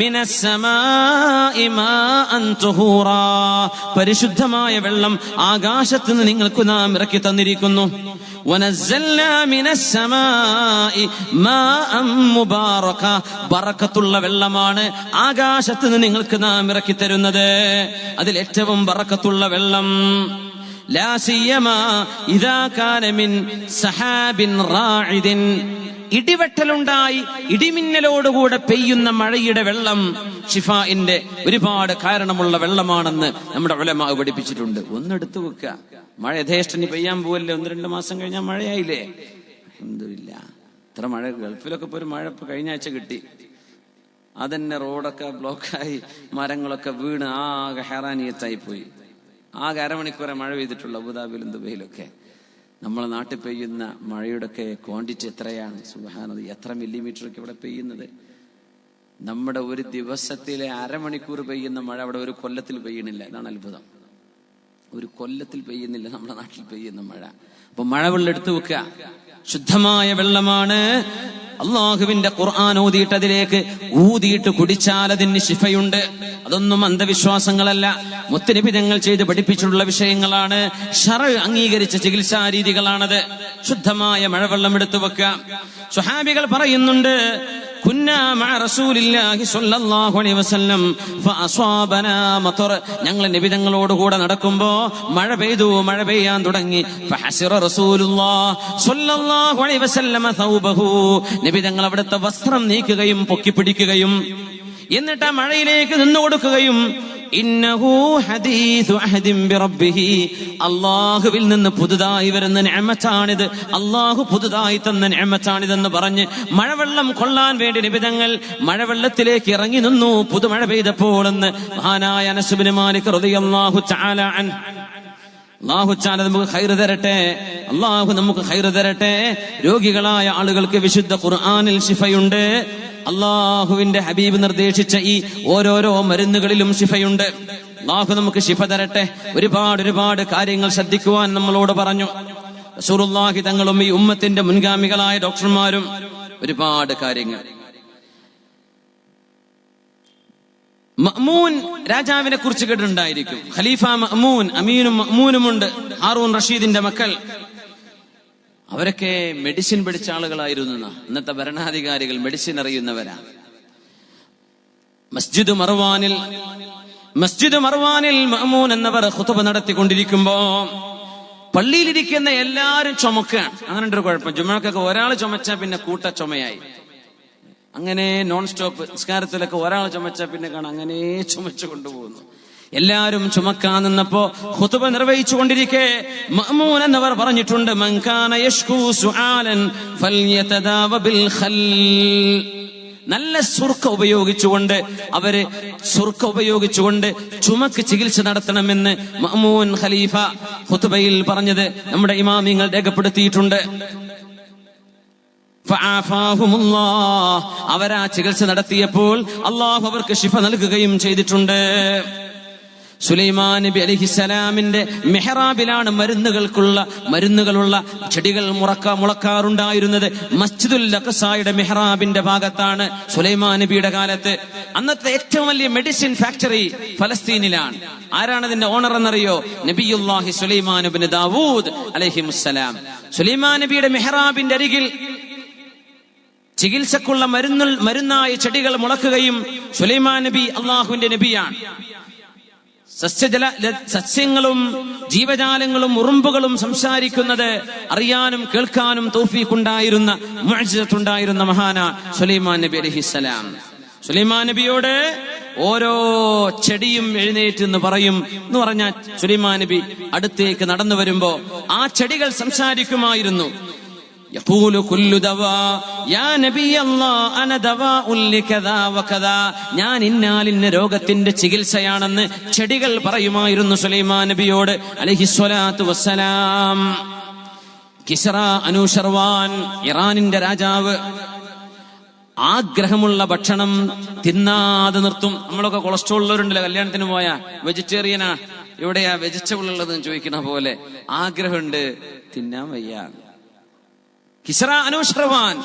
മിനസ് സമാഇ മാഅൻ തുഹൂറാ, പരിശുദ്ധമായ വെള്ളം ആകാശത്ത് നിന്ന് നിങ്ങൾക്ക് നാം ഇറക്കി തന്നിരിക്കുന്നു. വനസ്സൽനാ മിനസ് സമാഇ മാഅൻ മുബാറക, ബറക്കത്തുള്ള വെള്ളമാണ് ആകാശത്ത് നിന്ന് നിങ്ങൾക്ക് നാം ഇറക്കി തരുന്നത്. അതിൽ ഏറ്റവും ബറക്കത്തുള്ള വെള്ളം ലാ സിയമാ ഇദാ കാന മിൻ സഹാബിൻ റാഇദിൻ, ഇടിവെട്ടലുണ്ടായി ഇടിമിന്നലോടുകൂടെ പെയ്യുന്ന മഴയുടെ വെള്ളം ഷിഫാഇന്റെ ഒരുപാട് കാരണമുള്ള വെള്ളമാണെന്ന് നമ്മുടെ ഉലമാ പഠിപ്പിച്ചിട്ടുണ്ട്. ഒന്നെടുത്തു വെക്കുക, മഴ യഥേഷ്ടനി പെയ്യാൻ പോവല്ലേ, 1-2 മാസം കഴിഞ്ഞാൽ മഴയായില്ലേ. അൽഹംദുലില്ലാ, ഇത്ര മഴ ഗൾഫിലൊക്കെ പോയി മഴ ഇപ്പൊ കഴിഞ്ഞ ആഴ്ച കിട്ടി. അതന്നെ റോഡൊക്കെ ബ്ലോക്കായി മരങ്ങളൊക്കെ വീണ് ആകെ ഹെറാനിയത്തായി പോയി. ആകെ അരമണിക്കൂറെ മഴ പെയ്തിട്ടുള്ള അബുദാബിയിലും ദുബൈയിലൊക്കെ. നമ്മളെ നാട്ടിൽ പെയ്യുന്ന മഴയുടെയൊക്കെ ക്വാണ്ടിറ്റി എത്രയാണ്, സുബ്ഹാനല്ലാഹ്, എത്ര മില്ലിമീറ്ററൊക്കെ ഇവിടെ പെയ്യുന്നത്. നമ്മുടെ ഒരു ദിവസത്തിലെ അരമണിക്കൂർ പെയ്യുന്ന മഴ അവിടെ ഒരു കൊല്ലത്തിൽ പെയ്യണില്ല. ഇതാണ് അത്ഭുതം. ഒരു കൊല്ലത്തിൽ പെയ്യുന്നില്ല നമ്മുടെ നാട്ടിൽ പെയ്യുന്ന മഴ. അപ്പൊ മഴ വെള്ളം എടുത്തു വെക്കുക, ശുദ്ധമായ വെള്ളമാണ്. അള്ളാഹുവിന്റെ ഖുർആൻ ഓതിയിട്ട് അതിലേക്ക് ഊതിയിട്ട് കുടിച്ചാൽ അതിന് ശിഫയുണ്ട്. അതൊന്നും അന്ധവിശ്വാസങ്ങളല്ല, മുത്തനബി തങ്ങൾ ചെയ്ത് പഠിപ്പിച്ചിട്ടുള്ള വിഷയങ്ങളാണ്. ശറഅ് അംഗീകരിച്ച ചികിത്സാ രീതികളാണത്. ശുദ്ധമായ മഴവെള്ളം എടുത്തു വെക്കുക. സ്വഹാബികൾ പറയുന്നുണ്ട്, കുന്നാ മഅ റസൂലില്ലാഹി സ്വല്ലല്ലാഹു അലൈഹി വസല്ലം ഫഅസ്വാബനാ മതർ. ഞങ്ങൾ നബി തങ്ങളോട് കൂടെ നടക്കുമ്പോൾ മഴ പെയ്യാൻ തുടങ്ങി. ഫഹസിറ റസൂലുള്ളാഹി സ്വല്ലല്ലാഹു അലൈഹി വസല്ലം തൗബഹു. നബി തങ്ങൾ അവിടുത്തെ വസ്ത്രം നീക്കുകയും പൊക്കിപ്പിടിക്കുകയും എന്നിട്ട് ആ മഴയിലേക്ക് നിന്നു കൊടുക്കുകയും ഇന്നഹു ഹദീസു അഹദിൻ ബിറബ്ബിഹി. അല്ലാഹുവിൽ നിന്ന് പുതുതായി വരുന്ന നിഅമത്താണിത്, അല്ലാഹു പുതുതായി തന്ന നിഅമത്താണിതെന്ന് പറഞ്ഞ് മഴവെള്ളം കൊള്ളാൻ വേണ്ടി നിബിതങ്ങൾ മഴവെള്ളത്തിലേക്ക് ഇറങ്ങി നിന്നു പുതുമഴ പെയ്തപ്പോൾ എന്ന് മഹാനായ അനസ് ഇബ്നു മാലിക് റളിയല്ലാഹു തആല അൻഹു. അല്ലാഹു തആല നമുക്ക് ഖൈർ തരട്ടെ, അല്ലാഹു നമുക്ക് ഖൈർ തരട്ടെ. രോഗികളായ ആളുകൾക്ക് വിശുദ്ധ ഖുർആനിൽ ശിഫയുണ്ട്. അള്ളാഹുവിന്റെ ഹബീബ് നിർദ്ദേശിച്ച ഈ ഓരോരോ മരുന്നുകളിലും ശിഫയുണ്ട്. അള്ളാഹു നമുക്ക് ശിഫ തരട്ടെ. ഒരുപാട് കാര്യങ്ങൾ ശ്രദ്ധിക്കുവാൻ നമ്മളോട് പറഞ്ഞു റസൂലുള്ളാഹി തങ്ങളും ഈ ഉമ്മത്തിന്റെ മുൻഗാമികളായ ഡോക്ടർമാരും. ഒരുപാട് കാര്യങ്ങൾ. മഅ്മൂൻ രാജാവിനെ കുറിച്ച് കേട്ടിട്ടുണ്ടായിരിക്കും. ഖലീഫ മഅ്മൂൻ, അമീനും മഅ്മൂനുമുണ്ട്, ഹാറൂൻ റഷീദിന്റെ മക്കൾ. അവരൊക്കെ മെഡിസിൻ പഠിച്ച ആളുകളായിരുന്നു. ഇന്നത്തെ ഭരണാധികാരികൾ മെഡിസിൻ അറിയുന്നവരാണ്. മസ്ജിദ് മർവാനിൽ മഅ്മൂൻ എന്നവർ ഖുതുബ നടത്തിക്കൊണ്ടിരിക്കുമ്പോ പള്ളിയിലിരിക്കുന്ന എല്ലാരും ചുമക്കുകയാണ്. അങ്ങനെ ഒരു കുഴപ്പം, ജുമുഅക്കൊക്കെ ഒരാൾ ചുമച്ചാൽ പിന്നെ കൂട്ട ചുമയായി. അങ്ങനെ നോൺ സ്റ്റോപ്പ് നിസ്കാരത്തിലൊക്കെ ഒരാൾ ചുമച്ചാൽ പിന്നെ കാണാം അങ്ങനെ ചുമച്ചു കൊണ്ടുപോകുന്നു. എല്ലാരും ചുമക്കാൻ നിന്നപ്പോ ഖുതുബ നിർവഹിച്ചു കൊണ്ടിരിക്കെ മഅ്മൂൻ എന്നവർ പറഞ്ഞിട്ടുണ്ട്, മൻ കാന യഷ്കൂ സുആലൻ ഫൽയതദാവ ബിൽ ഖൽ. നല്ല സുർക്ക ഉപയോഗിച്ചുകൊണ്ട് ചുമക്ക് ചികിത്സ നടത്തണമെന്ന് മഅ്മൂൻ ഖലീഫ ഖുതുബയിൽ പറഞ്ഞത് നമ്മുടെ ഇമാമിങ്ങൾ രേഖപ്പെടുത്തിയിട്ടുണ്ട്. അവരാ ചികിത്സ നടത്തിയപ്പോൾ അള്ളാഹു അവർക്ക് ശിഫ നൽകുകയും ചെയ്തിട്ടുണ്ട്. സുലൈമാൻ നബി അലൈഹിസ്സലാമിന്റെ മെഹ്റാബിലാണ് മരുന്നുകളുള്ള ചെടികൾ മുളക്കാറുണ്ടായിരുന്നത്. മസ്ജിദുൽ അഖ്സായുടെ മെഹ്റാബിന്റെ ഭാഗത്താണ് സുലൈമാൻ നബിയുടെ കാലത്ത്. അന്നത്തെ ഏറ്റവും വലിയ മെഡിസിൻ ഫാക്ടറി ഫലസ്തീനിലാണ്. ആരാണ് അതിന്റെ ഓണർ എന്നറിയോ? നബിയുല്ലാഹി സുലൈമാൻ ഇബ്നു ദാവൂദ് അലൈഹിമുസ്സലാം. സുലൈമാൻ നബിയുടെ മെഹ്റാബിന്റെ അരികിൽ ചികിത്സക്കുള്ള മരുന്നായ ചെടികൾ മുളക്കുകയും സുലൈമാൻ നബി അള്ളാഹുവിന്റെ നബിയാണ്. സസ്യങ്ങളും ജീവജാലങ്ങളും ഉറുമ്പുകളും സംസാരിക്കുന്നത് അറിയാനും കേൾക്കാനും തൗഫീഖുണ്ടായിരുന്ന മുഅ്ജിസത്തുണ്ടായിരുന്ന മഹാനാ സുലൈമാൻ നബി അലൈഹിസ്സലാം. സുലൈമാൻ നബിയോട് ഓരോ ചെടിയും എഴുന്നേറ്റ് എന്ന് പറയും എന്ന് പറഞ്ഞാൽ സുലൈമാൻ നബി അടുത്തേക്ക് നടന്നു വരുമ്പോ ആ ചെടികൾ സംസാരിക്കുമായിരുന്നു. യഖൂലു കുല്ലു ദവാ യാ നബിയല്ലാഹ് അന ദവാഉൻ ലികദാ വകദാ. ഞാൻ ഇന്ന രോഗത്തിന്റെ ചികിത്സയാണെന്ന് ചെടികൾ പറയുമായിരുന്നു സുലൈമാൻ നബിയോട് അലൈഹിസ്സലാത്തു വസ്സലാം. കിസ്റ അനൂഷർവാൻ, ഇറാനിന്റെ രാജാവ്, ആഗ്രഹമുള്ള ഭക്ഷണം തിന്നാതെ നിർത്തും. നമ്മളൊക്കെ കൊളസ്ട്രോൾ ഉള്ളവരുണ്ടല്ലോ, കല്യാണത്തിന് പോയാ വെജിറ്റേറിയനാ, എവിടെയാ വെജിറ്റബിൾ ഉള്ളതെന്ന് ചോദിക്കുന്ന പോലെ ആഗ്രഹമുണ്ട്, തിന്നാൻ വയ്യ. കിസ്റ അനൂഷർവാൻ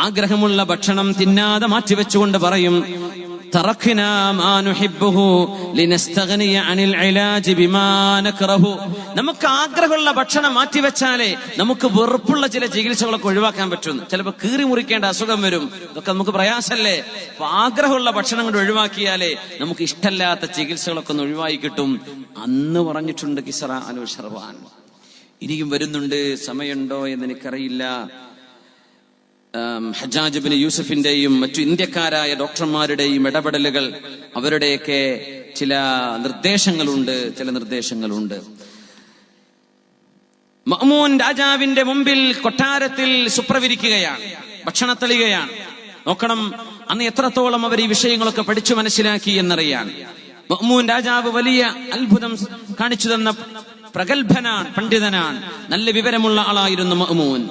ആഗ്രഹമുള്ള ഭക്ഷണം തിന്നാതെ മാറ്റിവെച്ചുകൊണ്ട് പറയും, തറഖ്നാ മാ നുഹിബ്ബുഹു ലിനസ്തഗ്നിയ അനിൽ ഇലാജി ബിമാ നക്റഹു. നമുക്ക് ആഗ്രഹമുള്ള ഭക്ഷണം മാറ്റിവെച്ചാലേ നമുക്ക് വെറുപ്പുള്ള ചില ചികിത്സകളൊക്കെ ഒഴിവാക്കാൻ പറ്റും. ചിലപ്പോൾ കീറി മുറിക്കേണ്ട അസുഖം വരും, ഇതൊക്കെ നമുക്ക് പ്രയാസല്ലേ. അപ്പൊ ആഗ്രഹമുള്ള ഭക്ഷണം കൊണ്ട് ഒഴിവാക്കിയാലേ നമുക്ക് ഇഷ്ടമില്ലാത്ത ചികിത്സകളൊക്കെ ഒന്ന് ഒഴിവായി കിട്ടും അന്ന് പറഞ്ഞിട്ടുണ്ട് കിസ്റ അനൂഷർവാൻ. ഇനിയും വരുന്നുണ്ട്, സമയമുണ്ടോ എന്ന് എനിക്കറിയില്ല. ഹജ്ജാജ് ഇബ്നു യൂസഫിന്റെയും മറ്റു ഇന്ത്യക്കാരായ ഡോക്ടർമാരുടെയും ഇടപെടലുകൾ, അവരുടെയൊക്കെ ചില നിർദ്ദേശങ്ങളുണ്ട്. മഅ്മൂൻ രാജാവിന്റെ മുമ്പിൽ കൊട്ടാരത്തിൽ സുപ്രവിരിക്കുകയാണ്, ഭക്ഷണത്തളികയാണ്. നോക്കണം അന്ന് എത്രത്തോളം അവർ ഈ വിഷയങ്ങളൊക്കെ പഠിച്ചു മനസ്സിലാക്കി എന്നറിയാൻ. മഅ്മൂൻ രാജാവ് വലിയ അത്ഭുതം കാണിച്ചു തന്ന പ്രഗത്ഭനാണ്, പണ്ഡിതനാണ്, നല്ല വിവരമുള്ള ആളായിരുന്നു മഅ്മൂൻ.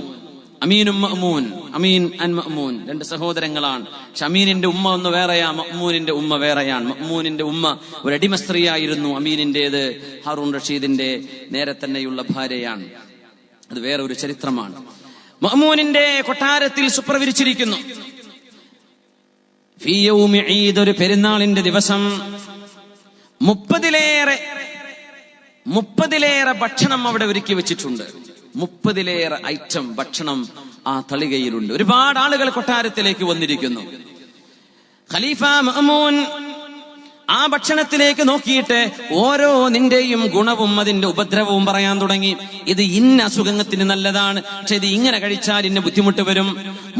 അമീനും മഅ്മൂൻ, അമീൻ ആൻഡ് മഅ്മൂൻ രണ്ട് സഹോദരങ്ങളാണ്. പക്ഷെ അമീനിന്റെ ഉമ്മ ഒന്ന് വേറെയാ, മഅ്മൂനിന്റെ ഉമ്മ വേറെയാണ്. മഅ്മൂനിന്റെ ഉമ്മ ഒരു അടിമ സ്ത്രീയായിരുന്നു, അമീനിന്റേത് ഹാറൂൺ റഷീദിന്റെ നേരെ തന്നെയുള്ള ഭാര്യയാണ്. അത് വേറെ ഒരു ചരിത്രമാണ്. മഅ്മൂനിന്റെ കൊട്ടാരത്തിൽ സുപ്രവിരിച്ചിരിക്കുന്നു. ഫീ യൗമി ഈദ്, ഒരു പെരുന്നാളിന്റെ ദിവസം 30-ലേറെ ഭക്ഷണം അവിടെ ഒരുക്കി വെച്ചിട്ടുണ്ട്. 30-ലേറെ ഐറ്റം ഭക്ഷണം ആ തളികയിലുണ്ട്. ഒരുപാട് ആളുകൾ കൊട്ടാരത്തിലേക്ക് വന്നിരിക്കുന്നു. ഖലീഫ മഅ്മൂൻ ആ ഭക്ഷണത്തിലേക്ക് നോക്കിയിട്ട് ഓരോ നിന്റെയും ഗുണവും അതിന്റെ ഉപദ്രവവും പറയാൻ തുടങ്ങി. ഇത് ഇന്ന അസുഖത്തിന് നല്ലതാണ്, പക്ഷെ ഇത് ഇങ്ങനെ കഴിച്ചാൽ ഇന്ന ബുദ്ധിമുട്ട് വരും.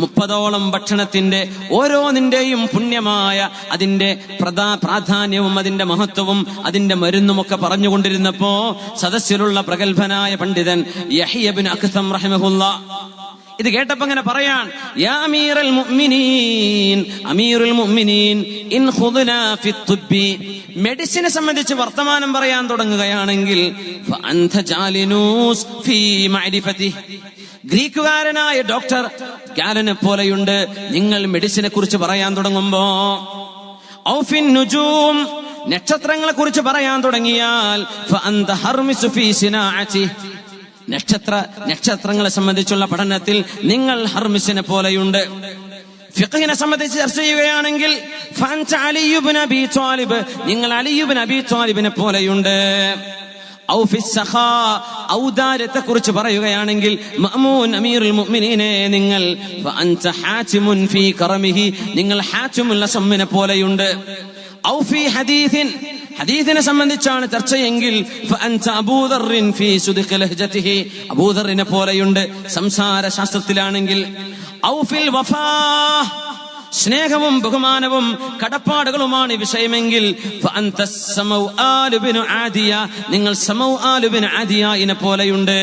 30ഓളം ഭക്ഷണത്തിന്റെ ഓരോ നിന്റെയും പുണ്യമായ അതിന്റെ പ്രാധാന്യവും അതിന്റെ മഹത്വവും അതിന്റെ മരുന്നുമൊക്കെ പറഞ്ഞുകൊണ്ടിരുന്നപ്പോ സദസ്സിലുള്ള പ്രഗത്ഭനായ പണ്ഡിതൻ യഹ്യ ഇബ്നു അഖ്സം റഹിമഹുല്ലാ ഇത് കേട്ടപ്പോ ഇങ്ങനെ പറയാൻ, യാ അമീറുൽ മുഅ്മിനീൻ ഇൻ ഖുദ്നാ ഫിത്തുബ്ബി, മെഡിസിനെ സംബന്ധിച്ച് വർത്തമാനം പറയാൻ തുടങ്ങുകയാണെങ്കിൽ ഫഅൻത ജാലിനൂസ് ഫീ മഅരിഫതിഹി, ഗ്രീക്കുകാരനായ ഡോക്ടർ ഗാലനെ പോലെയുണ്ട് നിങ്ങൾ മെഡിസിനെ കുറിച്ച് പറയാൻ തുടങ്ങുമ്പോ. ഔഫിൻ നുജൂം, നക്ഷത്രങ്ങളെ കുറിച്ച് പറയാൻ തുടങ്ങിയാൽ ഫഅൻത ഹർമിസു ഫീ സിനാഅതി, നക്ഷത്രങ്ങളെ സംബന്ധിച്ചുള്ള പഠനത്തിൽ നിങ്ങൾ ഹർമിസിനെ പോലെയുണ്ട്. ഫിഖ്ഹിനെ സംബന്ധിച്ച് ചർച്ച ചെയ്യുകയാണെങ്കിൽ ഫഅൻത അലി ഇബ്നു അബീ ത്വാലിബ്, നിങ്ങൾ അലി ഇബ്നു അബീ ത്വാലിബിനെ പോലെയുണ്ട്. ഔ ഫിസ് സഖാ, ഔദാര്യത്തെ കുറിച്ച് പറയുകയാണെങ്കിൽ മഅ്മൂൻ അമീറുൽ മുഅ്മിനീനെ നിങ്ങൾ ഫഅൻത ഹാതിമുൻ ഫീ കറമിഹി, നിങ്ങൾ ഹാതിമുൽ അസമ്മിനെ പോലെയുണ്ട്. ഔ ഫീ ഹദീസിൻ, ഹദീസിനെ സംബന്ധിച്ചാണ് ചർച്ചയെങ്കിൽ ഫഅൻത അബൂദർറിൻ ഫീ സുദ്ഖി ലഹ്ജതിഹി, അബൂദർറിനെ പോലെയുണ്ട് സംസാര ശാസ്ത്രത്തിലാണെങ്കിൽ. ഔ ഫിൽ വഫാ, സ്നേഹവും ബഹുമാനവും കടപ്പാടുകളുമാണ് വിഷയമെങ്കിൽ ഫഅൻത സമൗആൽ ഇബ്നു ആദിയ, നിങ്ങൾ സമൗആൽ ഇബ്നു ആദിയനെ പോലെയുണ്ട്.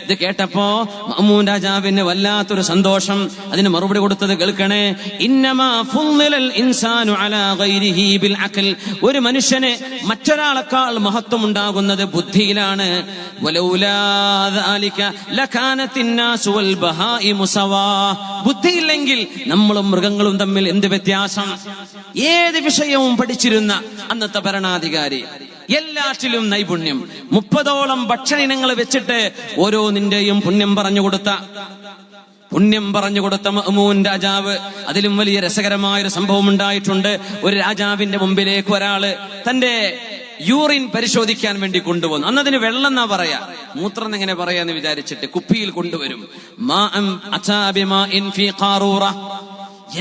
ഇത് കേട്ടപ്പോ മഅ്മൂൻ രാജാവിന് വല്ലാത്തൊരു സന്തോഷം. അതിന് മറുപടി കൊടുത്തത് കേൾക്കണേ, ഇന്നമാ ഫുള്ളിലൽ ഇൻസാനു അലാ ഗൈരിഹി ബിൽ അഖൽ, ഒരു മനുഷ്യന് മറ്റൊരാളെക്കാൾ മഹത്വം ഉണ്ടാകുന്നത് ബുദ്ധിയിലാണ്. വലൗലാ ദാലിക ലകാനത്തിൻ നാസു വൽ ബഹായിമു സവാ, ബുദ്ധിയില്ലെങ്കിൽ നമ്മളും മൃഗങ്ങളും തമ്മിൽ എന്ത് വ്യത്യാസം. ഏത് വിഷയവും പഠിച്ചിരുന്ന അന്നത്തെ ഭരണാധികാരി, എല്ലാറ്റിലും നൈപുണ്യം. 30ഓളം ഭക്ഷണ ഇനങ്ങൾ വെച്ചിട്ട് ഓരോന്നിന്റെയും പുണ്യം പറഞ്ഞുകൊടുത്ത മഅ്മൂൻ രാജാവ്. അതിലും വലിയ രസകരമായൊരു സംഭവം ഉണ്ടായിട്ടുണ്ട്. ഒരു രാജാവിന്റെ മുമ്പിലേക്ക് ഒരാള് തന്റെ യൂറിൻ പരിശോധിക്കാൻ വേണ്ടി കൊണ്ടുവന്നു. അന്നതിന് വെള്ളം എന്നാ പറയാ, മൂത്രം എങ്ങനെ പറയാന്ന് വിചാരിച്ചിട്ട് കുപ്പിയിൽ കൊണ്ടുവരും.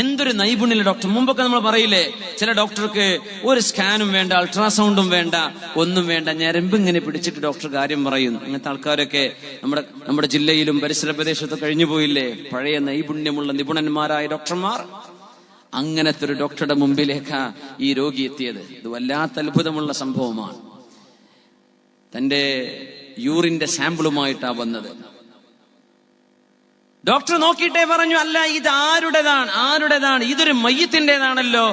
എന്തൊരു നൈപുണ്യ ഡോക്ടർ. മുമ്പൊക്കെ നമ്മൾ പറയില്ലേ, ചില ഡോക്ടർക്ക് ഒരു സ്കാനും വേണ്ട, അൾട്രാസൗണ്ടും വേണ്ട, ഒന്നും വേണ്ട, ഞരമ്പ് ഇങ്ങനെ പിടിച്ചിട്ട് ഡോക്ടർ കാര്യം പറയുന്നു. അങ്ങനത്തെ ആൾക്കാരൊക്കെ നമ്മുടെ ജില്ലയിലും പരിസര പ്രദേശത്തൊക്കെ കഴിഞ്ഞു പോയില്ലേ, പഴയ നൈപുണ്യമുള്ള നിപുണന്മാരായ ഡോക്ടർമാർ. അങ്ങനത്തെ ഒരു ഡോക്ടറുടെ മുമ്പിലേക്കാ ഈ രോഗി എത്തിയത്. ഇത് വല്ലാത്ത അത്ഭുതമുള്ള സംഭവമാണ്. തന്റെ യൂറിന്റെ സാമ്പിളുമായിട്ടാ വന്നത്. ഡോക്ടർ നോക്കിയിട്ടേ പറഞ്ഞു, അല്ല ഇത് ആരുടേതാണ്, ഇതൊരു മയ്യത്തിൻ്റെതാണല്ലോ,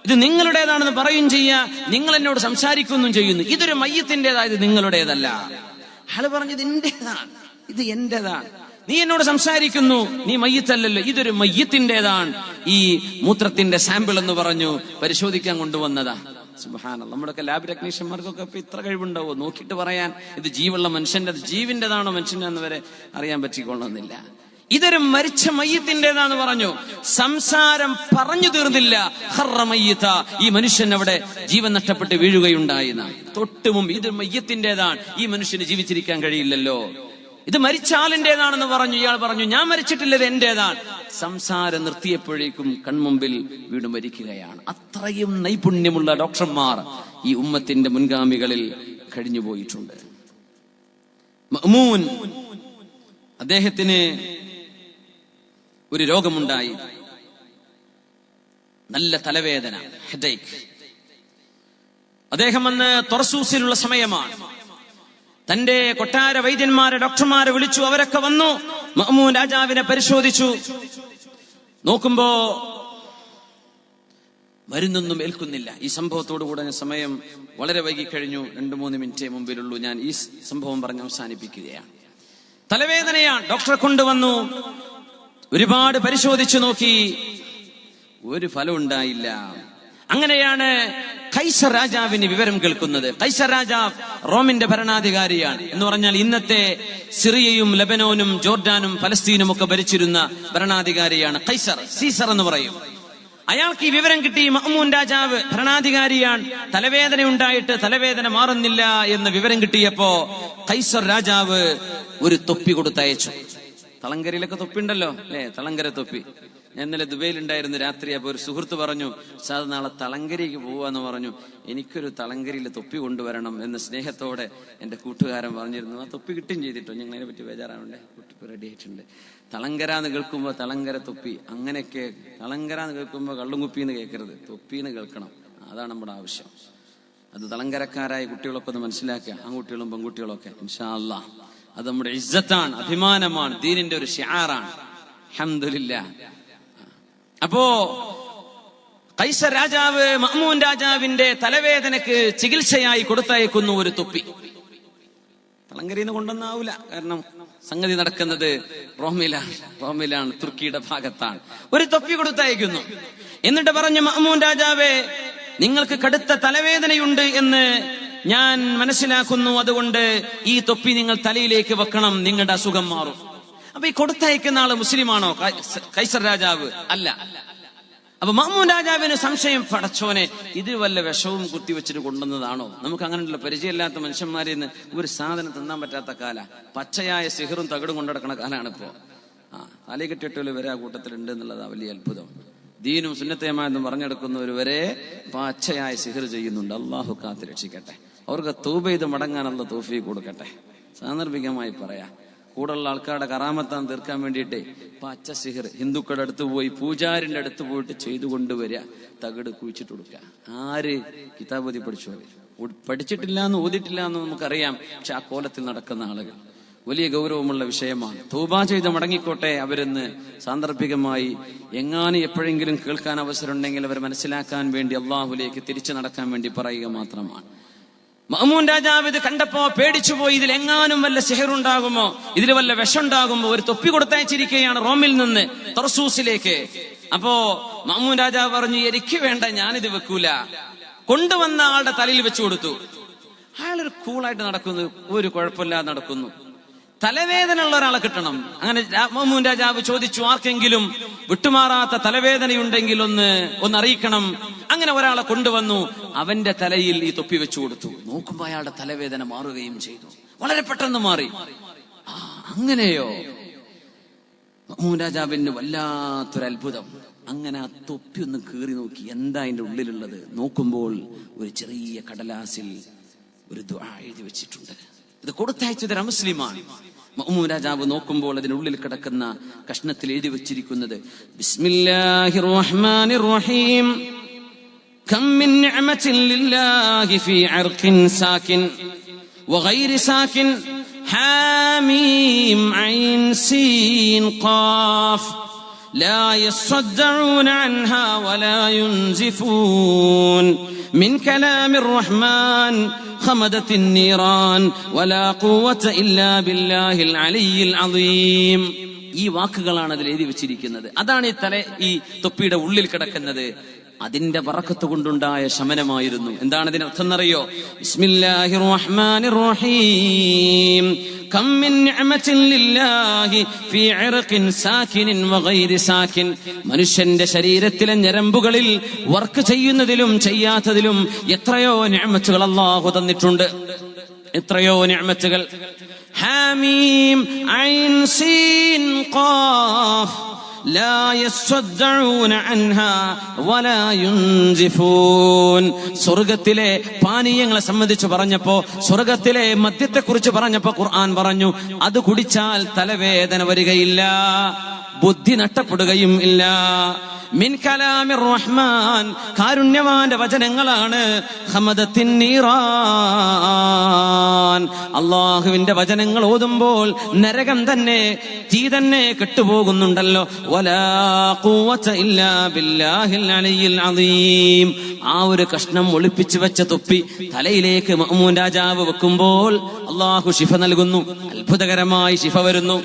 ഇത് നിങ്ങളുടേതാണെന്ന് പറയും ചെയ്യാ, നിങ്ങൾ എന്നോട് സംസാരിക്കുകയും ചെയ്യുന്നു, ഇതൊരു മയ്യത്തിൻ്റെതായത് നിങ്ങളുടേതല്ല. ആള് പറഞ്ഞത് ഇത് എന്റേതാണ്, നീ എന്നോട് സംസാരിക്കുന്നു, നീ മയ്യത്തല്ലല്ലോ, ഇതൊരു മയ്യത്തിൻ്റെതാണ്, ഈ മൂത്രത്തിന്റെ സാമ്പിൾ എന്ന് പറഞ്ഞു പരിശോധിക്കാൻ കൊണ്ടുവന്നതാ. സുബ്ഹാനല്ലാഹ്, നമ്മുടെയൊക്കെ ലാബ് ടെക്നീഷ്യന്മാർക്കൊക്കെ ഇപ്പൊ ഇത്ര കഴിവുണ്ടാവോ നോക്കിയിട്ട് പറയാൻ ഇത് ജീവുള്ള മനുഷ്യന്റെ ജീവന്റേതാണോ മനുഷ്യന്റെ എന്ന് വരെ അറിയാൻ പറ്റിക്കൊള്ളുന്നില്ല. ഇതൊരു മരിച്ച മയ്യത്തിൻ്റെതാന്ന് പറഞ്ഞു. സംസാരം പറഞ്ഞു തീർന്നില്ല. ഖറ മയ്യിത, ഈ മനുഷ്യൻ അവിടെ ജീവൻ നഷ്ടപ്പെട്ട് വീഴുകയുണ്ടായി. തൊട്ട് മുമ്പ് ഇത് മയ്യത്തിൻ്റെതാണ്, ഈ മനുഷ്യന് ജീവിച്ചിരിക്കാൻ കഴിയില്ലല്ലോ, ഇത് മരിച്ച ആളിൻ്റെതാണെന്ന് പറഞ്ഞു. ഇയാൾ പറഞ്ഞു, ഞാൻ മരിച്ചിട്ടില്ല, ഇത് എന്റേതാണ്. സംസാരം നിർത്തിയപ്പോഴേക്കും കൺമുമ്പിൽ വീണ്ടും മരിക്കുകയാണ്. അത്രയും നൈപുണ്യമുള്ള ഡോക്ടർമാർ ഈ ഉമ്മത്തിന്റെ മുൻഗാമികളിൽ കഴിഞ്ഞുപോയിട്ടുണ്ട്. മഅ്മൂൻ, അദ്ദേഹത്തിന് ഒരു രോഗമുണ്ടായി, നല്ല തലവേദന, ഹെഡേക്ക്. അദ്ദേഹം അന്ന് തൊർസൂസിലുള്ള സമയമാണ്. തന്റെ കൊട്ടാര വൈദ്യന്മാരെ, ഡോക്ടർമാരെ വിളിച്ചു. അവരൊക്കെ വന്നു, മഅ്മൂൻ രാജാവിനെ പരിശോധിച്ചു. നോക്കുമ്പോ മരുന്നൊന്നും ഏൽക്കുന്നില്ല. ഈ സംഭവത്തോടുകൂടെ സമയം വളരെ വൈകിക്കഴിഞ്ഞു, 2-3 മിനിറ്റേ മുമ്പിലുള്ളൂ. ഞാൻ ഈ സംഭവം പറഞ്ഞ് അവസാനിപ്പിക്കുകയാണ്. തലവേദനയാണ്. ഡോക്ടറെ കൊണ്ടുവന്നു, ഒരുപാട് പരിശോധിച്ചു നോക്കി, ഒരു ഫലം ഉണ്ടായില്ല. അങ്ങനെയാണ് കൈസർ രാജാവിന് വിവരം കേൾക്കുന്നത്. കൈസർ രാജാവ് റോമിന്റെ ഭരണാധികാരിയാണ്. എന്ന് പറഞ്ഞാൽ ഇന്നത്തെ സിറിയയും ലബനോനും ജോർഡാനും ഫലസ്തീനും ഒക്കെ ഭരിച്ചിരുന്ന ഭരണാധികാരിയാണ് കൈസർ, സീസർ എന്ന് പറയും. അയാൾക്ക് ഈ വിവരം കിട്ടി, മഅ്മൂൻ രാജാവ് ഭരണാധികാരിയാണ്, തലവേദന ഉണ്ടായിട്ട് തലവേദന മാറുന്നില്ല എന്ന വിവരം കിട്ടിയപ്പോ കൈസർ രാജാവ് ഒരു തൊപ്പി കൊടുത്തയച്ചു. തളങ്കരയിലൊക്കെ തൊപ്പി ഉണ്ടല്ലോ അല്ലേ, തളങ്കര തൊപ്പി. ഞാൻ ഇന്നലെ ദുബൈയിലുണ്ടായിരുന്നു രാത്രി. അപ്പോൾ ഒരു സുഹൃത്ത് പറഞ്ഞു, സാർ നാളെ തളങ്കരയ്ക്ക് പോവാന്ന് പറഞ്ഞു, എനിക്കൊരു തളങ്കരയിൽ തൊപ്പി കൊണ്ടുവരണം എന്ന് സ്നേഹത്തോടെ എൻ്റെ കൂട്ടുകാരൻ പറഞ്ഞിരുന്നു. ആ തൊപ്പി കിട്ടുകയും ചെയ്തിട്ടോ. ഞങ്ങൾ അതിനെ പറ്റി ബേജാറാവണ്ടേ, കുട്ടി റെഡി ആയിട്ടുണ്ട്. തളങ്കര എന്ന് കേൾക്കുമ്പോൾ തളങ്കര തൊപ്പി, അങ്ങനെയൊക്കെ. തളങ്കര എന്ന് കേൾക്കുമ്പോൾ കള്ളും കുപ്പിന്ന് കേൾക്കരുത്, തൊപ്പിന്ന് കേൾക്കണം. അതാണ് നമ്മുടെ ആവശ്യം. അത് തളങ്കരക്കാരായ കുട്ടികളൊക്കെ ഒന്ന് മനസ്സിലാക്കുക, ആൺകുട്ടികളും പെൺകുട്ടികളും ഒക്കെ. ഇൻഷാ അല്ലാഹ് അത് നമ്മുടെ ഇസ്സത്താണ്, അഭിമാനമാണ്, ദീനിന്റെ ഒരു ശിആറാണ്. അൽഹംദുലില്ലാഹ്. അപ്പോ കൈസർ രാജാവ് മഅ്മൂൻ രാജാവിന്റെ തലവേദനക്ക് ചികിത്സയായി കൊടുത്തയക്കുന്നു ഒരു തൊപ്പി. തളങ്കരയിൽ നിന്ന് കൊണ്ടൊന്നാവൂല, കാരണം സംഗതി നടക്കുന്നത് റോമിലാണ്, തുർക്കിയുടെ ഭാഗത്താണ്. ഒരു തൊപ്പി കൊടുത്തയക്കുന്നു. എന്നിട്ട് പറഞ്ഞു, മഅ്മൂൻ രാജാവേ, നിങ്ങൾക്ക് കടുത്ത തലവേദനയുണ്ട് എന്ന് ഞാൻ മനസ്സിലാക്കുന്നു, അതുകൊണ്ട് ഈ തൊപ്പി നിങ്ങൾ തലയിലേക്ക് വെക്കണം, നിങ്ങളുടെ അസുഖം മാറും. അപ്പൊ ഈ കൊടുത്തയക്കുന്ന ആള് മുസ്ലിമാണോ കൈസർ രാജാവ്? അല്ല. അപ്പൊ മഅ്മൂൻ രാജാവിന് സംശയം, പടച്ചോനെ, ഇത് വല്ല വിഷവും കുത്തിവെച്ചിട്ട് കൊണ്ടുവന്നതാണോ? നമുക്ക് അങ്ങനെയുള്ള പരിചയമില്ലാത്ത മനുഷ്യന്മാരിൽ നിന്ന് ഒരു സാധനം തിന്നാൻ പറ്റാത്ത കാല, പച്ചയായ സിഹറും തകിടും കൊണ്ടുനടക്കുന്ന കാലാണ് ഇപ്പോ. തലയിൽ കെട്ടിയിട്ടവര് വരെ ആ കൂട്ടത്തിലുണ്ട് എന്നുള്ളതാ വലിയ അത്ഭുതം. ദീനും സുന്നത്തയമായെന്നും പറഞ്ഞെടുക്കുന്നവർ വരെ പച്ചയായ സിഹർ ചെയ്യുന്നുണ്ട്. അള്ളാഹു കാത്ത് രക്ഷിക്കട്ടെ. അവർക്ക് തൗബ ചെയ്ത് മടങ്ങാനുള്ള തൗഫീഖ് കൊടുക്കട്ടെ. സാന്ദർഭികമായി പറയാ, കൂടുള്ള ആൾക്കാരുടെ കറാമത്താൻ തീർക്കാൻ വേണ്ടിയിട്ട് പച്ച സിഹർ ഹിന്ദുക്കളുടെ അടുത്ത് പോയി, പൂജാരിന്റെ അടുത്ത് പോയിട്ട് ചെയ്തു കൊണ്ടുവരിക, തകിട് കുഴിച്ചിട്ട് കൊടുക്കുക. ആര്? കിതാബോധി പഠിച്ചിട്ടില്ല എന്ന്, ഓതിട്ടില്ല എന്ന് നമുക്കറിയാം. പക്ഷെ ആ കോലത്തിൽ നടക്കുന്ന ആളുകൾ വലിയ ഗൗരവമുള്ള വിഷയമാണ്. തൗബ ചെയ്ത് മടങ്ങിക്കോട്ടെ അവരെന്ന് സാന്ദർഭികമായി എങ്ങാനും എപ്പോഴെങ്കിലും കേൾക്കാൻ അവസരം ഉണ്ടെങ്കിൽ അവർ മനസ്സിലാക്കാൻ വേണ്ടി അള്ളാഹുലേക്ക് തിരിച്ചു നടക്കാൻ വേണ്ടി പറയുക മാത്രമാണ്. മഅ്മൂൻ രാജാവ് ഇത് കണ്ടപ്പോ പേടിച്ചുപോയി. ഇതിൽ എങ്ങാനും വല്ല സിഹറുണ്ടാകുമോ, ഇതിൽ വല്ല വിഷമുണ്ടാകുമോ? ഒരു തൊപ്പി കൊടുത്തയച്ചിരിക്കുകയാണ് റോമിൽ നിന്ന് തർസൂസിലേക്ക്. അപ്പോ മഅ്മൂൻ രാജാവ് പറഞ്ഞു, എനിക്ക് വേണ്ട, ഞാനിത് വെക്കൂല. കൊണ്ടുവന്ന ആളുടെ തലയിൽ വെച്ചു കൊടുത്തു. അയാളൊരു കൂളായിട്ട് നടക്കുന്നു, ഒരു കുഴപ്പമില്ലാതെ നടക്കുന്നു. തലവേദന ഉള്ള ഒരാളെ കിട്ടണം. അങ്ങനെ മഅ്മൂൻ രാജാവ് ചോദിച്ചു, ആർക്കെങ്കിലും വിട്ടുമാറാത്ത തലവേദനയുണ്ടെങ്കിൽ ഒന്ന് അറിയിക്കണം. അങ്ങനെ ഒരാളെ കൊണ്ടുവന്നു, അവന്റെ തലയിൽ ഈ തൊപ്പി വെച്ചു കൊടുത്തു. നോക്കുമ്പോ അയാളുടെ തലവേദന മാറുകയും ചെയ്തു, വളരെ പെട്ടെന്ന് മാറി. അങ്ങനെയോ? മഅ്മൂൻ രാജാവിന് വല്ലാത്തൊരു അത്ഭുതം. അങ്ങനെ ആ തൊപ്പി ഒന്ന് കീറി നോക്കി, എന്താ അതിന്റെ ഉള്ളിലുള്ളത്? നോക്കുമ്പോൾ ഒരു ചെറിയ കടലാസിൽ ഒരു ദുആ എഴുതി വെച്ചിട്ടുണ്ട്. ഇത് കൊടുത്തയച്ചത് ഒരു മുസ്ലിമാണ്. മഅ്മൂൻ രാജാവ് നോക്കുമ്പോൾ അതിനുള്ളിൽ കിടക്കുന്ന കഷ്ണത്തിൽ എഴുതി വെച്ചിരിക്കുന്നത്, ബിസ്മില്ലാഹിർ റഹ്മാനിർ റഹീം, കം മിൻ നിഅമത്തിൻ ലില്ലാഹി ഫീ അർഖിൻ സാകിൻ വഗൈരി സാകിൻ, ഹാമീം ഐൻ സീൻ ഖാഫ്, لا يصدعون عنها ولا ينزفون, من كلام الرحمن خمدت النيران ولا قوة إلا بالله العلي العظيم. ഈ വാക്കുകളാണ് അതിൽ എഴുതി വെച്ചിരിക്കുന്നത്. അതാണ് ഈ തൊപ്പിയുടെ ഉള്ളിൽ കിടക്കുന്നത്. അതിന്റെ ബറക്കത്ത് കൊണ്ടുണ്ടായ ശമനമായിരുന്നു. എന്താണ് ഇതിന്റെ അർത്ഥം എന്നറിയോ? ബിസ്മില്ലാഹിർ റഹ്മാനിർ റഹീം, കം മിൻ നിഅമത്തിൻ ലില്ലാഹി ഫീ ഇർഖിൻ സാകിനിൻ വഗൈരി സാകിൻ. മനുഷ്യന്റെ ശരീരത്തിലെ ഞരമ്പുകളിൽ വർക്ക് ചെയ്യുന്നതിലും ചെയ്യാത്തതിലും എത്രയോ നിഅമത്തുകൾ അല്ലാഹു തന്നിട്ടുണ്ട്, എത്രയോ നിഅമത്തുകൾ. ഹാമീം ഐൻ സീൻ ഖാഫ്, لا يصدعون عنها ولا ينزفون. സ്വർഗ്ഗത്തിലെ പാനീയങ്ങളെ സംബന്ധിച്ച് പറഞ്ഞപ്പോ, സ്വർഗ്ഗത്തിലെ മദ്യത്തെ കുറിച്ച് പറഞ്ഞപ്പോ ഖുർആൻ പറഞ്ഞു, അത് കുടിച്ചാൽ തലവേദന വരികയില്ല, ബുദ്ധി നഷ്ടപ്പെടുകയും ഇല്ല. മിൻ കലാമിർ റഹ്മാൻ, കാരുണ്യവാന്റെ വചനങ്ങളാണ്. ഖമദത്തിൻ നീറാൻ, അല്ലാഹുവിന്റെ വചനങ്ങൾ ഓതുമ്പോൾ നരകം തന്നെ, തീ തന്നെ കെട്ടുപോകുന്നുണ്ടല്ലോ. വലാ ഖുവത ഇല്ലാ ബില്ലാഹിൽ അലിയിൽ അദീം. ആ ഒരു കഷ്ണം ഒളിപ്പിച്ചു വെച്ച തൊപ്പി തലയിലേക്ക് മഅ്മൂൻ രാജാവ് വെക്കുമ്പോൾ അല്ലാഹു ശിഫ നൽകുന്നു. അത്ഭുതകരമായി ശിഫ വരുന്നു.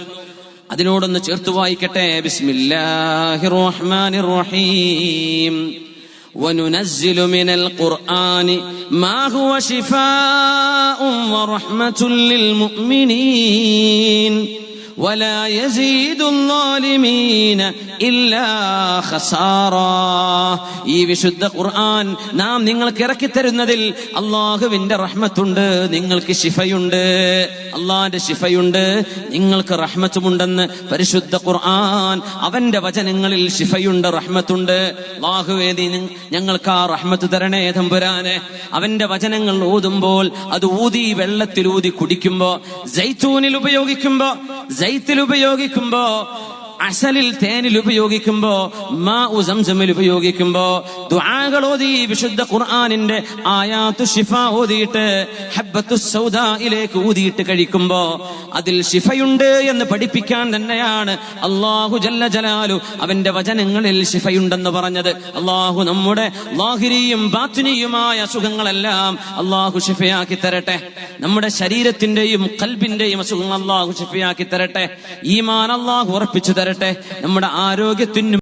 അതിനോടൊന്ന് ചേർത്ത് വായിക്കട്ടെ. ബിസ്മില്ലാഹിർ റഹ്മാനിർ റഹീം, വനുനസ്സിലു മിനൽ ഖുർആനി മാ ഹുവ ശിഫാഉൻ വറഹ്മത്തുൽ ലിൽ മുഅ്മിനീൻ വലാ യസീദുൽ-ളാലിമീന ഇല്ലാ ഖസാറാ. ഈ വിശുദ്ധ ഖുർആൻ നാം നിങ്ങൾക്ക് ഇറക്കി തരുന്നതിൽ അല്ലാഹുവിന്റെ റഹ്മത്തുണ്ട്, നിങ്ങൾക്ക് ശിഫയുണ്ട്. അല്ലാഹുവിന്റെ ശിഫയുണ്ട്, നിങ്ങൾക്ക് റഹ്മത്തുമുണ്ടെന്ന് പരിശുദ്ധ ഖുർആൻ. അവന്റെ വചനങ്ങളിൽ ശിഫയുണ്ട്, റഹ്മത്തുണ്ട്. അല്ലാഹുവേ, നീ ഞങ്ങൾക്ക് ആ റഹ്മത്ത് തരണേ തമ്പുരാനെ. അവന്റെ വചനങ്ങൾ ഓതുമ്പോൾ അത് ഊതി വെള്ളത്തിൽ ഊതി കുടിക്കുമ്പോ, സൈത്തൂനിൽ ഉപയോഗിക്കുമ്പോ, സൈത്തിൽ ഉപയോഗിക്കുമ്പോ, അസലിൽ തേനിൽ ഉപയോഗിക്കുമ്പോ, മാഉ സംസമിൽ ഉപയോഗിക്കുമ്പോ, ദുആകൾ ഓതി വിശുദ്ധ ഖുർആനിന്റെ ആയാത്തു ശിഫ ഓതിയിട്ട് ഹബ്ബത്തു സൗദായിലേക്ക് ഊതിയിട്ട് കഴിക്കുമ്പോ അതിൽ ശിഫയുണ്ട് എന്ന് പഠിപ്പിക്കാൻ തന്നെയാണ് അല്ലാഹു ജല്ല ജലാലു അവന്റെ വചനങ്ങളിൽ ശിഫയുണ്ടെന്ന് പറഞ്ഞത്. അല്ലാഹു നമ്മുടെ ലാഹിരിയും ബാത്തിനിയുമായ അസുഖങ്ങളെല്ലാം അല്ലാഹു ശിഫയാക്കി തരട്ടെ. നമ്മുടെ ശരീരത്തിന്റെയും ഖൽബിന്റെയും അസുഖങ്ങൾ അല്ലാഹു ശിഫയാക്കി തരട്ടെ. ഈമാൻ അല്ലാഹു ഉറപ്പിച്ചു തരട്ടെ. നമ്മുടെ ആരോഗ്യത്തിനും